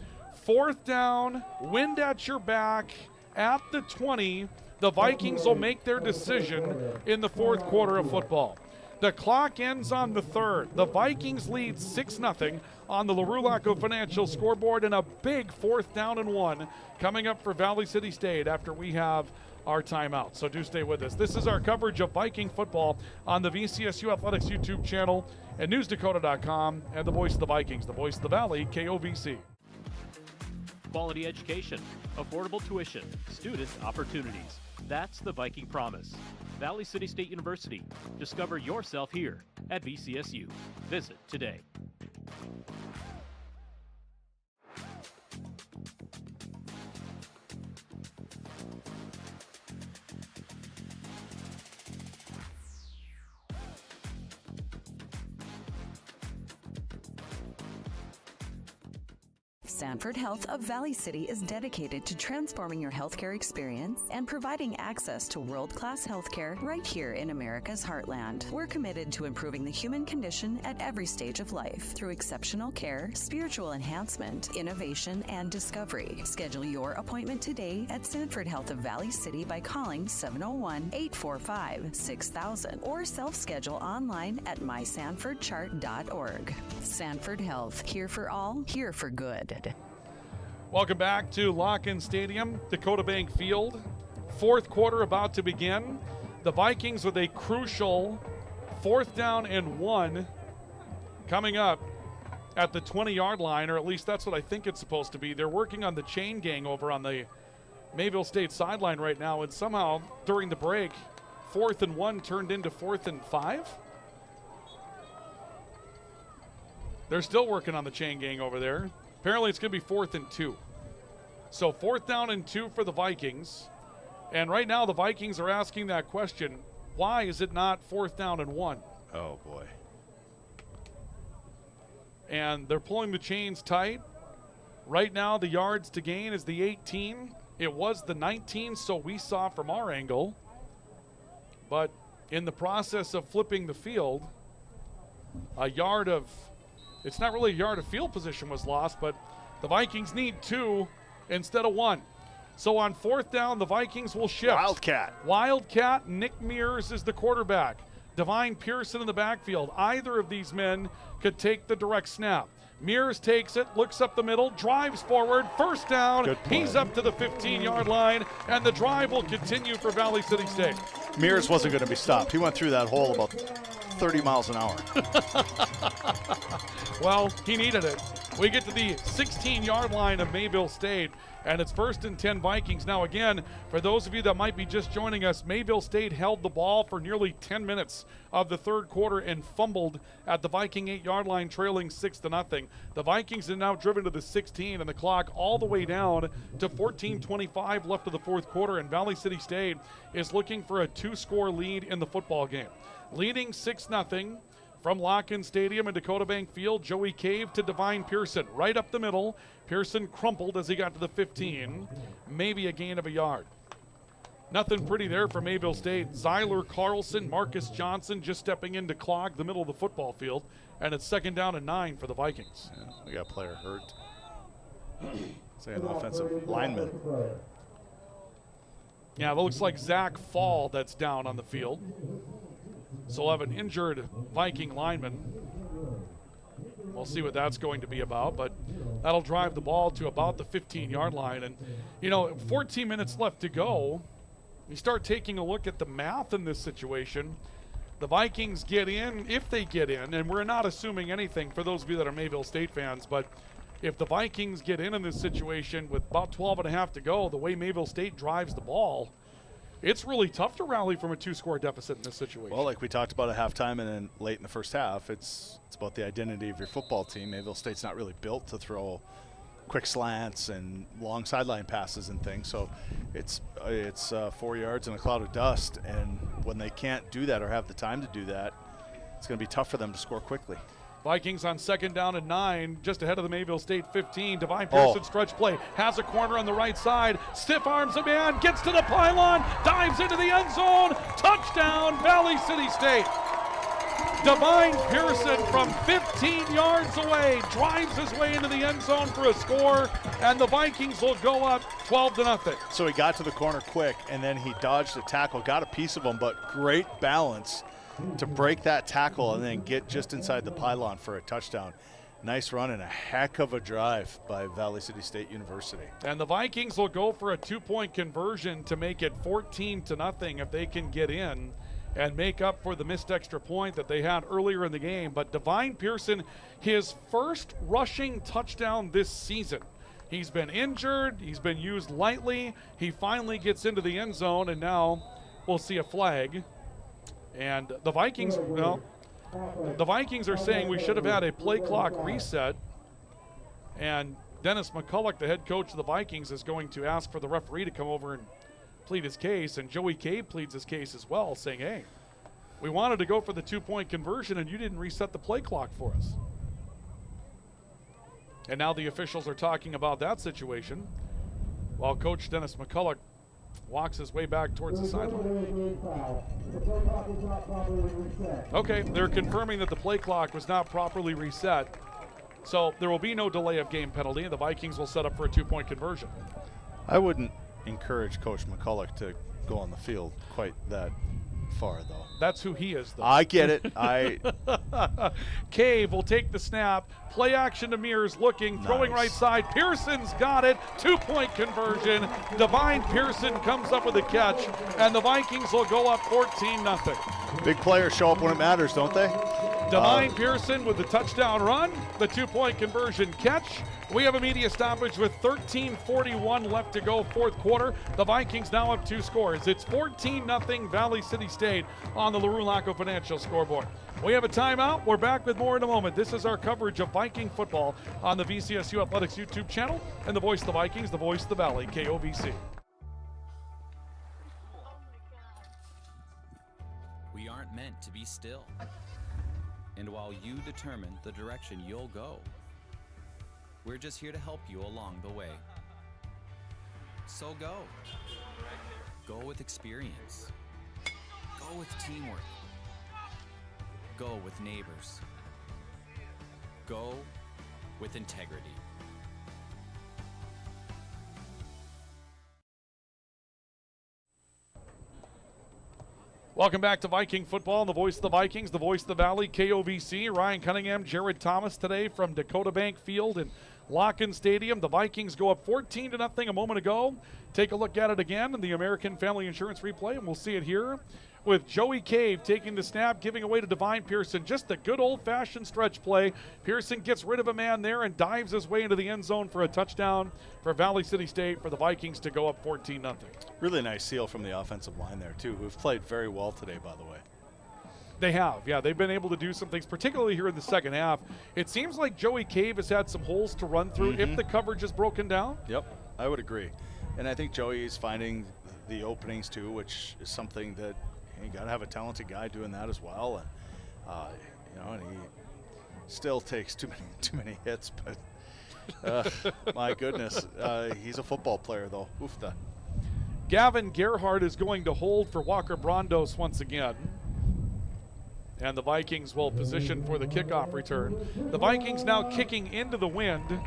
S1: 4th down, wind at your back at the 20. The Vikings will make their decision in the 4th quarter of football. The clock ends on the 3rd. The Vikings lead 6-0 on the LaRue Laco Financial scoreboard, and a big 4th down and 1 coming up for Valley City State after we have our timeout. So do stay with us. This is our coverage of Viking football on the VCSU Athletics YouTube channel and NewsDakota.com, and the voice of the Vikings, the voice of the Valley, KOVC.
S4: Quality education, affordable tuition, student opportunities. That's the Viking promise. Valley City State University. Discover yourself here at VCSU. Visit today.
S21: Sanford Health of Valley City is dedicated to transforming your healthcare experience and providing access to world-class healthcare right here in America's heartland. We're committed to improving the human condition at every stage of life through exceptional care, spiritual enhancement, innovation, and discovery. Schedule your appointment today at Sanford Health of Valley City by calling 701-845-6000 or self-schedule online at mysanfordchart.org. Sanford Health, here for all, here for good.
S1: Welcome back to Lock-In Stadium, Dakota Bank Field. Fourth quarter about to begin. The Vikings with a crucial 4th down and 1 coming up at the 20-yard line, or at least that's what I think it's supposed to be. They're working on the chain gang over on the Mayville State sideline right now, and somehow during the break, 4th and 1 turned into 4th and 5. They're still working on the chain gang over there. Apparently it's going to be 4th and 2. So 4th down and 2 for the Vikings. And right now the Vikings are asking that question, why is it not 4th down and 1?
S2: Oh, boy.
S1: And they're pulling the chains tight. Right now the yards to gain is the 18. It was the 19, so we saw from our angle. But in the process of flipping the field, it's not really a yard of field position was lost, but the Vikings need 2 instead of 1. So on 4th down, the Vikings will shift. Wildcat, Nick Mears is the quarterback. Divine Pearson in the backfield. Either of these men could take the direct snap. Mears takes it, looks up the middle, drives forward, 1st down. He's up to the 15-yard line, and the drive will continue for Valley City State.
S2: Mears wasn't going to be stopped. He went through that hole about 30 miles an hour.
S1: Well, he needed it. We get to the 16-yard line of Mayville State, and it's 1st and 10 Vikings. Now, again, for those of you that might be just joining us, Mayville State held the ball for nearly 10 minutes of the third quarter and fumbled at the Viking 8-yard line, trailing 6-0. The Vikings are now driven to the 16, and the clock all the way down to 14:25 left of the fourth quarter, and Valley City State is looking for a 2-score lead in the football game. Leading 6-0 from Lock-In Stadium in Dakota Bank Field, Joey Cave to Divine Pearson. Right up the middle. Pearson crumpled as he got to the 15. Maybe a gain of a yard. Nothing pretty there for Mayville State. Zyler Carlson, Marcus Johnson just stepping in to clog the middle of the football field. And it's 2nd down and 9 for the Vikings.
S2: Yeah, we got a player hurt. Say an offensive lineman.
S1: Yeah, it looks like Zach Fall that's down on the field. So we'll have an injured Viking lineman. We'll see what that's going to be about, but that'll drive the ball to about the 15-yard line. And, 14 minutes left to go. You start taking a look at the math in this situation. The Vikings get in, if they get in, and we're not assuming anything for those of you that are Mayville State fans, but if the Vikings get in this situation with about 12 and a half to go, the way Mayville State drives the ball, it's really tough to rally from a 2-score deficit in this situation.
S2: Well, like we talked about at halftime and then late in the first half, it's about the identity of your football team. Mayville State's not really built to throw quick slants and long sideline passes and things. So it's 4 yards in a cloud of dust, and when they can't do that or have the time to do that, it's going to be tough for them to score quickly.
S1: Vikings on 2nd down and 9, just ahead of the Mayville State 15. Divine Pearson stretch play, has a corner on the right side, stiff arms a man, gets to the pylon, dives into the end zone, touchdown Valley City State. Divine Pearson from 15 yards away drives his way into the end zone for a score, and the Vikings will go up 12-0.
S2: So he got to the corner quick, and then he dodged a tackle, got a piece of him, but great balance to break that tackle and then get just inside the pylon for a touchdown. Nice run and a heck of a drive by Valley City State University.
S1: And the Vikings will go for a 2-point conversion to make it 14-0 if they can get in and make up for the missed extra point that they had earlier in the game. But Divine Pearson, his first rushing touchdown this season. He's been injured. He's been used lightly. He finally gets into the end zone, and now we'll see a flag. And the Vikings, the Vikings are saying we should have had a play clock reset. And Dennis McCulloch, the head coach of the Vikings, is going to ask for the referee to come over and plead his case. And Joey Cave pleads his case as well, saying, hey, we wanted to go for the 2-point conversion and you didn't reset the play clock for us. And now the officials are talking about that situation while Coach Dennis McCulloch walks his way back towards the sideline. Okay, they're confirming that the play clock was not properly reset. So there will be no delay of game penalty, and the Vikings will set up for a 2-point conversion.
S2: I wouldn't encourage Coach McCulloch to go on the field quite that far, though.
S1: That's who he is, though.
S2: I get it.
S1: Cave will take the snap. Play action to Mears, looking, throwing right side. Pearson's got it. 2-point conversion. Divine Pearson comes up with a catch, and the Vikings will go up 14-0.
S2: Big players show up when it matters, don't they?
S1: Divine Pearson with the touchdown run, the 2-point conversion catch. We have a media stoppage with 13:41 left to go, fourth quarter. The Vikings now up 2 scores. It's 14-0 Valley City State on the LaRue Laco Financial scoreboard. We have a timeout. We're back with more in a moment. This is our coverage of Viking football on the VCSU Athletics YouTube channel and the voice of the Vikings, the voice of the Valley, KOVC.
S5: We aren't meant to be still. And while you determine the direction you'll go, we're just here to help you along the way. So go. Go with experience. Go with teamwork. Go with neighbors. Go with integrity.
S1: Welcome back to Viking football, the voice of the Vikings, the voice of the Valley, KOVC. Ryan Cunningham, Jared Thomas today from Dakota Bank Field and Locken Stadium. The Vikings go up 14-0 a moment ago. Take a look at it again in the American Family Insurance replay, and we'll see it here with Joey Cave taking the snap, giving away to Divine Pearson. Just a good old-fashioned stretch play. Pearson gets rid of a man there and dives his way into the end zone for a touchdown for Valley City State, for the Vikings to go up 14-0.
S2: Really nice seal from the offensive line there, too, who've played very well today, by the way.
S1: They have, yeah. They've been able to do some things, particularly here in the second half. It seems like Joey Cave has had some holes to run through if the coverage is broken down.
S2: Yep, I would agree. And I think Joey is finding the openings, too, which is something that you got to have a talented guy doing that as well. And, and he still takes too many hits, but my goodness, he's a football player, though. Oofda.
S1: Gavin Gerhardt is going to hold for Walker Brondos once again. And the Vikings will position for the kickoff return. The Vikings now kicking into the wind.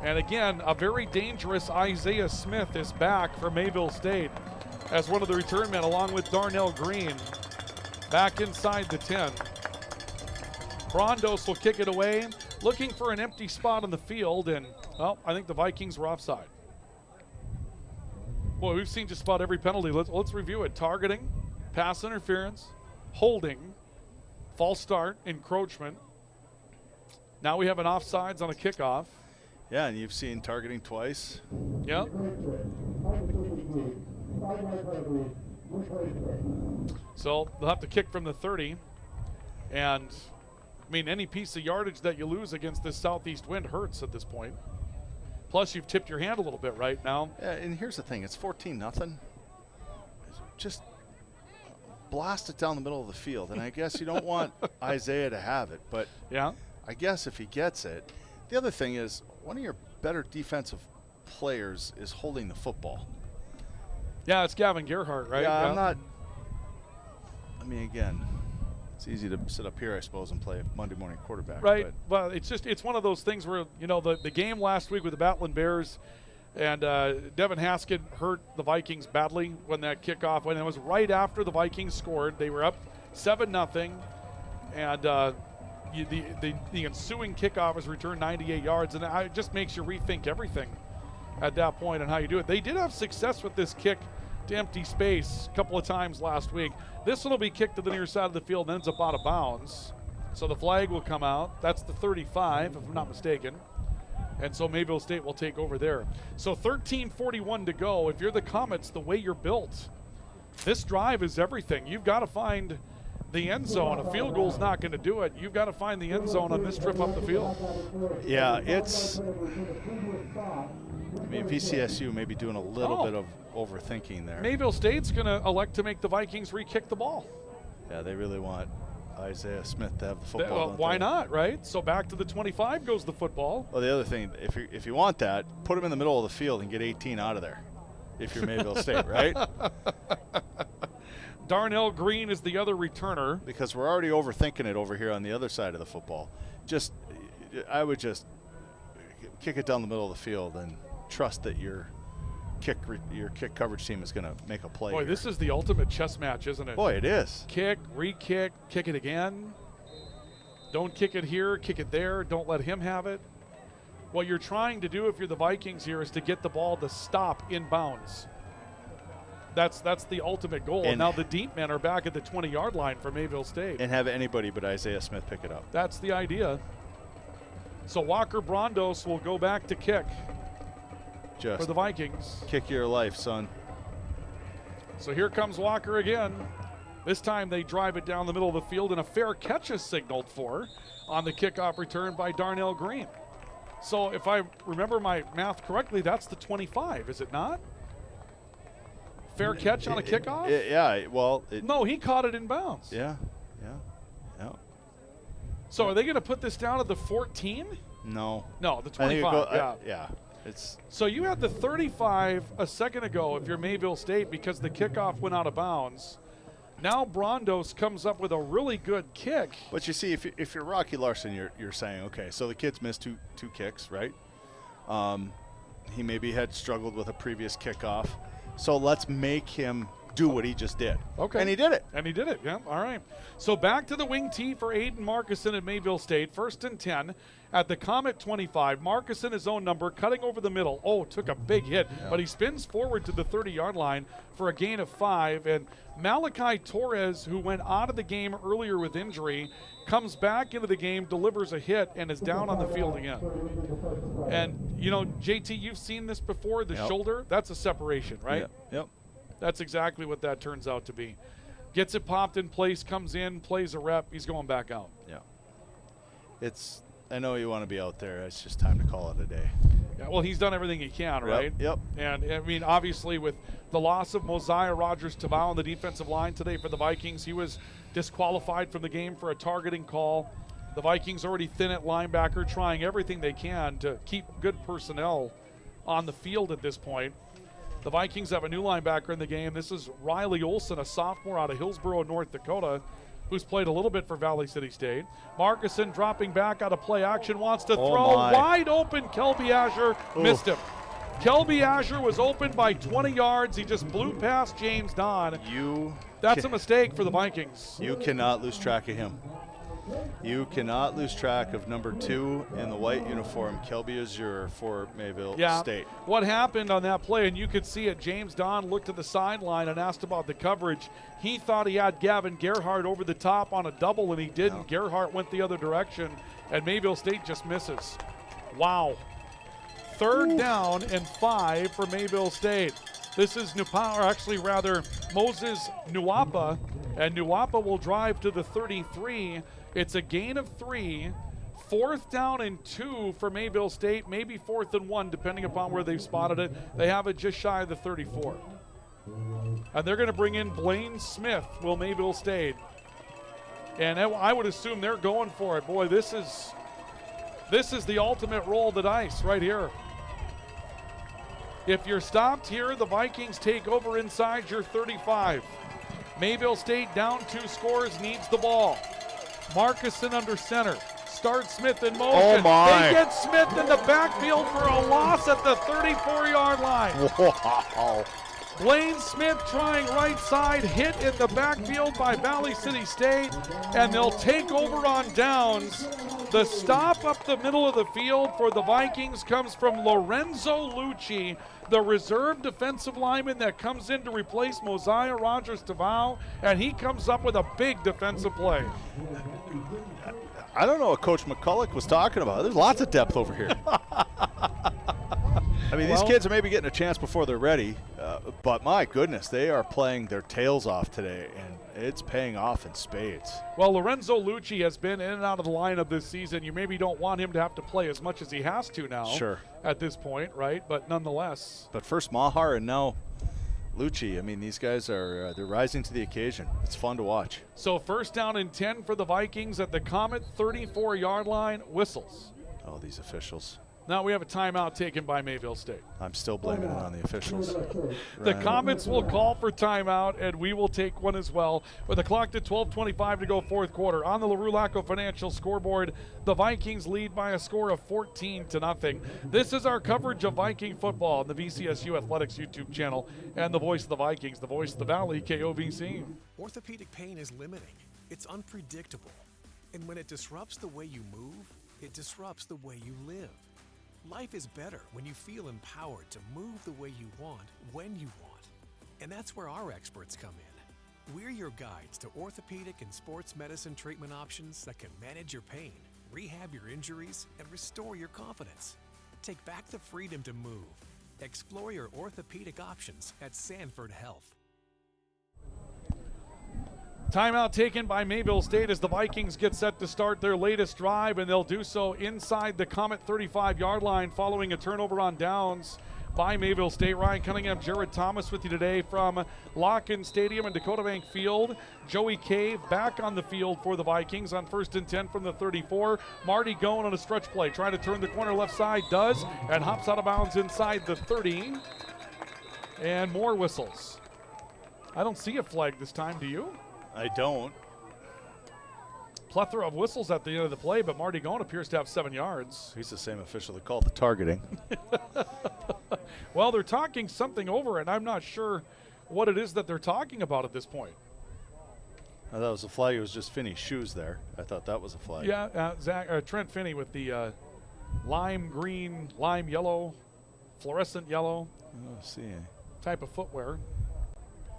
S1: And again, a very dangerous Isaiah Smith is back for Mayville State as one of the return men, along with Darnell Green, back inside the 10. Brondos will kick it away, looking for an empty spot on the field, and, well, I think the Vikings were offside. Boy, we've seen just about every penalty. Let's review it. Targeting, pass interference, holding, false start, encroachment. Now we have an offsides on a kickoff.
S2: Yeah, and you've seen targeting twice.
S1: Yep. So they'll have to kick from the 30. And, I mean, any piece of yardage that you lose against this southeast wind hurts at this point. Plus, you've tipped your hand a little bit right now.
S2: Yeah, and here's the thing. It's 14-0. Just blast it down the middle of the field. And I guess you don't want Isaiah to have it. But
S1: yeah,
S2: I guess if he gets it. The other thing is, one of your better defensive players is holding the football.
S1: Yeah, it's Gavin Gerhardt, right?
S2: Yeah, I'm not. I mean, again, it's easy to sit up here, I suppose, and play Monday morning quarterback.
S1: Right. Well, it's one of those things where, the game last week with the Battling Bears and Devin Haskett hurt the Vikings badly when that kickoff went. It was right after the Vikings scored. They were up 7-0, and the ensuing kickoff was returned 98 yards, and it just makes you rethink everything at that point and how you do it. They did have success with this kick to empty space a couple of times last week. This one will be kicked to the near side of the field and ends up out of bounds. So the flag will come out. That's the 35, if I'm not mistaken. And so Mayville State will take over there. So 13:41 to go. If you're the Comets, the way you're built, this drive is everything. You've got to find the end zone. A field goal's not going to do it. You've got to find the end zone on this trip up the field.
S2: Yeah, it's. I mean, VCSU may be doing a little bit of overthinking there.
S1: Mayville State's going to elect to make the Vikings re-kick the ball.
S2: Yeah, they really want Isaiah Smith to have the football.
S1: Well, why not, right? So back to the 25 goes the football.
S2: Well, the other thing, if you want that, put him in the middle of the field and get 18 out of there if you're Mayville State, right?
S1: Darnell Green is the other returner.
S2: Because we're already overthinking it over here on the other side of the football. I would just kick it down the middle of the field and trust that your kick coverage team is going to make a play.
S1: Boy, this is the ultimate chess match, isn't it?
S2: Boy, it is.
S1: Kick, re-kick, kick it again. Don't kick it here, kick it there. Don't let him have it. What you're trying to do if you're the Vikings here is to get the ball to stop in bounds. That's the ultimate goal. And now the deep men are back at the 20-yard line for Mayville State.
S2: And have anybody but Isaiah Smith pick it up.
S1: That's the idea. So Walker Brondos will go back to kick for the Vikings.
S2: Kick your life, son.
S1: So here comes Walker again. This time they drive it down the middle of the field, and a fair catch is signaled for on the kickoff return by Darnell Green. So if I remember my math correctly, that's the 25, is it not? Fair catch on a kickoff?
S2: Yeah, well.
S1: No, he caught it in bounds.
S2: Yeah.
S1: So are they going to put this down at the 14?
S2: No.
S1: No, the 25,
S2: yeah.
S1: So you had the 35 a second ago if you're Mayville State because the kickoff went out of bounds. Now Brondos comes up with a really good kick.
S2: But you see, if you're Rocky Larson, you're saying, okay, so the kid's missed two kicks, right? He maybe had struggled with a previous kickoff. So let's make him do what he just did.
S1: Okay.
S2: And he did it.
S1: Yeah, all right. So back to the wing tee for Aiden Marcuson at Mayville State. 1st and 10 at the Comet 25. Marcuson, his own number, cutting over the middle. Oh, took a big hit, but he spins forward to the 30-yard line for a gain of 5. And Malachi Torres, who went out of the game earlier with injury, comes back into the game, delivers a hit, and is down on the field again. And, you know, JT, you've seen this before, the shoulder. That's a separation, right?
S2: Yep.
S1: That's exactly what that turns out to be. Gets it popped in place, comes in, plays a rep, he's going back out.
S2: Yeah. I know you want to be out there. It's just time to call it a day.
S1: Yeah, well, he's done everything he can, right?
S2: Yep.
S1: And, I mean, obviously with the loss of Mosiah Rogers-Tabau on the defensive line today for the Vikings, he was disqualified from the game for a targeting call. The Vikings already thin at linebacker, trying everything they can to keep good personnel on the field at this point. The Vikings have a new linebacker in the game. This is Riley Olson, a sophomore out of Hillsboro, North Dakota, who's played a little bit for Valley City State. Marcuson dropping back out of play action, wants to throw wide open. Kelby Asher missed him. Kelby Asher was open by 20 yards. He just blew past James Don. That's a mistake for the Vikings.
S2: You cannot lose track of him. You cannot lose track of number 2 in the white uniform, Kelby Azure for Mayville State.
S1: What happened on that play, and you could see it, James Don looked to the sideline and asked about the coverage. He thought he had Gavin Gerhardt over the top on a double, and he didn't. Gerhardt went the other direction, and Mayville State just misses. Wow. 3rd down and 5 for Mayville State. This is Moses Nuapa, and Nuapa will drive to the 33. It's a gain of 3. 4th down and 2 for Mayville State, maybe 4th and 1, depending upon where they've spotted it. They have it just shy of the 34. And they're going to bring in Blaine Smith, will Mayville State. And I would assume they're going for it. Boy, this is the ultimate roll of the dice right here. If you're stopped here, the Vikings take over inside your 35. Mayville State down 2 scores, needs the ball. Marcuson under center. Start Smith in motion.
S2: Oh my.
S1: They get Smith in the backfield for a loss at the 34-yard line.
S2: Wow.
S1: Blaine Smith trying right side, hit in the backfield by Valley City State, and they'll take over on downs. The stop up the middle of the field for the Vikings comes from Lorenzo Lucci, the reserve defensive lineman that comes in to replace Mosiah Rogers-Tabau, and he comes up with a big defensive play.
S2: I don't know what Coach McCulloch was talking about. There's lots of depth over here. I mean, these kids are maybe getting a chance before they're ready, but my goodness, they are playing their tails off today, and it's paying off in spades.
S1: Well, Lorenzo Lucci has been in and out of the lineup this season. You maybe don't want him to have to play as much as he has to now.
S2: Sure.
S1: At this point, right? But nonetheless.
S2: But first Mahar and now Lucci, I mean, these guys are they're rising to the occasion. It's fun to watch.
S1: So first down and 10 for the Vikings at the Comet 34-yard line. Whistles.
S2: Oh, these officials.
S1: Now we have a timeout taken by Mayville State.
S2: I'm still blaming it on the officials.
S1: The Comets will call for timeout, and we will take one as well. With a clock to 12:25 to go fourth quarter. On the LaRue-Laco Financial scoreboard, the Vikings lead by a score of 14-0. This is our coverage of Viking football on the VCSU Athletics YouTube channel and the voice of the Vikings, the voice of the Valley, KOVC.
S11: Orthopedic pain is limiting. It's unpredictable. And when it disrupts the way you move, it disrupts the way you live. Life is better when you feel empowered to move the way you want, when you want. And that's where our experts come in. We're your guides to orthopedic and sports medicine treatment options that can manage your pain, rehab your injuries, and restore your confidence. Take back the freedom to move. Explore your orthopedic options at Sanford Health.
S1: Timeout taken by Mayville State as the Vikings get set to start their latest drive, and they'll do so inside the Comet 35-yard line following a turnover on downs by Mayville State. Ryan Cunningham, Jared Thomas with you today from Locken Stadium and Dakota Bank Field. Joey Cave back on the field for the Vikings on 1st and 10 from the 34. Marty going on a stretch play, trying to turn the corner left side, does, and hops out of bounds inside the 30. And more whistles. I don't see a flag this time, do you?
S2: I don't.
S1: Plethora of whistles at the end of the play, but Marty Gone appears to have 7 yards.
S2: He's the same official that called the targeting.
S1: Well, they're talking something over, and I'm not sure what it is that they're talking about at this point.
S2: I thought it was a flag. It was just Finney's shoes there. I thought that was a flag.
S1: Yeah, Trent Finney with the lime green, lime yellow, fluorescent yellow type of footwear.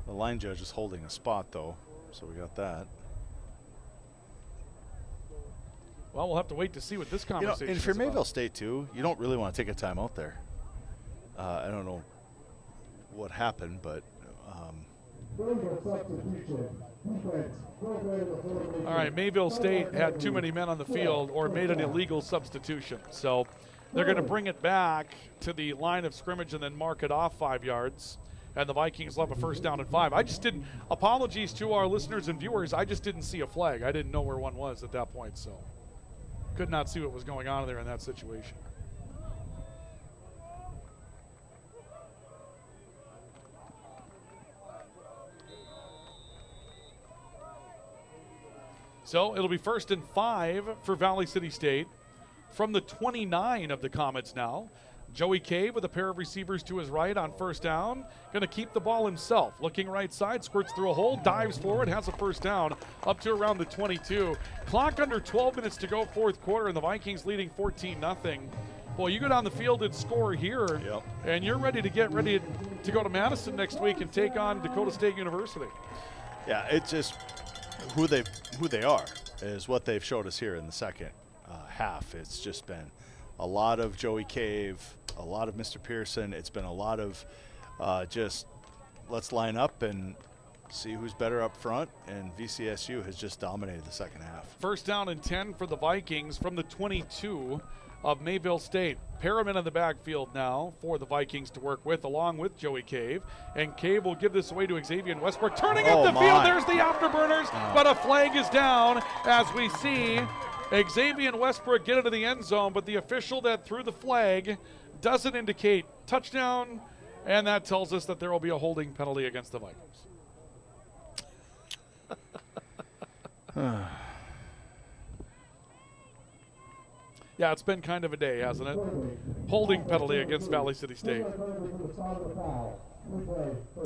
S2: The line judge is holding a spot, though. So we got that.
S1: Well, we'll have to wait to see what this conversation is
S2: and for
S1: about.
S2: Mayville State, too, you don't really want to take a timeout there. I don't know what happened, but...
S1: All right, Mayville State had too many men on the field or made an illegal substitution. So they're going to bring it back to the line of scrimmage and then mark it off 5 yards. And the Vikings will have a first down and 5. I just didn't, apologies to our listeners and viewers, I just didn't see a flag. I didn't know where one was at that point, so could not see what was going on there in that situation. So it'll be 1st and 5 for Valley City State from the 29 of the Comets now. Joey Cave with a pair of receivers to his right on 1st down. Going to keep the ball himself. Looking right side, squirts through a hole, dives forward, has a first down up to around the 22. Clock under 12 minutes to go fourth quarter, and the Vikings leading 14-0. Boy, you go down the field and score here, and you're ready to get ready to go to Madison next week and take on Dakota State University.
S2: Yeah, it's just who they are is what they've showed us here in the second half. It's just been a lot of Joey Cave, a lot of Mr. Pearson. It's been a lot of just let's line up and see who's better up front, and VCSU has just dominated the second half. 1st down and 10 for the Vikings from the 22 of Mayville State. Perriman in the backfield now for the Vikings to work with, along with Joey Cave. And Cave will give this away to Xavier Westbrook. Turning up the field, there's the afterburners, but a flag is down as we see Xavier Westbrook get into the end zone, but the official that threw the flag doesn't indicate touchdown, and that tells us that there will be a holding penalty against the Vikings. Yeah, it's been kind of a day, hasn't it? Holding penalty against Valley City State.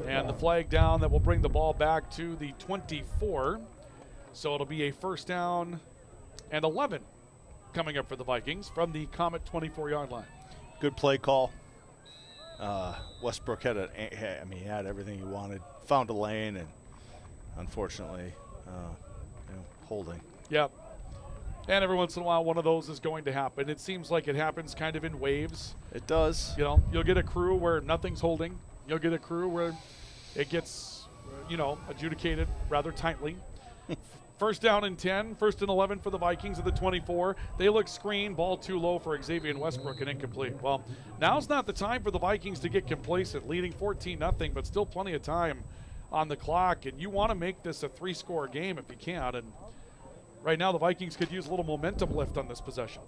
S2: And the flag down that will bring the ball back to the 24. So it'll be a 1st down and 11 coming up for the Vikings from the Comet 24-yard line. Good play call. Westbrook had he had everything he wanted. Found a lane, and unfortunately, holding.
S1: Yep. And every once in a while, one of those is going to happen. It seems like it happens kind of in waves.
S2: It does.
S1: You know, you'll get a crew where nothing's holding. You'll get a crew where it gets, adjudicated rather tightly. First down and 10, first and 11 for the Vikings at the 24. They look screen, ball too low for Xavier Westbrook and incomplete. Well, now's not the time for the Vikings to get complacent, leading 14-0, but still plenty of time on the clock, and you want to make this a 3-score game if you can, and right now the Vikings could use a little momentum lift on this possession.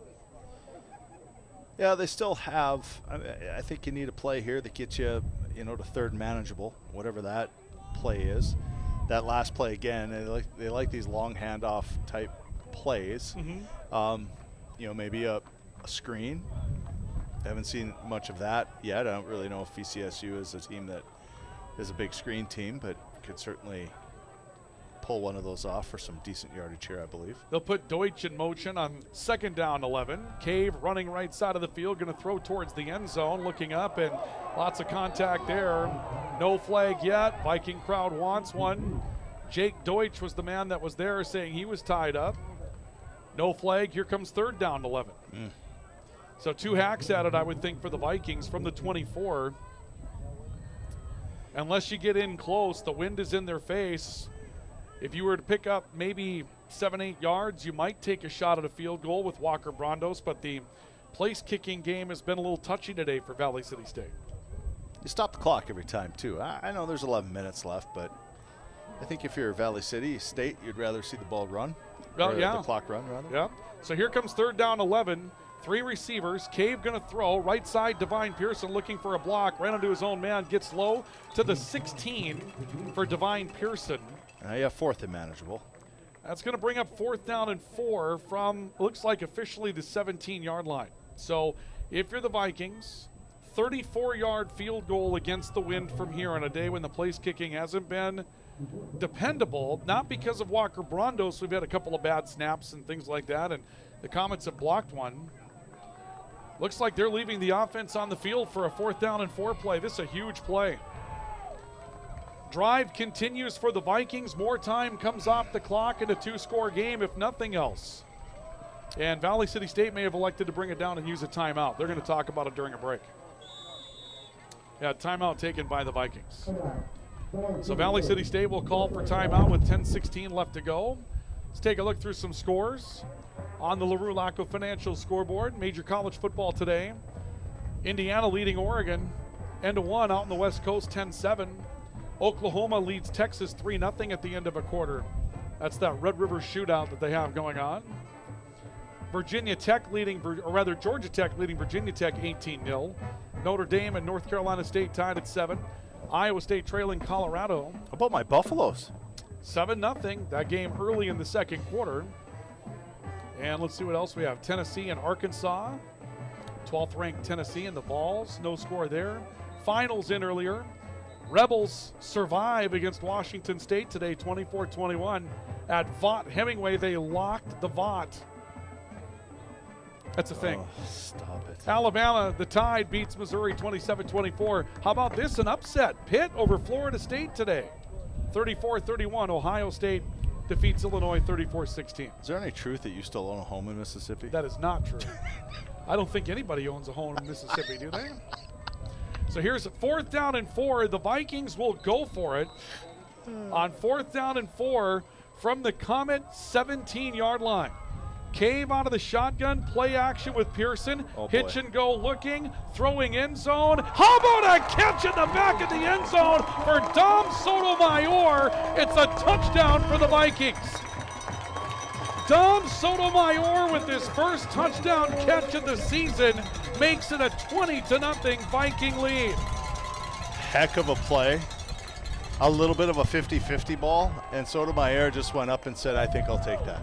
S2: Yeah, they still have, I think you need a play here that gets you, to third manageable, whatever that play is. That last play again, they like these long handoff type plays. Maybe a screen. I haven't seen much of that yet. I don't really know if VCSU is a team that is a big screen team, but could certainly pull one of those off for some decent yardage here, I believe.
S1: They'll put Deutsch in motion on second down 11. Cave running right side of the field, going to throw towards the end zone, looking up, and lots of contact there. No flag yet. Viking crowd wants one. Jake Deutsch was the man that was there saying he was tied up. No flag. Here comes third down 11. So 2 hacks at it, I would think, for the Vikings from the 24. Unless you get in close, the wind is in their face. If you were to pick up maybe 7-8 yards, you might take a shot at a field goal with Walker Brondos, but the place-kicking game has been a little touchy today for Valley City State.
S2: You stop the clock every time, too. I know there's 11 minutes left, but I think if you're Valley City State, you'd rather see the ball run.
S1: Well, yeah.
S2: The clock run, rather.
S1: Yeah. So here comes third down 11. 3 receivers. Cave going to throw. Right side, Divine Pearson looking for a block. Ran into his own man. Gets low to the 16 for Divine Pearson.
S2: Now you have fourth and manageable.
S1: That's going to bring up fourth down and 4 from, looks like officially the 17-yard line. So if you're the Vikings, 34-yard field goal against the wind from here on a day when the place kicking hasn't been dependable, not because of Walker Brondos. We've had a couple of bad snaps and things like that, and the Comets have blocked one. Looks like they're leaving the offense on the field for a fourth down and 4 play. This is a huge play. Drive continues for the Vikings. More time comes off the clock in a 2-score game, if nothing else. And Valley City State may have elected to bring it down and use a timeout. They're going to talk about it during a break. Yeah, timeout taken by the Vikings. So Valley City State will call for timeout with 10:16 left to go. Let's take a look through some scores on the LaRue Laco Financial scoreboard. Major college football today. Indiana leading Oregon end of 1 out on the West Coast 10-7. Oklahoma leads Texas 3-0 at the end of a quarter. That's that Red River shootout that they have going on. Georgia Tech leading Virginia Tech 18-0. Notre Dame and North Carolina State tied at 7. Iowa State trailing Colorado.
S2: How about my Buffaloes?
S1: 7-0. That game early in the second quarter. And let's see what else we have. Tennessee and Arkansas. 12th ranked Tennessee and the Vols. No score there. Finals in earlier. Rebels survive against Washington State today, 24-21. At Vaught Hemingway, they locked the Vaught. That's a thing.
S2: Oh, stop it.
S1: Alabama, the Tide beats Missouri 27-24. How about this, an upset? Pitt over Florida State today, 34-31. Ohio State defeats Illinois 34-16.
S2: Is there any truth that you still own a home in Mississippi?
S1: That is not true. I don't think anybody owns a home in Mississippi, do they? So here's a fourth down and 4. The Vikings will go for it on fourth down and 4 from the Comet 17-yard line. Cave out of the shotgun, play action with Pearson. Hitch and go looking, throwing end zone. How about a catch in the back of the end zone for Dom Sotomayor? It's a touchdown for the Vikings. Dom Sotomayor with his first touchdown catch of the season makes it a 20-0 Viking lead.
S2: Heck of a play. A little bit of a 50-50 ball, and Sotomayor just went up and said, I think I'll take that.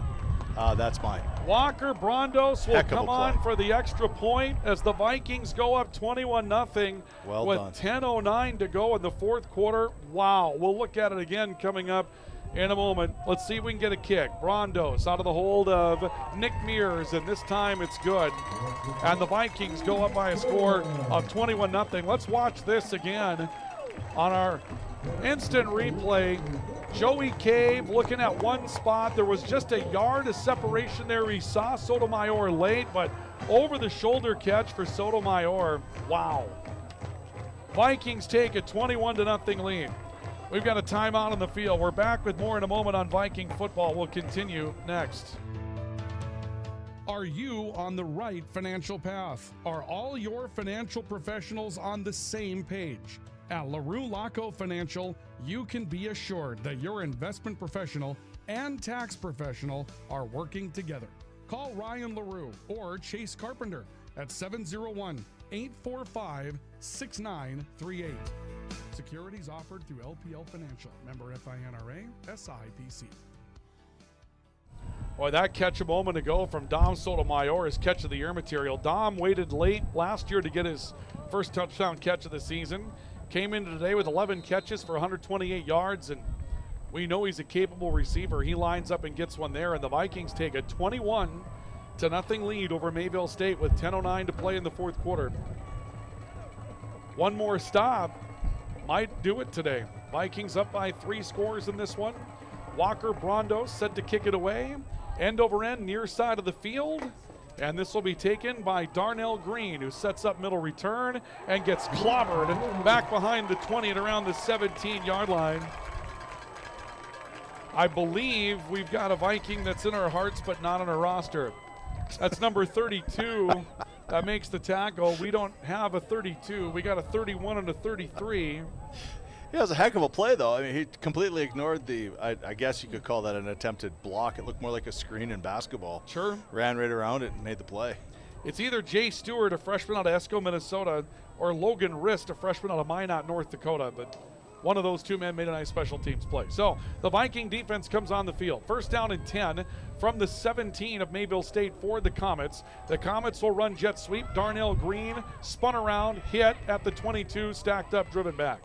S2: That's mine.
S1: Walker Brondos will come on for the extra point as the Vikings go up 21-0 with 10:09 to go in the fourth quarter. Wow. We'll look at it again coming up in a moment. Let's see if we can get a kick. Brondos out of the hold of Nick Mears, and this time it's good. And the Vikings go up by a score of 21-0. Let's watch this again on our instant replay. Joey Cave looking at one spot. There was just a yard of separation there. We saw Sotomayor late, but over the shoulder catch for Sotomayor. Wow. Vikings take a 21-0 lead. We've got a timeout on the field. We're back with more in a moment on Viking football. We'll continue next.
S6: Are you on the right financial path? Are all your financial professionals on the same page? At LaRue Laco Financial, you can be assured that your investment professional and tax professional are working together. Call Ryan LaRue or Chase Carpenter at 701-845-6938. Securities offered through LPL Financial. Member FINRA, SIPC.
S1: Boy, that catch a moment ago from Dom Sotomayor, his catch of the year material. Dom waited late last year to get his first touchdown catch of the season. Came in today with 11 catches for 128 yards, and we know he's a capable receiver. He lines up and gets one there, and the Vikings take a 21-0 lead over Mayville State with 10:09 to play in the fourth quarter. One more stop might do it today. Vikings up by 3 scores in this one. Walker Brondos set to kick it away. End over end, near side of the field. And this will be taken by Darnell Green, who sets up middle return and gets clobbered back behind the 20 and around the 17-yard line. I believe we've got a Viking that's in our hearts but not on our roster. That's number 32 that makes the tackle. We don't have a 32. We got a 31 and a 33.
S2: Yeah, it was a heck of a play, though. I mean, he completely ignored I guess you could call that an attempted block. It looked more like a screen in basketball.
S1: Sure.
S2: Ran right around it and made the play.
S1: It's either Jay Stewart, a freshman out of Esco, Minnesota, or Logan Rist, a freshman out of Minot, North Dakota. But one of those two men made a nice special teams play. So the Viking defense comes on the field. First down and 10 from the 17 of Mayville State for the Comets. The Comets will run jet sweep. Darnell Green spun around, hit at the 22, stacked up, driven back.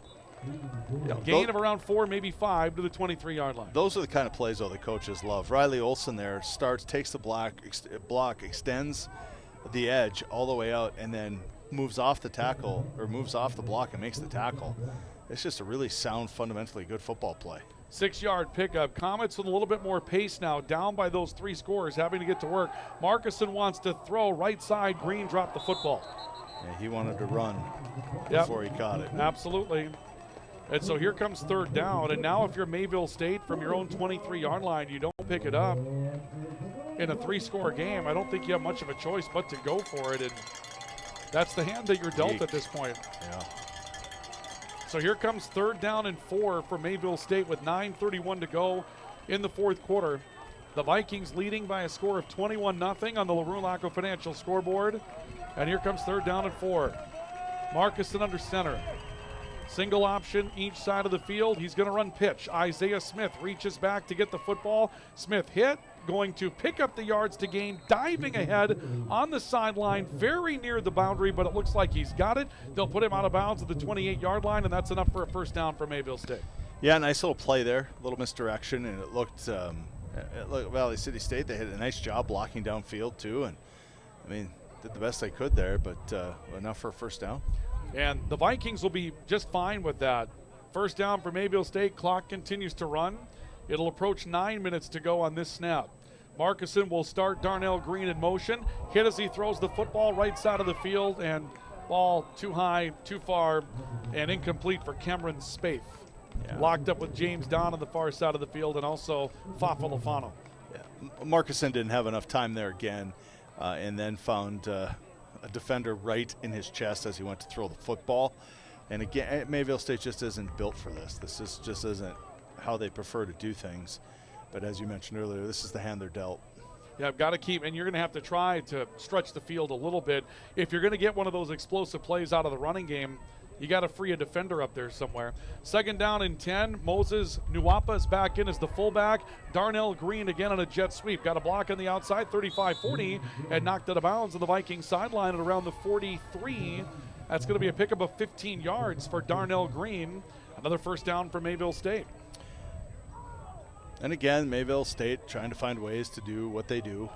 S1: Gain of around 4, maybe 5 to the 23-yard line.
S2: Those are the kind of plays, though, the coaches love. Riley Olson there starts, takes the block, extends the edge all the way out, and then moves off the tackle or moves off the block and makes the tackle. It's just a really sound, fundamentally good football play.
S1: 6-yard pickup. Comets with a little bit more pace now, down by those 3 scores, having to get to work. Marcuson wants to throw right side. Green dropped the football.
S2: Yeah, he wanted to run before he caught it.
S1: Absolutely. And so here comes third down. And now if you're Mayville State from your own 23-yard line, you don't pick it up in a 3-score game, I don't think you have much of a choice but to go for it. And that's the hand that you're dealt at this point.
S2: Yeah.
S1: So here comes third down and 4 for Mayville State with 9:31 to go in the fourth quarter. The Vikings leading by a score of 21-0 on the LaRue Laco Financial scoreboard. And here comes third down and 4. Marcuson under center. Single option each side of the field. He's going to run pitch. Isaiah Smith reaches back to get the football. Smith hit, going to pick up the yards to gain, diving ahead on the sideline, very near the boundary, but it looks like he's got it. They'll put him out of bounds at the 28-yard line, and that's enough for a first down for Mayville State.
S2: Yeah, nice little play there, a little misdirection, and it looked Valley City State, they did a nice job blocking downfield too, and I mean, did the best they could there, but enough for a first down.
S1: And the Vikings will be just fine with that. First down for Mayville State. Clock continues to run. It'll approach 9 minutes to go on this snap. Marcuson will start Darnell Green in motion. Hit as he throws the football right side of the field, and ball too high, too far, and incomplete for Cameron Spaeth. Yeah. Locked up with James Don on the far side of the field, and also Fafa Lafano.
S2: Yeah. Marcuson didn't have enough time there again, and then found a defender right in his chest as he went to throw the football. And again, Mayville State just isn't built for this. This just isn't how they prefer to do things. But as you mentioned earlier, this is the hand they're dealt.
S1: Yeah, I've got to keep, and you're going to have to try to stretch the field a little bit. If you're going to get one of those explosive plays out of the running game, you got to free a defender up there somewhere. Second down and 10. Moses Nuwapa is back in as the fullback. Darnell Green again on a jet sweep. Got a block on the outside, 35-40, and knocked out of bounds on the Viking sideline at around the 43. That's going to be a pickup of 15 yards for Darnell Green. Another first down for Mayville State.
S2: And again, Mayville State trying to find ways to do what they do,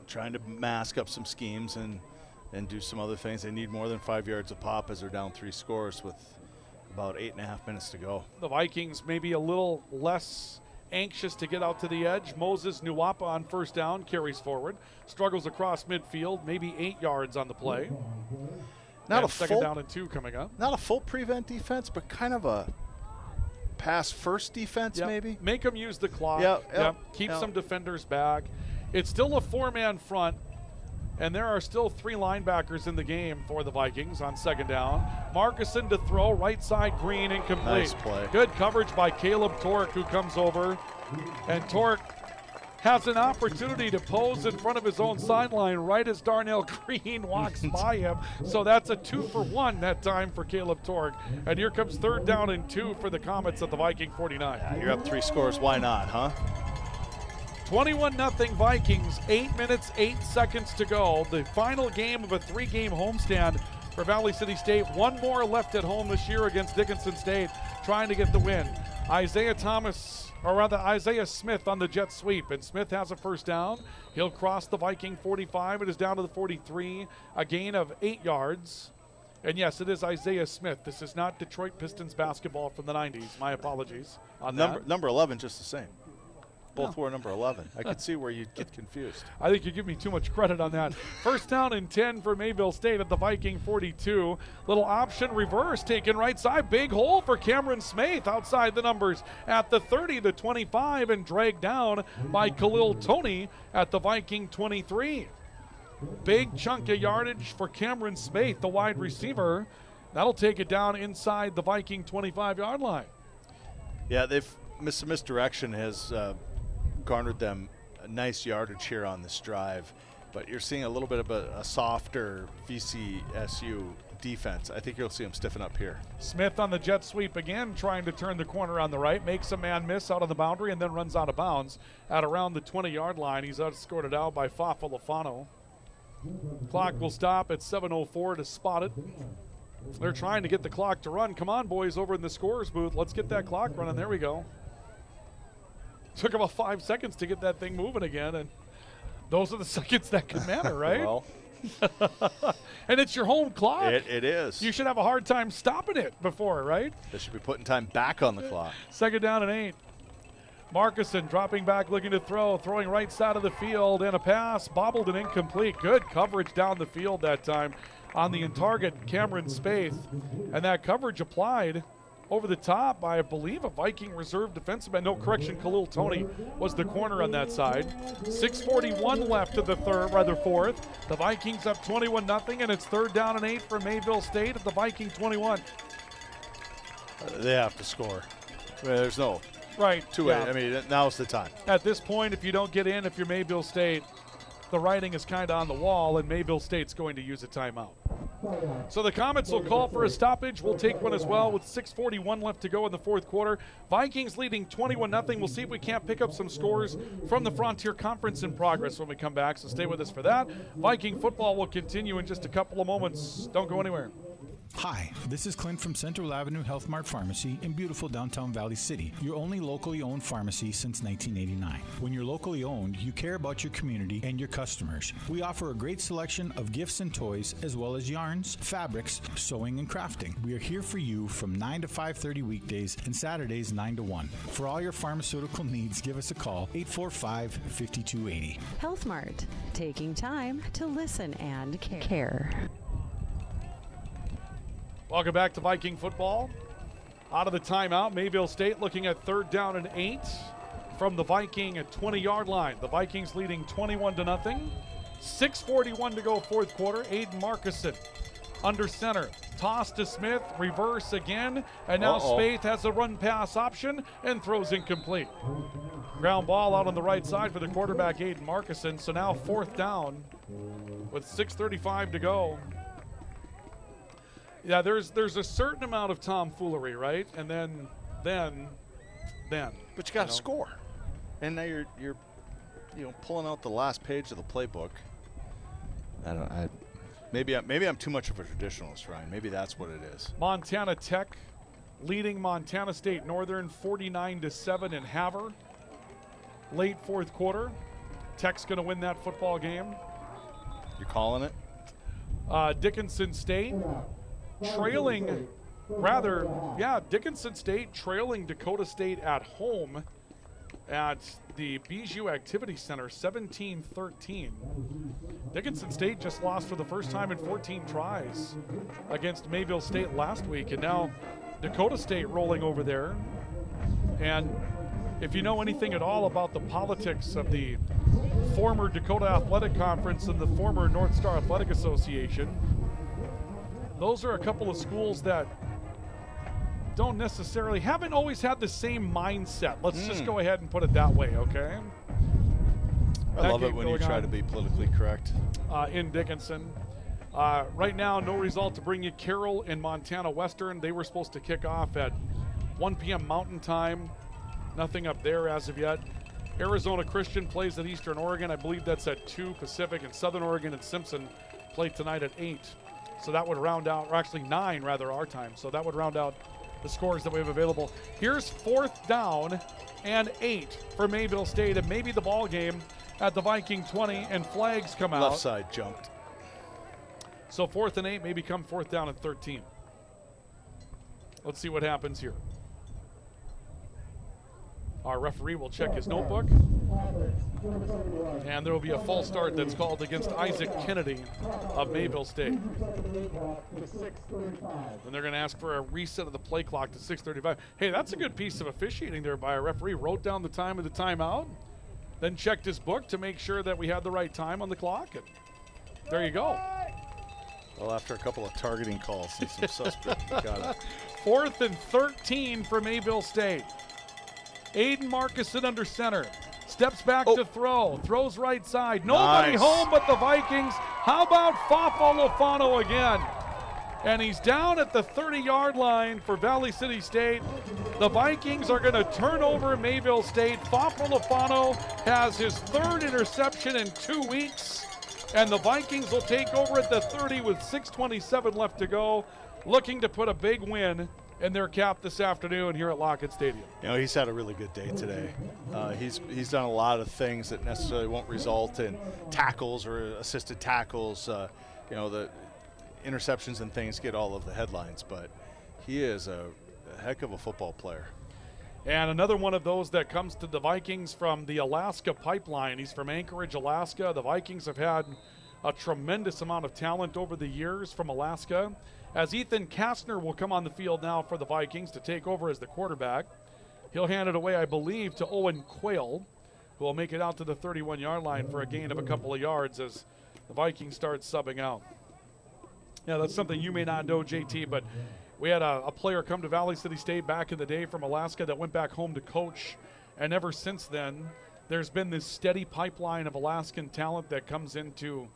S2: trying to mask up some schemes and do some other things. They need more than 5 yards a pop as they're down 3 scores with about 8.5 minutes to go.
S1: The Vikings maybe a little less anxious to get out to the edge. Moses Nuwapa on first down, carries forward, struggles across midfield, maybe 8 yards on the play.
S2: Not
S1: and
S2: a
S1: second
S2: full,
S1: down and 2 coming up.
S2: Not a full prevent defense, but kind of a pass first defense, maybe?
S1: Make them use the clock. Keep some defenders back. It's still a 4-man front, and there are still 3 linebackers in the game for the Vikings on second down. Marcuson to throw, right side Green, incomplete.
S2: Nice play.
S1: Good coverage by Caleb Tork, who comes over. And Tork has an opportunity to pose in front of his own sideline right as Darnell Green walks by him. So that's a 2-for-1 that time for Caleb Tork. And here comes 3rd down and 2 for the Comets at the Viking 49.
S2: Yeah, you're up 3 scores. Why not, huh?
S1: 21-0 Vikings, 8 minutes, 8 seconds to go. The final game of a 3-game homestand for Valley City State. One more left at home this year against Dickinson State, trying to get the win. Isaiah Smith on the jet sweep, and Smith has a first down. He'll cross the Viking 45. It is down to the 43, a gain of 8 yards. And yes, it is Isaiah Smith. This is not Detroit Pistons basketball from the 90s. My apologies on that.
S2: Number 11, just the same. Both wore number 11. I could see where you'd get confused.
S1: I think you give me too much credit on that. First down and 10 for Mayville State at the Viking 42. Little option reverse taken right side. Big hole for Cameron Smith outside the numbers at the 30, the 25, and dragged down by Khalil Toney at the Viking 23. Big chunk of yardage for Cameron Smith, the wide receiver. That'll take it down inside the Viking 25-yard line.
S2: Yeah, misdirection has garnered them a nice yardage here on this drive, but you're seeing a little bit of a softer VCSU defense. I think you'll see them stiffen up here.
S1: Smith on the jet sweep again, trying to turn the corner on the right, makes a man miss out on the boundary, and then runs out of bounds at around the 20-yard line. He's escorted out by Fafa Lafano. Clock will stop at 7:04 to spot it. They're trying to get the clock to run. Come on, boys, over in the scorer's booth. Let's get that clock running. There we go. Took about 5 seconds to get that thing moving again, and those are the seconds that can matter, right?
S2: Well.
S1: And it's your home clock.
S2: It is.
S1: You should have a hard time stopping it before, right?
S2: They should be putting time back on the clock.
S1: Second down and 8. Marcuson dropping back, looking to throw, throwing right side of the field, and a pass, bobbled and incomplete. Good coverage down the field that time on the target, Cameron Spaeth. And that coverage applied over the top by, I believe, a Viking reserve defenseman. No, correction, Khalil Toney was the corner on that side. 6:41 left of the fourth. The Vikings up 21-0, and it's 3rd down and 8 for Mayville State at the Viking 21.
S2: They have to score. There's no
S1: two-way.
S2: I mean, now's the time.
S1: At this point, if you don't get in, if you're Mayville State, the writing is kind of on the wall, and Mayville State's going to use a timeout. So the Comets will call for a stoppage. We'll take one as well with 6:41 left to go in the fourth quarter. Vikings leading 21-0. We'll see if we can't pick up some scores from the Frontier Conference in progress when we come back, so stay with us for that. Viking football will continue in just a couple of moments. Don't go anywhere.
S7: Hi, this is Clint from Central Avenue Health Mart Pharmacy in beautiful downtown Valley City, your only locally owned pharmacy since 1989. When you're locally owned, you care about your community and your customers. We offer a great selection of gifts and toys, as well as yarns, fabrics, sewing, and crafting. We are here for you from 9 to 5:30 weekdays and Saturdays 9 to 1. For all your pharmaceutical needs, give us a call, 845-5280.
S21: Health Mart, taking time to listen and care.
S1: Welcome back to Viking football. Out of the timeout, Mayville State looking at 3rd down and 8 from the Viking at 20-yard line. The Vikings leading 21-0. 6:41 to go fourth quarter. Aiden Marcuson under center. Toss to Smith, reverse again, and now Spaeth has a run pass option and throws incomplete. Ground ball out on the right side for the quarterback, Aiden Marcuson. So now 4th down with 6:35 to go. Yeah, there's a certain amount of tomfoolery, right? And then.
S2: But you got to score. And now you're pulling out the last page of the playbook. Maybe I'm too much of a traditionalist, Ryan. Maybe that's what it is.
S1: Montana Tech leading Montana State Northern 49-7 in Havre. Late fourth quarter. Tech's going to win that football game.
S2: You're calling it?
S1: Dickinson State Dickinson State trailing Dakota State at home at the Bijou Activity Center 17-13. Dickinson State just lost for the first time in 14 tries against Mayville State last week, and now Dakota State rolling over there And if you know anything at all about the politics of the former Dakota Athletic Conference and the former North Star Athletic Association, those are a couple of schools that haven't always had the same mindset. Let's just go ahead and put it that way, okay?
S2: I love it when you try to be politically correct.
S1: In Dickinson. Right now, no result to bring you. Carroll and Montana Western. They were supposed to kick off at 1 p.m. Mountain Time. Nothing up there as of yet. Arizona Christian plays at Eastern Oregon. I believe that's at 2 Pacific, and Southern Oregon and Simpson play tonight at 8. So that would round out, or actually 9 rather, our time. So that would round out the scores that we have available. Here's 4th down and 8 for Mayville State, and maybe the ball game at the Viking 20, and flags come out.
S2: Left side jumped.
S1: So 4th and 8 may become 4th down and 13. Let's see what happens here. Our referee will check his notebook. And there will be a false start that's called against Isaac Kennedy of Mayville State. And they're going to ask for a reset of the play clock to 6:35. Hey, that's a good piece of officiating there by a referee. Wrote down the time of the timeout, then checked his book to make sure that we had the right time on the clock. And there you go.
S2: Well, after a couple of targeting calls and some suspect, we got it.
S1: 4th and 13 for Mayville State. Aiden Marcuson under center. Steps back to throw. Throws right side. Nobody home but the Vikings. How about Fafo Lofano again? And he's down at the 30-yard line for Valley City State. The Vikings are going to turn over Mayville State. Fafo Lofano has his 3rd interception in 2 weeks. And the Vikings will take over at the 30 with 6:27 left to go, looking to put a big win in their cap this afternoon here at Lockett Stadium.
S2: You know, he's had a really good day today. He's done a lot of things that necessarily won't result in tackles or assisted tackles. The interceptions and things get all of the headlines, but he is a heck of a football player.
S1: And another one of those that comes to the Vikings from the Alaska pipeline. He's from Anchorage, Alaska. The Vikings have had a tremendous amount of talent over the years from Alaska. As Ethan Kastner will come on the field now for the Vikings to take over as the quarterback. He'll hand it away, I believe, to Owen Quayle, who will make it out to the 31-yard line for a gain of a couple of yards as the Vikings start subbing out. Yeah, that's something you may not know, JT, but we had a player come to Valley City State back in the day from Alaska that went back home to coach, and ever since then, there's been this steady pipeline of Alaskan talent that comes into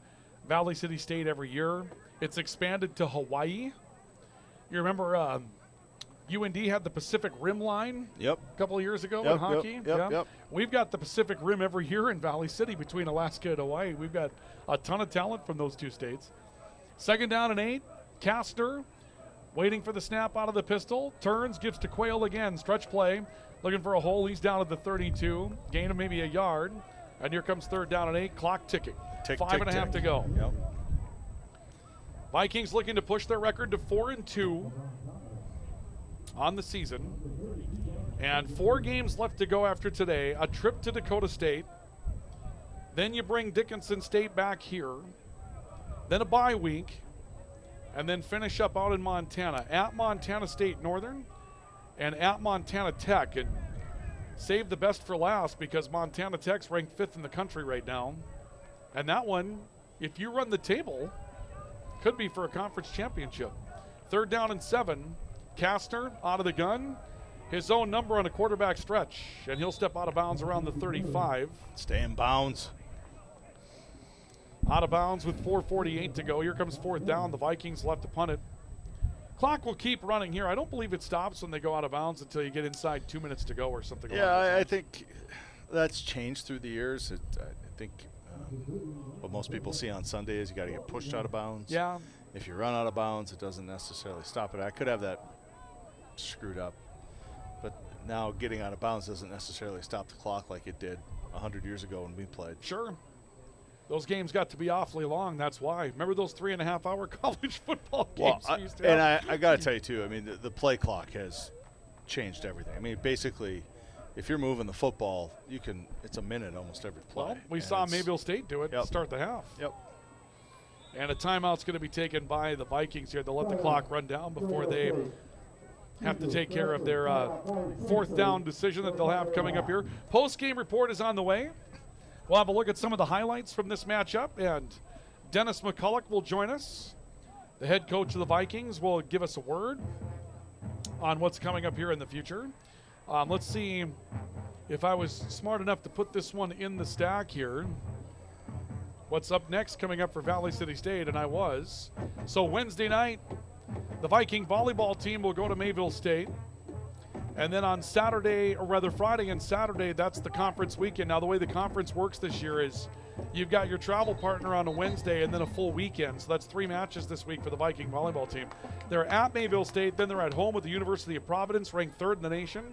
S1: Valley City State every year. It's expanded to Hawaii. You remember UND had the Pacific Rim line a couple of years ago in hockey?
S2: Yep.
S1: We've got the Pacific Rim every year in Valley City between Alaska and Hawaii. We've got a ton of talent from those two states. 2nd down and 8. Kastner waiting for the snap out of the pistol. Turns, gives to Quayle again. Stretch play. Looking for a hole. He's down at the 32. Gain of maybe a yard. And here comes 3rd down and 8. Clock ticking. 5.5 to go.
S2: Yep.
S1: Vikings looking to push their record to 4-2 on the season. And 4 games left to go after today. A trip to Dakota State. Then you bring Dickinson State back here. Then a bye week. And then finish up out in Montana. At Montana State Northern and at Montana Tech. And save the best for last because Montana Tech's ranked 5th in the country right now. And that one, if you run the table, could be for a conference championship. 3rd down and 7. Kastner out of the gun. His own number on a quarterback stretch. And he'll step out of bounds around the 35.
S2: Stay in bounds.
S1: Out of bounds with 4:48 to go. Here comes 4th down. The Vikings left to punt it. Clock will keep running here. I don't believe it stops when they go out of bounds until you get inside 2 minutes to go or something.
S2: Yeah, I think that's changed through the years. I think what most people see on Sunday is you got to get pushed out of bounds.
S1: Yeah.
S2: If you run out of bounds, it doesn't necessarily stop it. I could have that screwed up. But now getting out of bounds doesn't necessarily stop the clock like it did 100 years ago when we played.
S1: Sure. Those games got to be awfully long. That's why. Remember those 3.5-hour college football games we used to have?
S2: I got to tell you, too, I mean, the play clock has changed everything. I mean, basically, if you're moving the football, it's a minute almost every play.
S1: Well, we saw Mayville State do it to start the half.
S2: Yep.
S1: And a timeout's going to be taken by the Vikings here. They'll let the clock run down before they have to take care of their fourth down decision that they'll have coming up here. Post-game report is on the way. We'll have a look at some of the highlights from this matchup, and Dennis McCulloch will join us. The head coach of the Vikings will give us a word on what's coming up here in the future. Let's see if I was smart enough to put this one in the stack here. What's up next coming up for Valley City State, and I was. So Wednesday night, the Viking volleyball team will go to Mayville State. And then on Saturday, or rather Friday and Saturday, that's the conference weekend. Now, the way the conference works this year is you've got your travel partner on a Wednesday and then a full weekend. So that's 3 matches this week for the Viking volleyball team. They're at Mayville State, then they're at home with the University of Providence, ranked 3rd in the nation.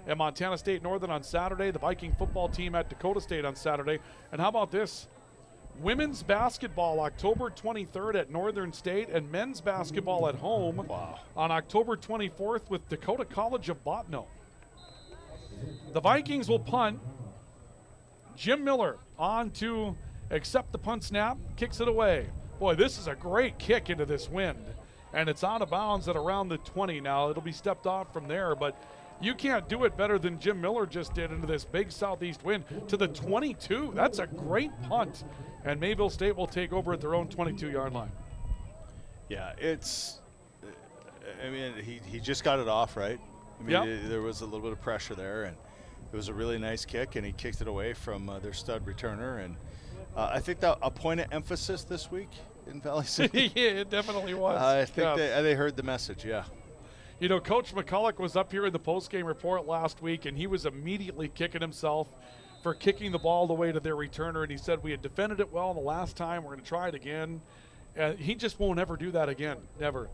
S1: And Montana State Northern on Saturday. The Viking football team at Dakota State on Saturday. And how about this? Women's basketball October 23rd at Northern State, and men's basketball at home on October 24th with Dakota College of Botno. The Vikings will punt. Jim Miller on to accept the punt snap, kicks it away. Boy, this is a great kick into this wind, and it's out of bounds at around the 20 now. It'll be stepped off from there, but you can't do it better than Jim Miller just did into this big southeast wind to the 22. That's a great punt. And Mayville State will take over at their own 22-yard line.
S2: Yeah, I mean, he just got it off, right? I mean, there was a little bit of pressure there, and it was a really nice kick, and he kicked it away from their stud returner. And I think that a point of emphasis this week in Valley City.
S1: Yeah, it definitely was.
S2: I think they heard the message, yeah.
S1: You know, Coach McCulloch was up here in the postgame report last week, and he was immediately kicking himself for kicking the ball the way to their returner, and he said we had defended it well the last time. We're going to try it again. He just won't ever do that again, never.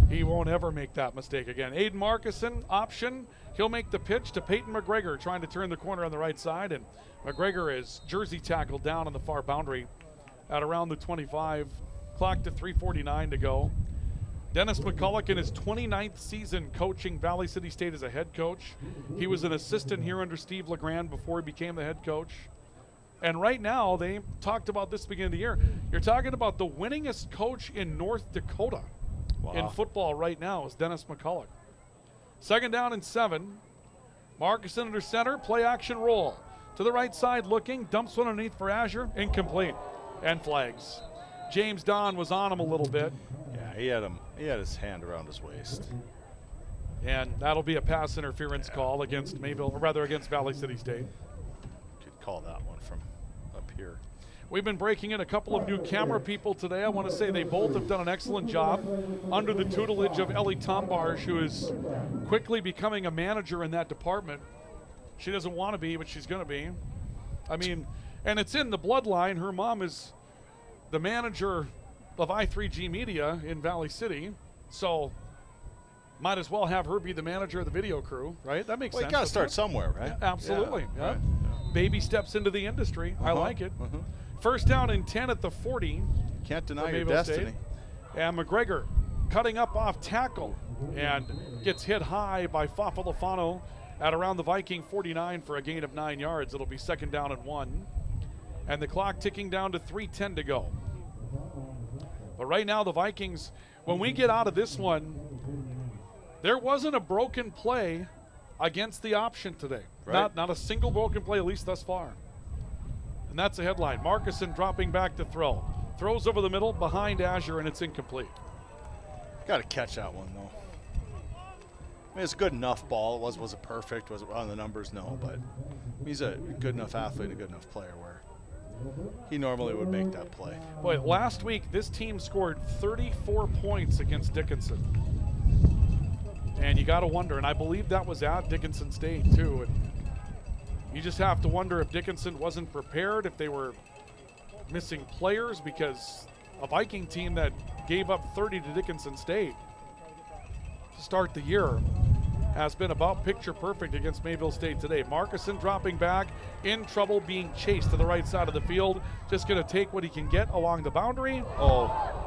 S1: He won't ever make that mistake again. Aiden Markison, option. He'll make the pitch to Peyton McGregor, trying to turn the corner on the right side, and McGregor is jersey tackled down on the far boundary at around the 25. Clock to 3:49 to go. Dennis McCulloch in his 29th season coaching Valley City State as a head coach. He was an assistant here under Steve LeGrand before he became the head coach. And right now, they talked about this beginning of the year. You're talking about the winningest coach in North Dakota in football right now is Dennis McCulloch. 2nd down and 7. Markison under center, play action roll. To the right side looking, dumps one underneath for Azure, incomplete, and flags. James Don was on him a little bit.
S2: Yeah, he had his hand around his waist.
S1: And that'll be a pass interference call against against Valley City State.
S2: Could call that one from up here.
S1: We've been breaking in a couple of new camera people today. I want to say they both have done an excellent job under the tutelage of Ellie Tombarge, who is quickly becoming a manager in that department. She doesn't want to be, but she's going to be. I mean, and it's in the bloodline. Her mom is the manager of I3G Media in Valley City, so might as well have her be the manager of the video crew, right? That makes sense.
S2: You got to start somewhere, right?
S1: Yeah, absolutely. Yeah.
S2: Right.
S1: Baby steps into the industry. I like it. 1st down and 10 at the 40.
S2: Can't deny your destiny.
S1: State. And McGregor cutting up off tackle and gets hit high by Fafalafano at around the Viking 49 for a gain of 9 yards. It'll be 2nd down and 1. And the clock ticking down to 3:10 to go. But right now, the Vikings, when we get out of this one, there wasn't a broken play against the option today.
S2: Right.
S1: Not a single broken play, at least thus far. And that's a headline. Markison dropping back to throw. Throws over the middle, behind Azure, and it's incomplete.
S2: Got to catch that one, though. I mean, it's a good enough ball. Was it perfect? Was it on the numbers? No, but he's a good enough athlete, a good enough player where he normally would make that play.
S1: Boy, last week, this team scored 34 points against Dickinson. And you got to wonder, and I believe that was at Dickinson State, too. And you just have to wonder if Dickinson wasn't prepared, if they were missing players, because a Viking team that gave up 30 to Dickinson State to start the year has been about picture perfect against Mayville State today. Markison dropping back, in trouble, being chased to the right side of the field. Just going to take what he can get along the boundary.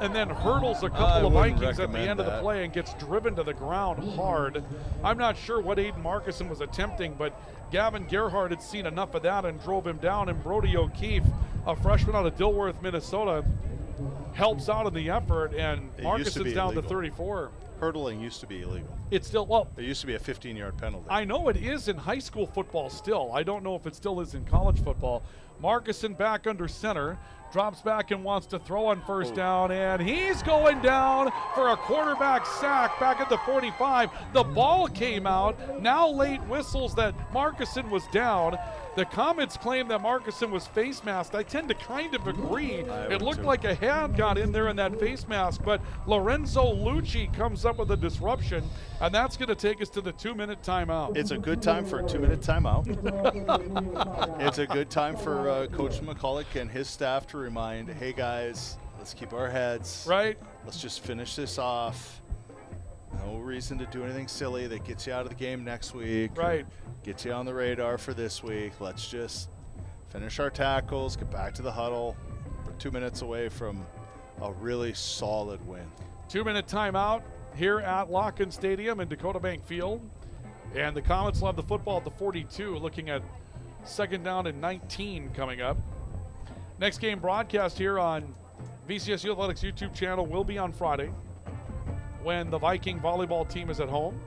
S1: And then hurdles a couple of Vikings at the end of the play and gets driven to the ground hard. I'm not sure what Aiden Markison was attempting, but Gavin Gerhardt had seen enough of that and drove him down. And Brody O'Keefe, a freshman out of Dilworth, Minnesota, helps out in the effort, and Markison's down to 34.
S2: hurdling used to be illegal.
S1: It's still, well,
S2: It used to be a 15-yard penalty.
S1: I know it is in high school football still. I don't know if it still is in college football. Markuson back under center, drops back and wants to throw on first down, and he's going down for a quarterback sack back at the 45. The ball came out. Now late whistles that Markuson was down. The Comets claim that Markuson was face masked. I tend to kind of agree. It looked like a hand got in there in that face mask, but Lorenzo Lucci comes up with a disruption, and that's going to take us to the 2-minute timeout.
S2: It's a good time for a 2-minute timeout. It's a good time for Coach McCulloch and his staff to remind, hey guys, let's keep our heads.
S1: Right.
S2: Let's just finish this off. No reason to do anything silly that gets you out of the game next week.
S1: Right.
S2: Gets you on the radar for this week. Let's just finish our tackles, get back to the huddle. We're 2 minutes away from a really solid win.
S1: 2-minute timeout here at Locken Stadium in Dakota Bank Field. And the Comets will have the football at the 42, looking at 2nd down and 19 coming up. Next game broadcast here on VCSU Athletics YouTube channel will be on Friday when the Viking volleyball team is at home.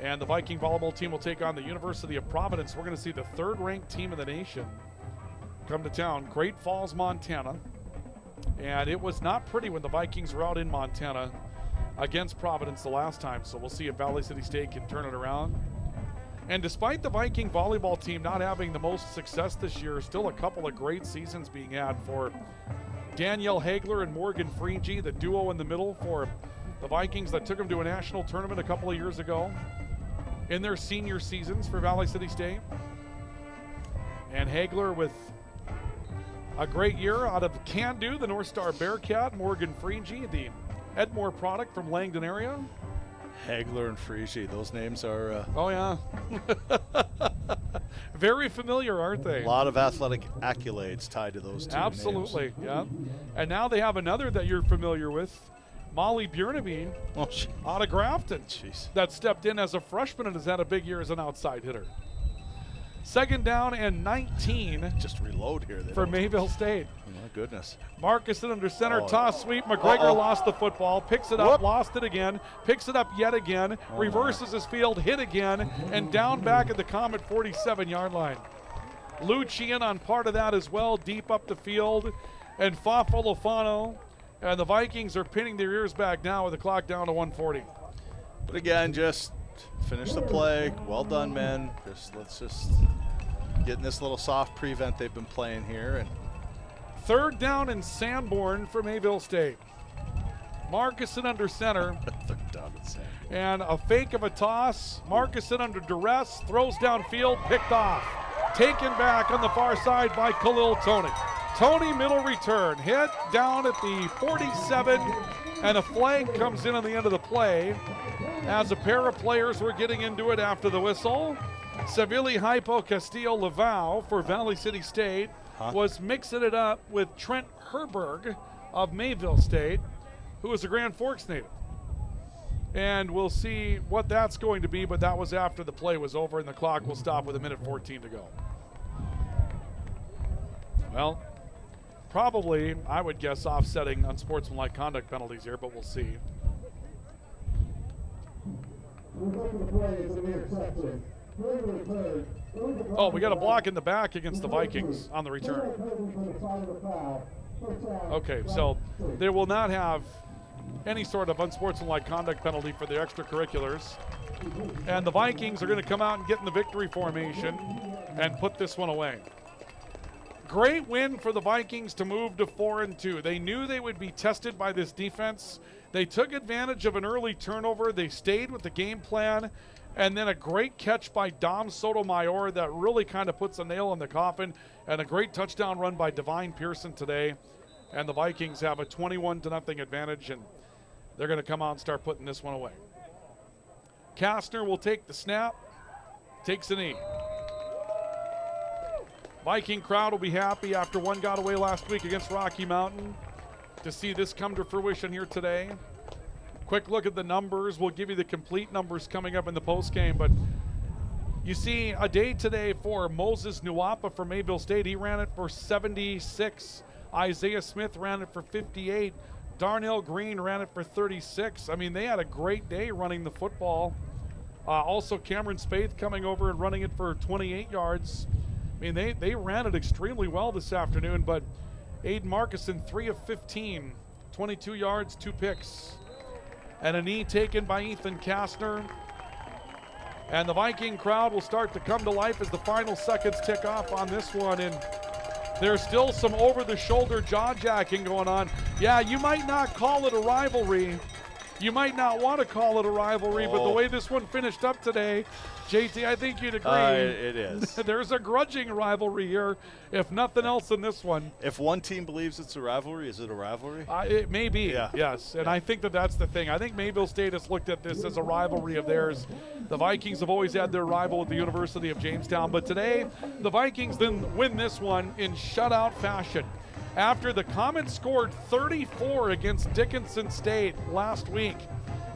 S1: And the Viking volleyball team will take on the University of Providence. We're going to see the 3rd-ranked team in the nation come to town, Great Falls, Montana. And it was not pretty when the Vikings were out in Montana against Providence the last time. So we'll see if Valley City State can turn it around. And despite the Viking volleyball team not having the most success this year, still a couple of great seasons being had for Danielle Hagler and Morgan Freege, the duo in the middle for the Vikings that took them to a national tournament a couple of years ago in their senior seasons for Valley City State. And Hagler with a great year out of Can-Do, the North Star Bearcat. Morgan Freege, the Edmore product from Langdon area.
S2: Hagler and Freege, those names are...
S1: oh, yeah. Very familiar, aren't they?
S2: A lot of athletic accolades tied to those two
S1: Absolutely,
S2: names.
S1: yeah. And now they have another that you're familiar with, Molly Bjorneveen, out of Grafton.
S2: Jeez.
S1: That stepped in as a freshman and has had a big year as an outside hitter. 2nd down and 19.
S2: Just reload here.
S1: For Mayville State.
S2: Oh, my goodness.
S1: Markuson under center, toss sweep. McGregor lost the football, picks it up, lost it again, picks it up yet again, reverses his field, hit again, and down back at the Comet 47-yard line. Lucian on part of that as well, deep up the field, and Fafo Lofano. And the Vikings are pinning their ears back now with the clock down to 1:40.
S2: But again, just finish the play. Well done, men. Let's just get in this little soft prevent they've been playing here. And
S1: 3rd down and Sanborn for Mayville State. Markuson under center.
S2: 3rd down and Sanborn.
S1: And a fake of a toss. Markuson under duress, throws downfield, picked off. Taken back on the far side by Khalil Tony. Tony, middle return, hit down at the 47, and a flag comes in on the end of the play as a pair of players were getting into it after the whistle. Savili Hypo Castillo Laval for Valley City State was mixing it up with Trent Herberg of Mayville State, who is a Grand Forks native. And we'll see what that's going to be, but that was after the play was over, and the clock will stop with 1:14 to go. Well, probably, I would guess, offsetting unsportsmanlike conduct penalties here, but we'll see. Oh, we got a block in the back against the Vikings on the return. Okay, so they will not have any sort of unsportsmanlike conduct penalty for the extracurriculars. And the Vikings are going to come out and get in the victory formation and put this one away. Great win for the Vikings to move to 4-2. They knew they would be tested by this defense. They took advantage of an early turnover. They stayed with the game plan. And then a great catch by Dom Sotomayor that really kind of puts a nail in the coffin. And a great touchdown run by Divine Pearson today. And the Vikings have a 21-0 advantage. And they're going to come out and start putting this one away. Kastner will take the snap. Takes a knee. Viking crowd will be happy after one got away last week against Rocky Mountain to see this come to fruition here today. Quick look at the numbers. We'll give you the complete numbers coming up in the postgame, but you see a day today for Moses Nuapa for Mayville State. He ran it for 76. Isaiah Smith ran it for 58. Darnell Green ran it for 36. I mean, they had a great day running the football. Also, Cameron Spaeth coming over and running it for 28 yards. I mean, they ran it extremely well this afternoon, but Aiden Markison, 3 of 15, 22 yards, 2 picks. And a knee taken by Ethan Kastner. And the Viking crowd will start to come to life as the final seconds tick off on this one. And there's still some over-the-shoulder jaw-jacking going on. Yeah, you might not call it a rivalry. You might not want to call it a rivalry, but the way this one finished up today, JT, I think you'd agree.
S2: It is.
S1: There's a grudging rivalry here, if nothing else in this one.
S2: If one team believes it's a rivalry, is it a rivalry?
S1: It may be, yes. And I think that's the thing. I think Mayville State has looked at this as a rivalry of theirs. The Vikings have always had their rival with the University of Jamestown, but today the Vikings then win this one in shutout fashion. After the Comets scored 34 against Dickinson State last week,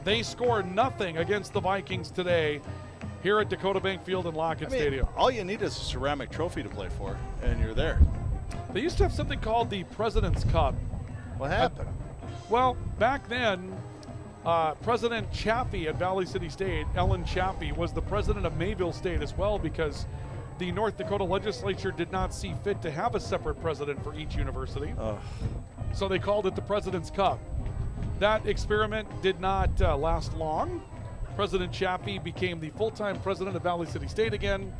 S1: they scored nothing against the Vikings today here at Dakota Bank Field and Lockett Stadium.
S2: All you need is a ceramic trophy to play for, and you're there.
S1: They used to have something called the President's Cup.
S2: What happened?
S1: Well, back then, President Chaffee at Valley City State, Ellen Chaffee, was the president of Mayville State as well, because the North Dakota legislature did not see fit to have a separate president for each university. So they called it the President's Cup. That experiment did not last long. President Chaffee became the full-time president of Valley City State again,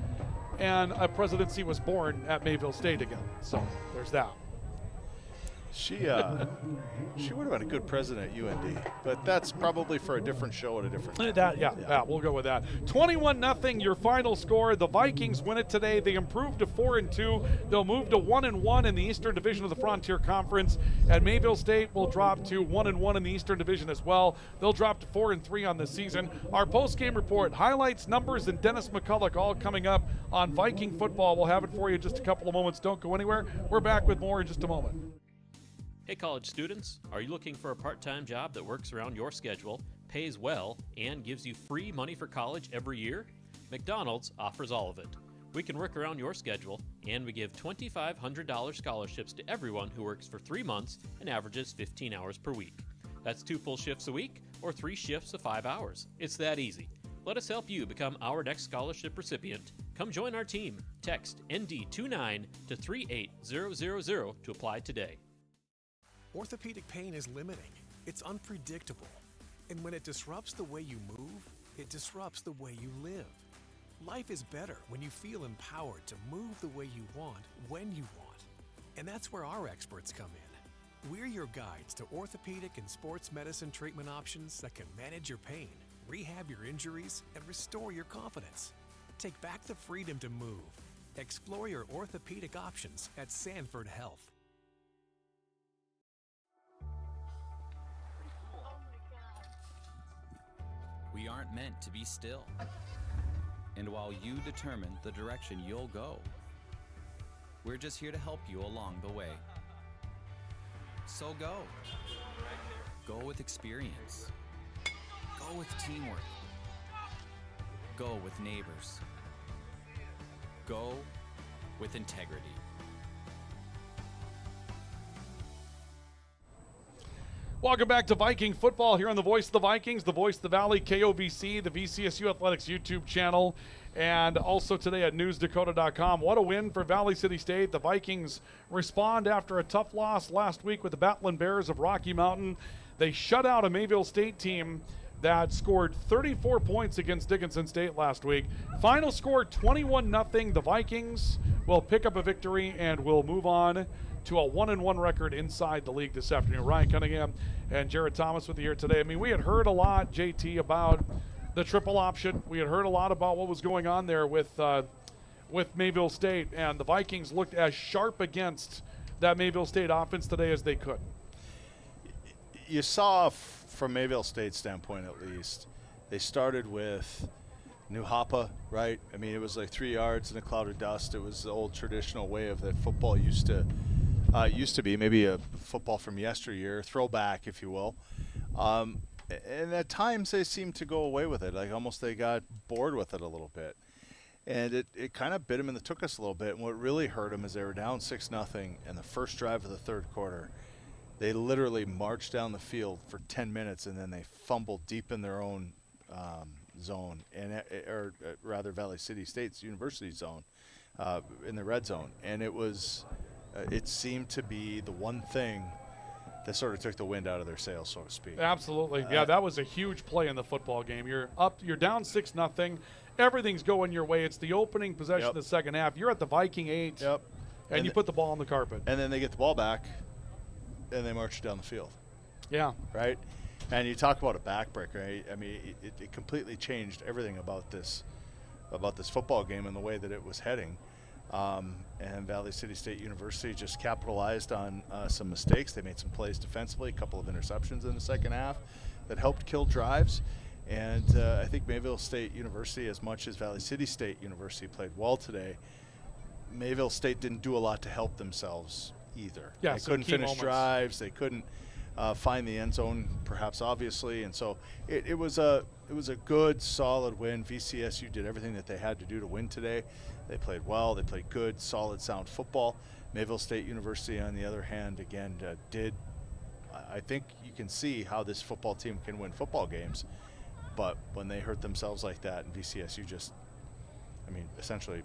S1: and a presidency was born at Mayville State again. So there's that.
S2: She would have been a good president at UND, but that's probably for a different show at a different time.
S1: Yeah, we'll go with that. 21-0, your final score. The Vikings win it today. They improve to 4-2. They'll move to 1-1 in the Eastern Division of the Frontier Conference, and Mayville State will drop to 1-1 in the Eastern Division as well. They'll drop to 4-3 on the season. Our post-game report, highlights, numbers, and Dennis McCulloch all coming up on Viking football. We'll have it for you in just a couple of moments. Don't go anywhere. We're back with more in just a moment.
S4: Hey college students, are you looking for a part-time job that works around your schedule, pays well, and gives you free money for college every year? McDonald's offers all of it. We can work around your schedule, and we give $2,500 scholarships to everyone who works for 3 months and averages 15 hours per week. That's 2 full shifts a week or 3 shifts of 5 hours. It's that easy. Let us help you become our next scholarship recipient. Come join our team. Text ND29 to 38000 to apply today.
S11: Orthopedic pain is limiting. It's unpredictable. And when it disrupts the way you move, it disrupts the way you live. Life is better when you feel empowered to move the way you want, when you want. And that's where our experts come in. We're your guides to orthopedic and sports medicine treatment options that can manage your pain, rehab your injuries, and restore your confidence. Take back the freedom to move. Explore your orthopedic options at Sanford Health.
S5: We aren't meant to be still. And while you determine the direction you'll go, we're just here to help you along the way. So go. Go with experience. Go with teamwork. Go with neighbors. Go with integrity.
S1: Welcome back to Viking football here on the Voice of the Vikings, the Voice of the Valley, KOVC, the VCSU Athletics YouTube channel, and also today at newsdakota.com. What a win for Valley City State. The Vikings respond after a tough loss last week with the Battling Bears of Rocky Mountain. They shut out a Mayville State team that scored 34 points against Dickinson State last week. Final score 21-0. The Vikings will pick up a victory and will move on to a 1-1 record inside the league this afternoon. Ryan Cunningham and Jared Thomas with you here today. I mean, we had heard a lot, JT, about the triple option. We had heard a lot about what was going on there with Mayville State, and the Vikings looked as sharp against that Mayville State offense today as they could.
S2: You saw, from Mayville State's standpoint at least, they started with New Hapa, right? I mean, it was like 3 yards in a cloud of dust. It was the old traditional way of that football used to be, maybe a football from yesteryear, throwback, if you will. And at times they seemed to go away with it, like almost they got bored with it a little bit. And it kind of bit them in the tuchus a little bit. And what really hurt them is they were down 6-0 in the first drive of the third quarter. They literally marched down the field for 10 minutes, and then they fumbled deep in their own zone, or rather Valley City State's university zone, in the red zone. And it seemed to be the one thing that sort of took the wind out of their sails, so to speak.
S1: Absolutely. Yeah, that was a huge play in the football game. You're down 6-0. Everything's going your way. It's the opening possession of the second half. You're at the Viking 8.
S2: Yep.
S1: And you put the ball on the carpet.
S2: And then they get the ball back, and they march down the field.
S1: Yeah.
S2: Right? And you talk about a backbreaker, right? I mean, it completely changed everything about this football game and the way that it was heading. And Valley City State University just capitalized on some mistakes. They made some plays defensively, a couple of interceptions in the second half that helped kill drives. And I think Mayville State University, as much as Valley City State University played well today, Mayville State didn't do a lot to help themselves either.
S1: Yeah,
S2: they couldn't finish drives. They couldn't find the end zone, perhaps obviously. And so it was a good, solid win. VCSU did everything that they had to do to win today. They played well. They played good, solid, sound football. Mayville State University, on the other hand, again, I think you can see how this football team can win football games. But when they hurt themselves like that, and VCSU just, essentially,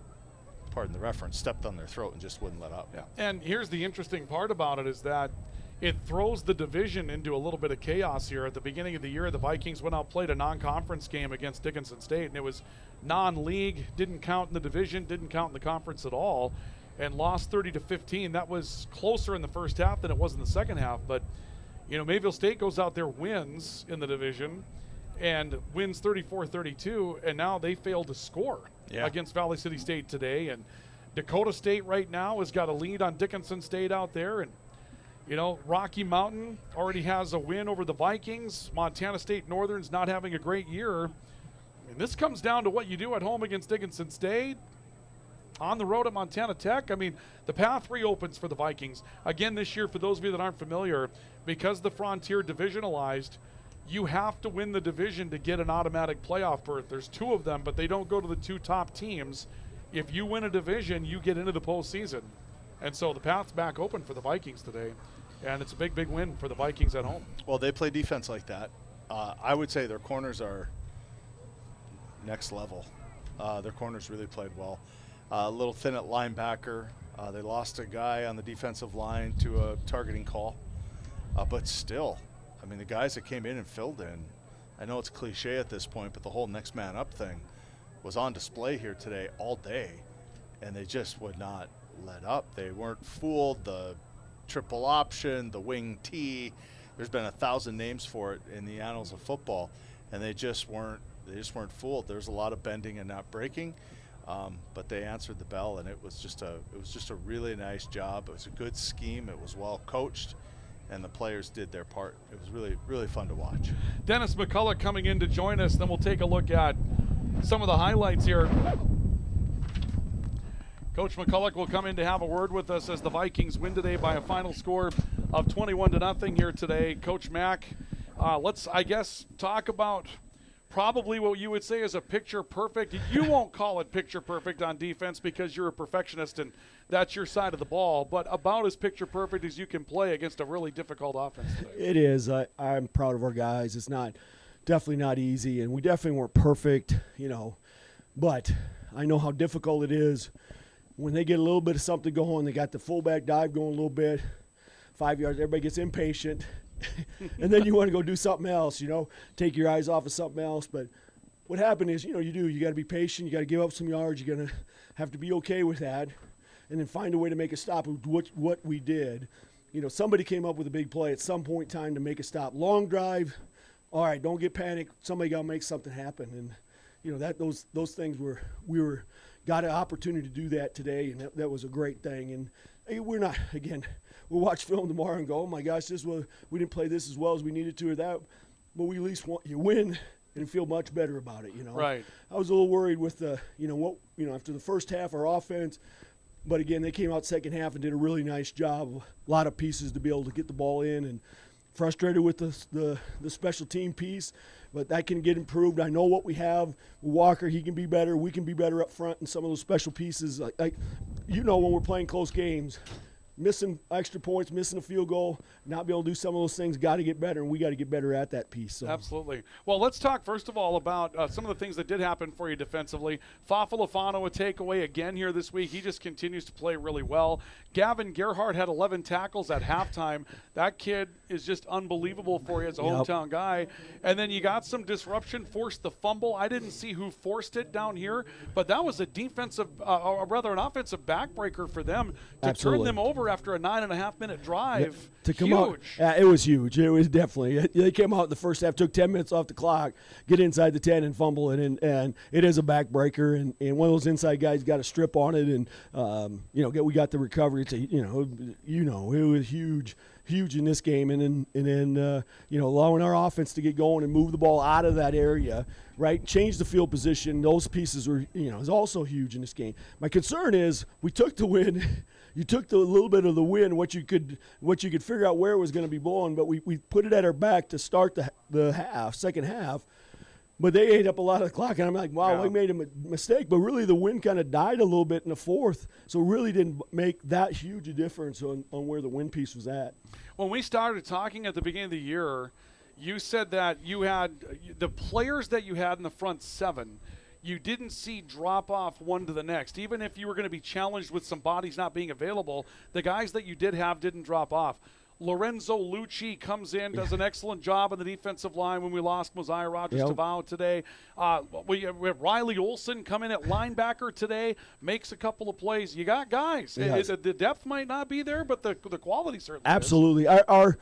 S2: pardon the reference, stepped on their throat and just wouldn't let up.
S1: Yeah. And here's the interesting part about it is that it throws the division into a little bit of chaos here. At the beginning of the year, the Vikings went out, played a non-conference game against Dickinson State, and it was non-league, didn't count in the division, didn't count in the conference at all, and lost 30-15. That was closer in the first half than it was in the second half. But, Mayville State goes out there, wins in the division, and wins 34-32, and now they failed to score against Valley City State today. And Dakota State right now has got a lead on Dickinson State out there, and Rocky Mountain already has a win over the Vikings. Montana State Northern's not having a great year. And this comes down to what you do at home against Dickinson State, on the road at Montana Tech. The path reopens for the Vikings. Again this year, for those of you that aren't familiar, because the Frontier divisionalized, you have to win the division to get an automatic playoff berth. There's 2 of them, but they don't go to the 2 top teams. If you win a division, you get into the postseason. And so the path's back open for the Vikings today. And it's a big, big win for the Vikings at home.
S2: Well, they play defense like that. I would say their corners are next level. Their corners really played well. A little thin at linebacker. They lost a guy on the defensive line to a targeting call. But still, the guys that came in and filled in, I know it's cliche at this point, but the whole next man up thing was on display here today all day, and they just would not let up. They weren't fooled. The triple option, the wing T, there's been 1,000 names for it in the annals of football, and they just weren't fooled. There's a lot of bending and not breaking, but they answered the bell, and it was just a really nice job. It was a good scheme. It was well coached, and the players did their part. It was really, really fun to watch.
S1: Dennis McCullough coming in to join us. Then we'll take a look at some of the highlights here. Coach McCullough will come in to have a word with us as the Vikings win today by a final score of 21-0 here today. Coach Mack, let's, talk about probably what you would say is a picture perfect. You won't call it picture perfect on defense because you're a perfectionist and that's your side of the ball, but about as picture perfect as you can play against a really difficult offense today.
S8: It is. I'm proud of our guys. It's definitely not easy, and we definitely weren't perfect, but I know how difficult it is. When they get a little bit of something going, they got the fullback dive going a little bit, 5 yards, everybody gets impatient, and then you want to go do something else, take your eyes off of something else. But what happened is, you got to be patient, you got to give up some yards, you're going to have to be okay with that, and then find a way to make a stop with what we did. Somebody came up with a big play at some point in time to make a stop. Long drive, all right, don't get panicked, somebody got to make something happen. And, those things we got an opportunity to do that today, and that was a great thing. And we'll watch film tomorrow and go, oh my gosh, we didn't play this as well as we needed to, or that. But we at least you win and feel much better about it.
S1: Right.
S8: I was a little worried with after the first half, our offense. But again, they came out second half and did a really nice job. A lot of pieces to be able to get the ball in, and frustrated with the special team piece. But that can get improved. I know what we have. Walker, he can be better. We can be better up front in some of those special pieces. When we're playing close games, missing extra points, missing a field goal, not be able to do some of those things, got to get better, and we got to get better at that piece. So.
S1: Absolutely. Well, let's talk first of all about some of the things that did happen for you defensively. Fafalafano, a takeaway again here this week. He just continues to play really well. Gavin Gerhardt had 11 tackles at halftime. That kid is just unbelievable for you as a hometown guy. And then you got some disruption, forced the fumble. I didn't see who forced it down here, but that was a defensive, or rather an offensive backbreaker for them to turn them over after a 9.5-minute drive.
S8: To come out, it was huge. It was definitely. They came out in the first half, took 10 minutes off the clock, get inside the 10 and fumble it, and it is a backbreaker. And one of those inside guys got a strip on it, and we got the recovery. It's it was huge in this game, and then allowing our offense to get going and move the ball out of that area, right? Change the field position. Those pieces were is also huge in this game. My concern is we took the win. You took the little bit of the win, what you could figure out where it was going to be blowing, but we put it at our back to start the second half. But they ate up a lot of the clock, and I'm like, wow, we made a mistake. But really, the wind kind of died a little bit in the fourth, so it really didn't make that huge a difference on where the win piece was at.
S1: When we started talking at the beginning of the year, you said that you had the players that you had in the front seven, you didn't see drop off one to the next. Even if you were going to be challenged with some bodies not being available, the guys that you did have didn't drop off. Lorenzo Lucci comes in, does an excellent job on the defensive line when we lost Mosiah Rogers-Tavao today. We have Riley Olson come in at linebacker today, makes a couple of plays. You got guys.
S8: Yes.
S1: The depth might not be there, but the quality certainly
S8: absolutely
S1: is.
S8: Our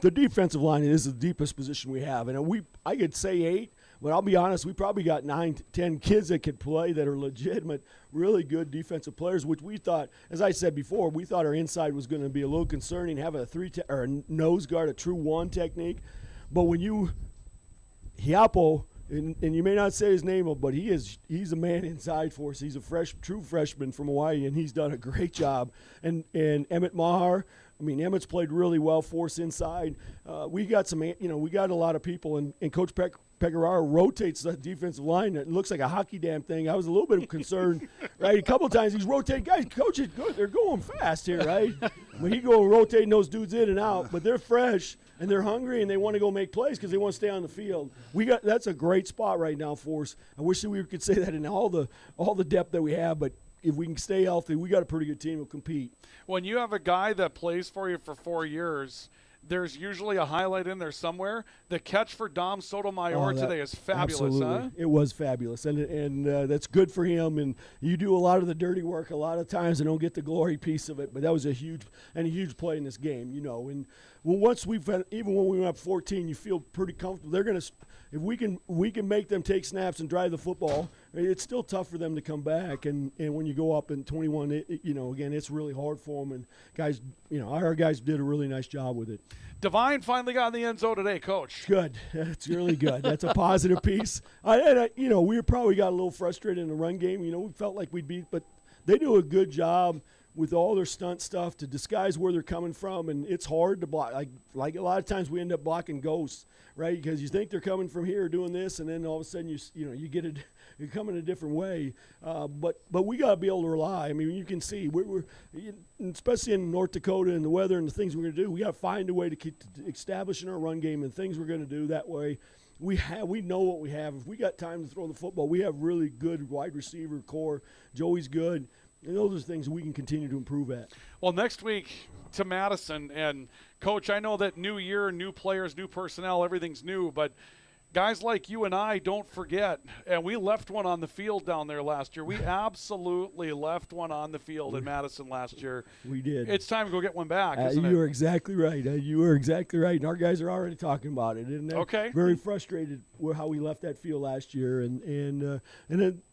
S8: the defensive line is the deepest position we have, and I could say 8. But I'll be honest, we probably got 9 to 10 kids that could play that are legitimate, really good defensive players, which we thought, as I said before, we thought our inside was going to be a little concerning, having a nose guard, a true 1 technique. But when Hiapo, and you may not say his name, but he's a man inside for us. He's a true freshman from Hawaii, and he's done a great job. And Emmett Maher, Emmett's played really well for us inside. We got we got a lot of people, and Coach Pecoraro rotates the defensive line. It looks like a hockey damn thing. I was a little bit concerned, right? A couple of times he's rotating. Guys, coach is good. They're going fast here, right? When he go rotating those dudes in and out, but they're fresh and they're hungry and they want to go make plays because they want to stay on the field. That's a great spot right now for us. I wish that we could say that in all the depth that we have, but if we can stay healthy, we got a pretty good team who will compete.
S1: When you have a guy that plays for you for 4 years, there's usually a highlight in there somewhere. The catch for Dom Sotomayor today is fabulous,
S8: absolutely.
S1: huh?
S8: It was fabulous, and that's good for him. And you do a lot of the dirty work a lot of times and don't get the glory piece of it. But that was a huge play in this game, And once even when we went up 14, you feel pretty comfortable. They're going to. If we can make them take snaps and drive the football, it's still tough for them to come back. And when you go up in 21, again, it's really hard for them. And guys, our guys did a really nice job with it.
S1: Divine finally got in the end zone today, Coach.
S8: Good. That's really good. That's a positive piece. We probably got a little frustrated in the run game. We felt like we'd beat, but they do a good job with all their stunt stuff to disguise where they're coming from, and it's hard to block. Like a lot of times we end up blocking ghosts, right? Because you think they're coming from here doing this, and then all of a sudden you get it. You're coming a different way, but we got to be able to rely. You can see we're especially in North Dakota and the weather and the things we're going to do. We got to find a way to keep establishing our run game and things we're going to do that way. We know what we have. If we got time to throw the football, we have really good wide receiver core. Joey's good. And those are things we can continue to improve at.
S1: Well, next week to Madison, and Coach, I know that new year, new players, new personnel, everything's new, but guys like you and I don't forget, and we left one on the field down there last year. We absolutely left one on the field in Madison last year.
S8: We did.
S1: It's time to go get one back, isn't it?
S8: You are exactly right. You are exactly right. And our guys are already talking about it. And
S1: okay.
S8: Very frustrated with how we left that field last year, and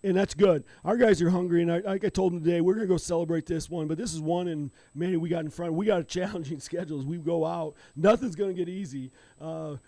S8: that's good. Our guys are hungry, and like I told them today, we're going to go celebrate this one. But this is one, and man, we got in front. We got a challenging schedule as we go out. Nothing's going to get easy. But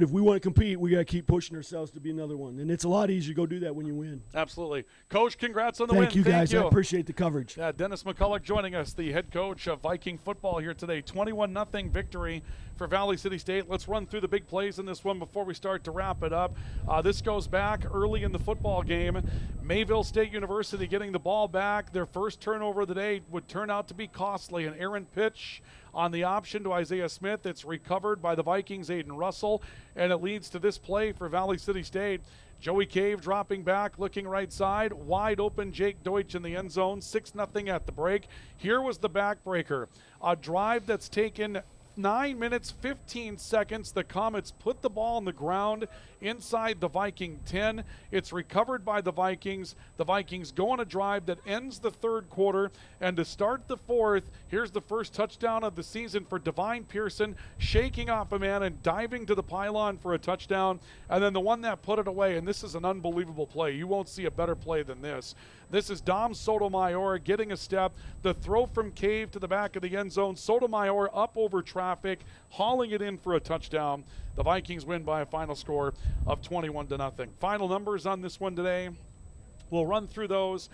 S8: if we want to compete, we got to to keep pushing ourselves to be another one. And it's a lot easier to go do that when you win.
S1: Absolutely. Coach, congrats on the win.
S8: Thank you, guys. I appreciate the coverage.
S1: Yeah, Dennis McCulloch joining us, the head coach of Viking football here today. 21-0 victory for Valley City State. Let's run through the big plays in this one before we start to wrap it up. This goes back early in the football game. Mayville State University getting the ball back. Their first turnover of the day would turn out to be costly. An errant pitch on the option to Isaiah Smith. It's recovered by the Vikings' Aiden Russell, and it leads to this play for Valley City State. Joey Cave dropping back, looking right side. Wide open Jake Deutsch in the end zone. 6-0 at the break. Here was the backbreaker. A drive that's taken 9 minutes, 15 seconds. The Comets put the ball on the ground inside the Viking 10. It's recovered by the Vikings. The Vikings go on a drive that ends the third quarter. And to start the fourth, here's the first touchdown of the season for Divine Pearson, shaking off a man and diving to the pylon for a touchdown. And then the one that put it away, and this is an unbelievable play. You won't see a better play than this. This is Dom Sotomayor getting a step. The throw from Cave to the back of the end zone. Sotomayor up over traffic, hauling it in for a touchdown. The Vikings win by a final score of 21-0. Final numbers on this one today. We'll run through those.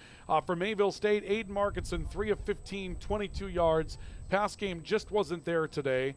S1: For Mayville State, Aiden Markinson, 3 of 15, 22 yards. Pass game just wasn't there today.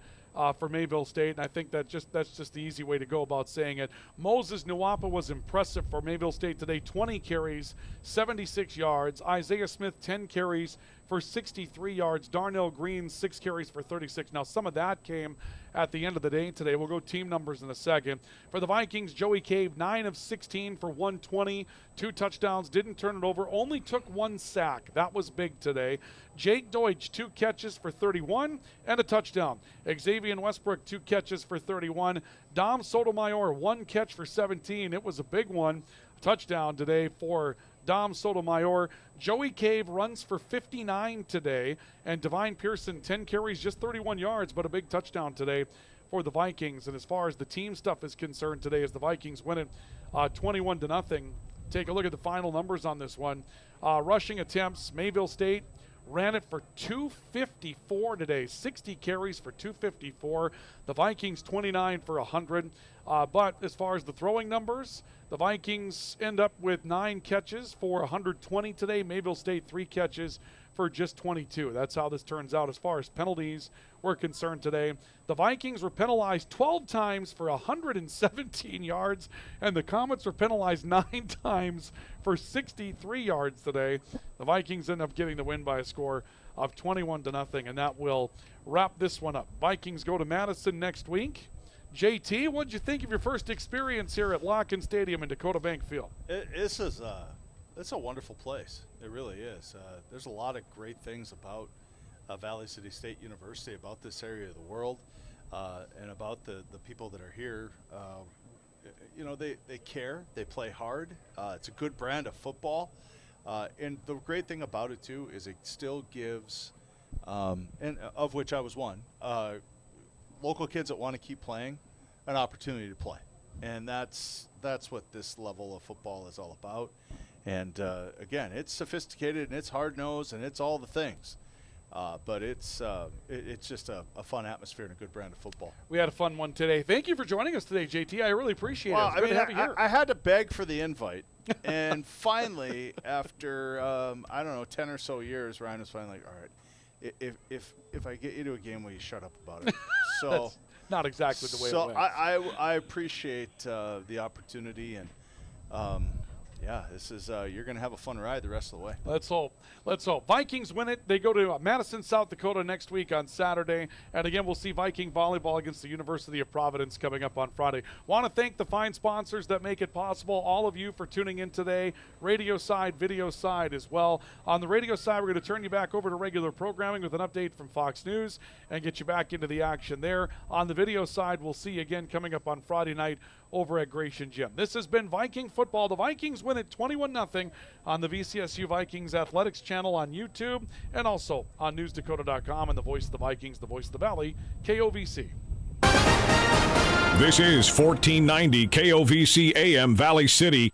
S1: For Mayville State, and I think that's just the easy way to go about saying it. Moses Nuwapa was impressive for Mayville State today. 20 carries, 76 yards. Isaiah Smith, 10 carries for 63 yards. Darnell Green, 6 carries for 36. Now, some of that came at the end of the day today. We'll go team numbers in a second. For the Vikings, Joey Cave, 9 of 16 for 120. 2 touchdowns, didn't turn it over, only took 1 sack. That was big today. Jake Deutsch, 2 catches for 31 and a touchdown. Xavier Westbrook, 2 catches for 31. Dom Sotomayor, 1 catch for 17. It was a big one. Touchdown today for Dom Sotomayor. Joey Cave runs for 59 today. And Divine Pearson, 10 carries, just 31 yards, but a big touchdown today for the Vikings. And as far as the team stuff is concerned today, as the Vikings win it 21-0. Take a look at the final numbers on this one. Rushing attempts, Mayville State ran it for 254 today. 60 carries for 254. The Vikings 29 for 100. But as far as the throwing numbers, the Vikings end up with 9 catches for 120 today. Mayville State 3 catches for just 22. That's how this turns out as far as penalties were concerned today. The Vikings were penalized 12 times for 117 yards, and the Comets were penalized 9 times for 63 yards today. The Vikings end up getting the win by a score of 21-0, and that will wrap this one up. Vikings go to Madison next week. JT, what did you think of your first experience here at Locken Stadium in Dakota Bank Field?
S2: It's a wonderful place. It really is. There's a lot of great things about Valley City State University, about this area of the world, and about the people that are here. They care. They play hard. It's a good brand of football. And the great thing about it, too, is it still gives, and of which I was one, local kids that want to keep playing an opportunity to play. And that's what this level of football is all about. And, again, it's sophisticated and it's hard-nosed and it's all the things. But it's just a fun atmosphere and a good brand of football.
S1: We had a fun one today. Thank you for joining us today, JT. I really appreciate it. It's good to have you here.
S2: I had to beg for the invite. And finally, after, 10 or so years, Ryan was finally like, all right, if I get you to a game, will you shut up about it? So
S1: that's not exactly the way it went.
S2: So I appreciate the opportunity, and this is you're going to have a fun ride the rest of the way.
S1: Let's hope. Vikings win it. They go to Madison, South Dakota next week on Saturday. And again, we'll see Viking volleyball against the University of Providence coming up on Friday. Want to thank the fine sponsors that make it possible, all of you for tuning in today. Radio side, video side as well. On the radio side, we're going to turn you back over to regular programming with an update from Fox News and get you back into the action there. On the video side, we'll see you again coming up on Friday night over at Gratian Gym. This has been Viking football. The Vikings win it 21-0 on the VCSU Vikings Athletics channel on YouTube and also on newsdakota.com and the voice of the Vikings, the voice of the Valley, KOVC.
S9: This is 1490 KOVC AM Valley City.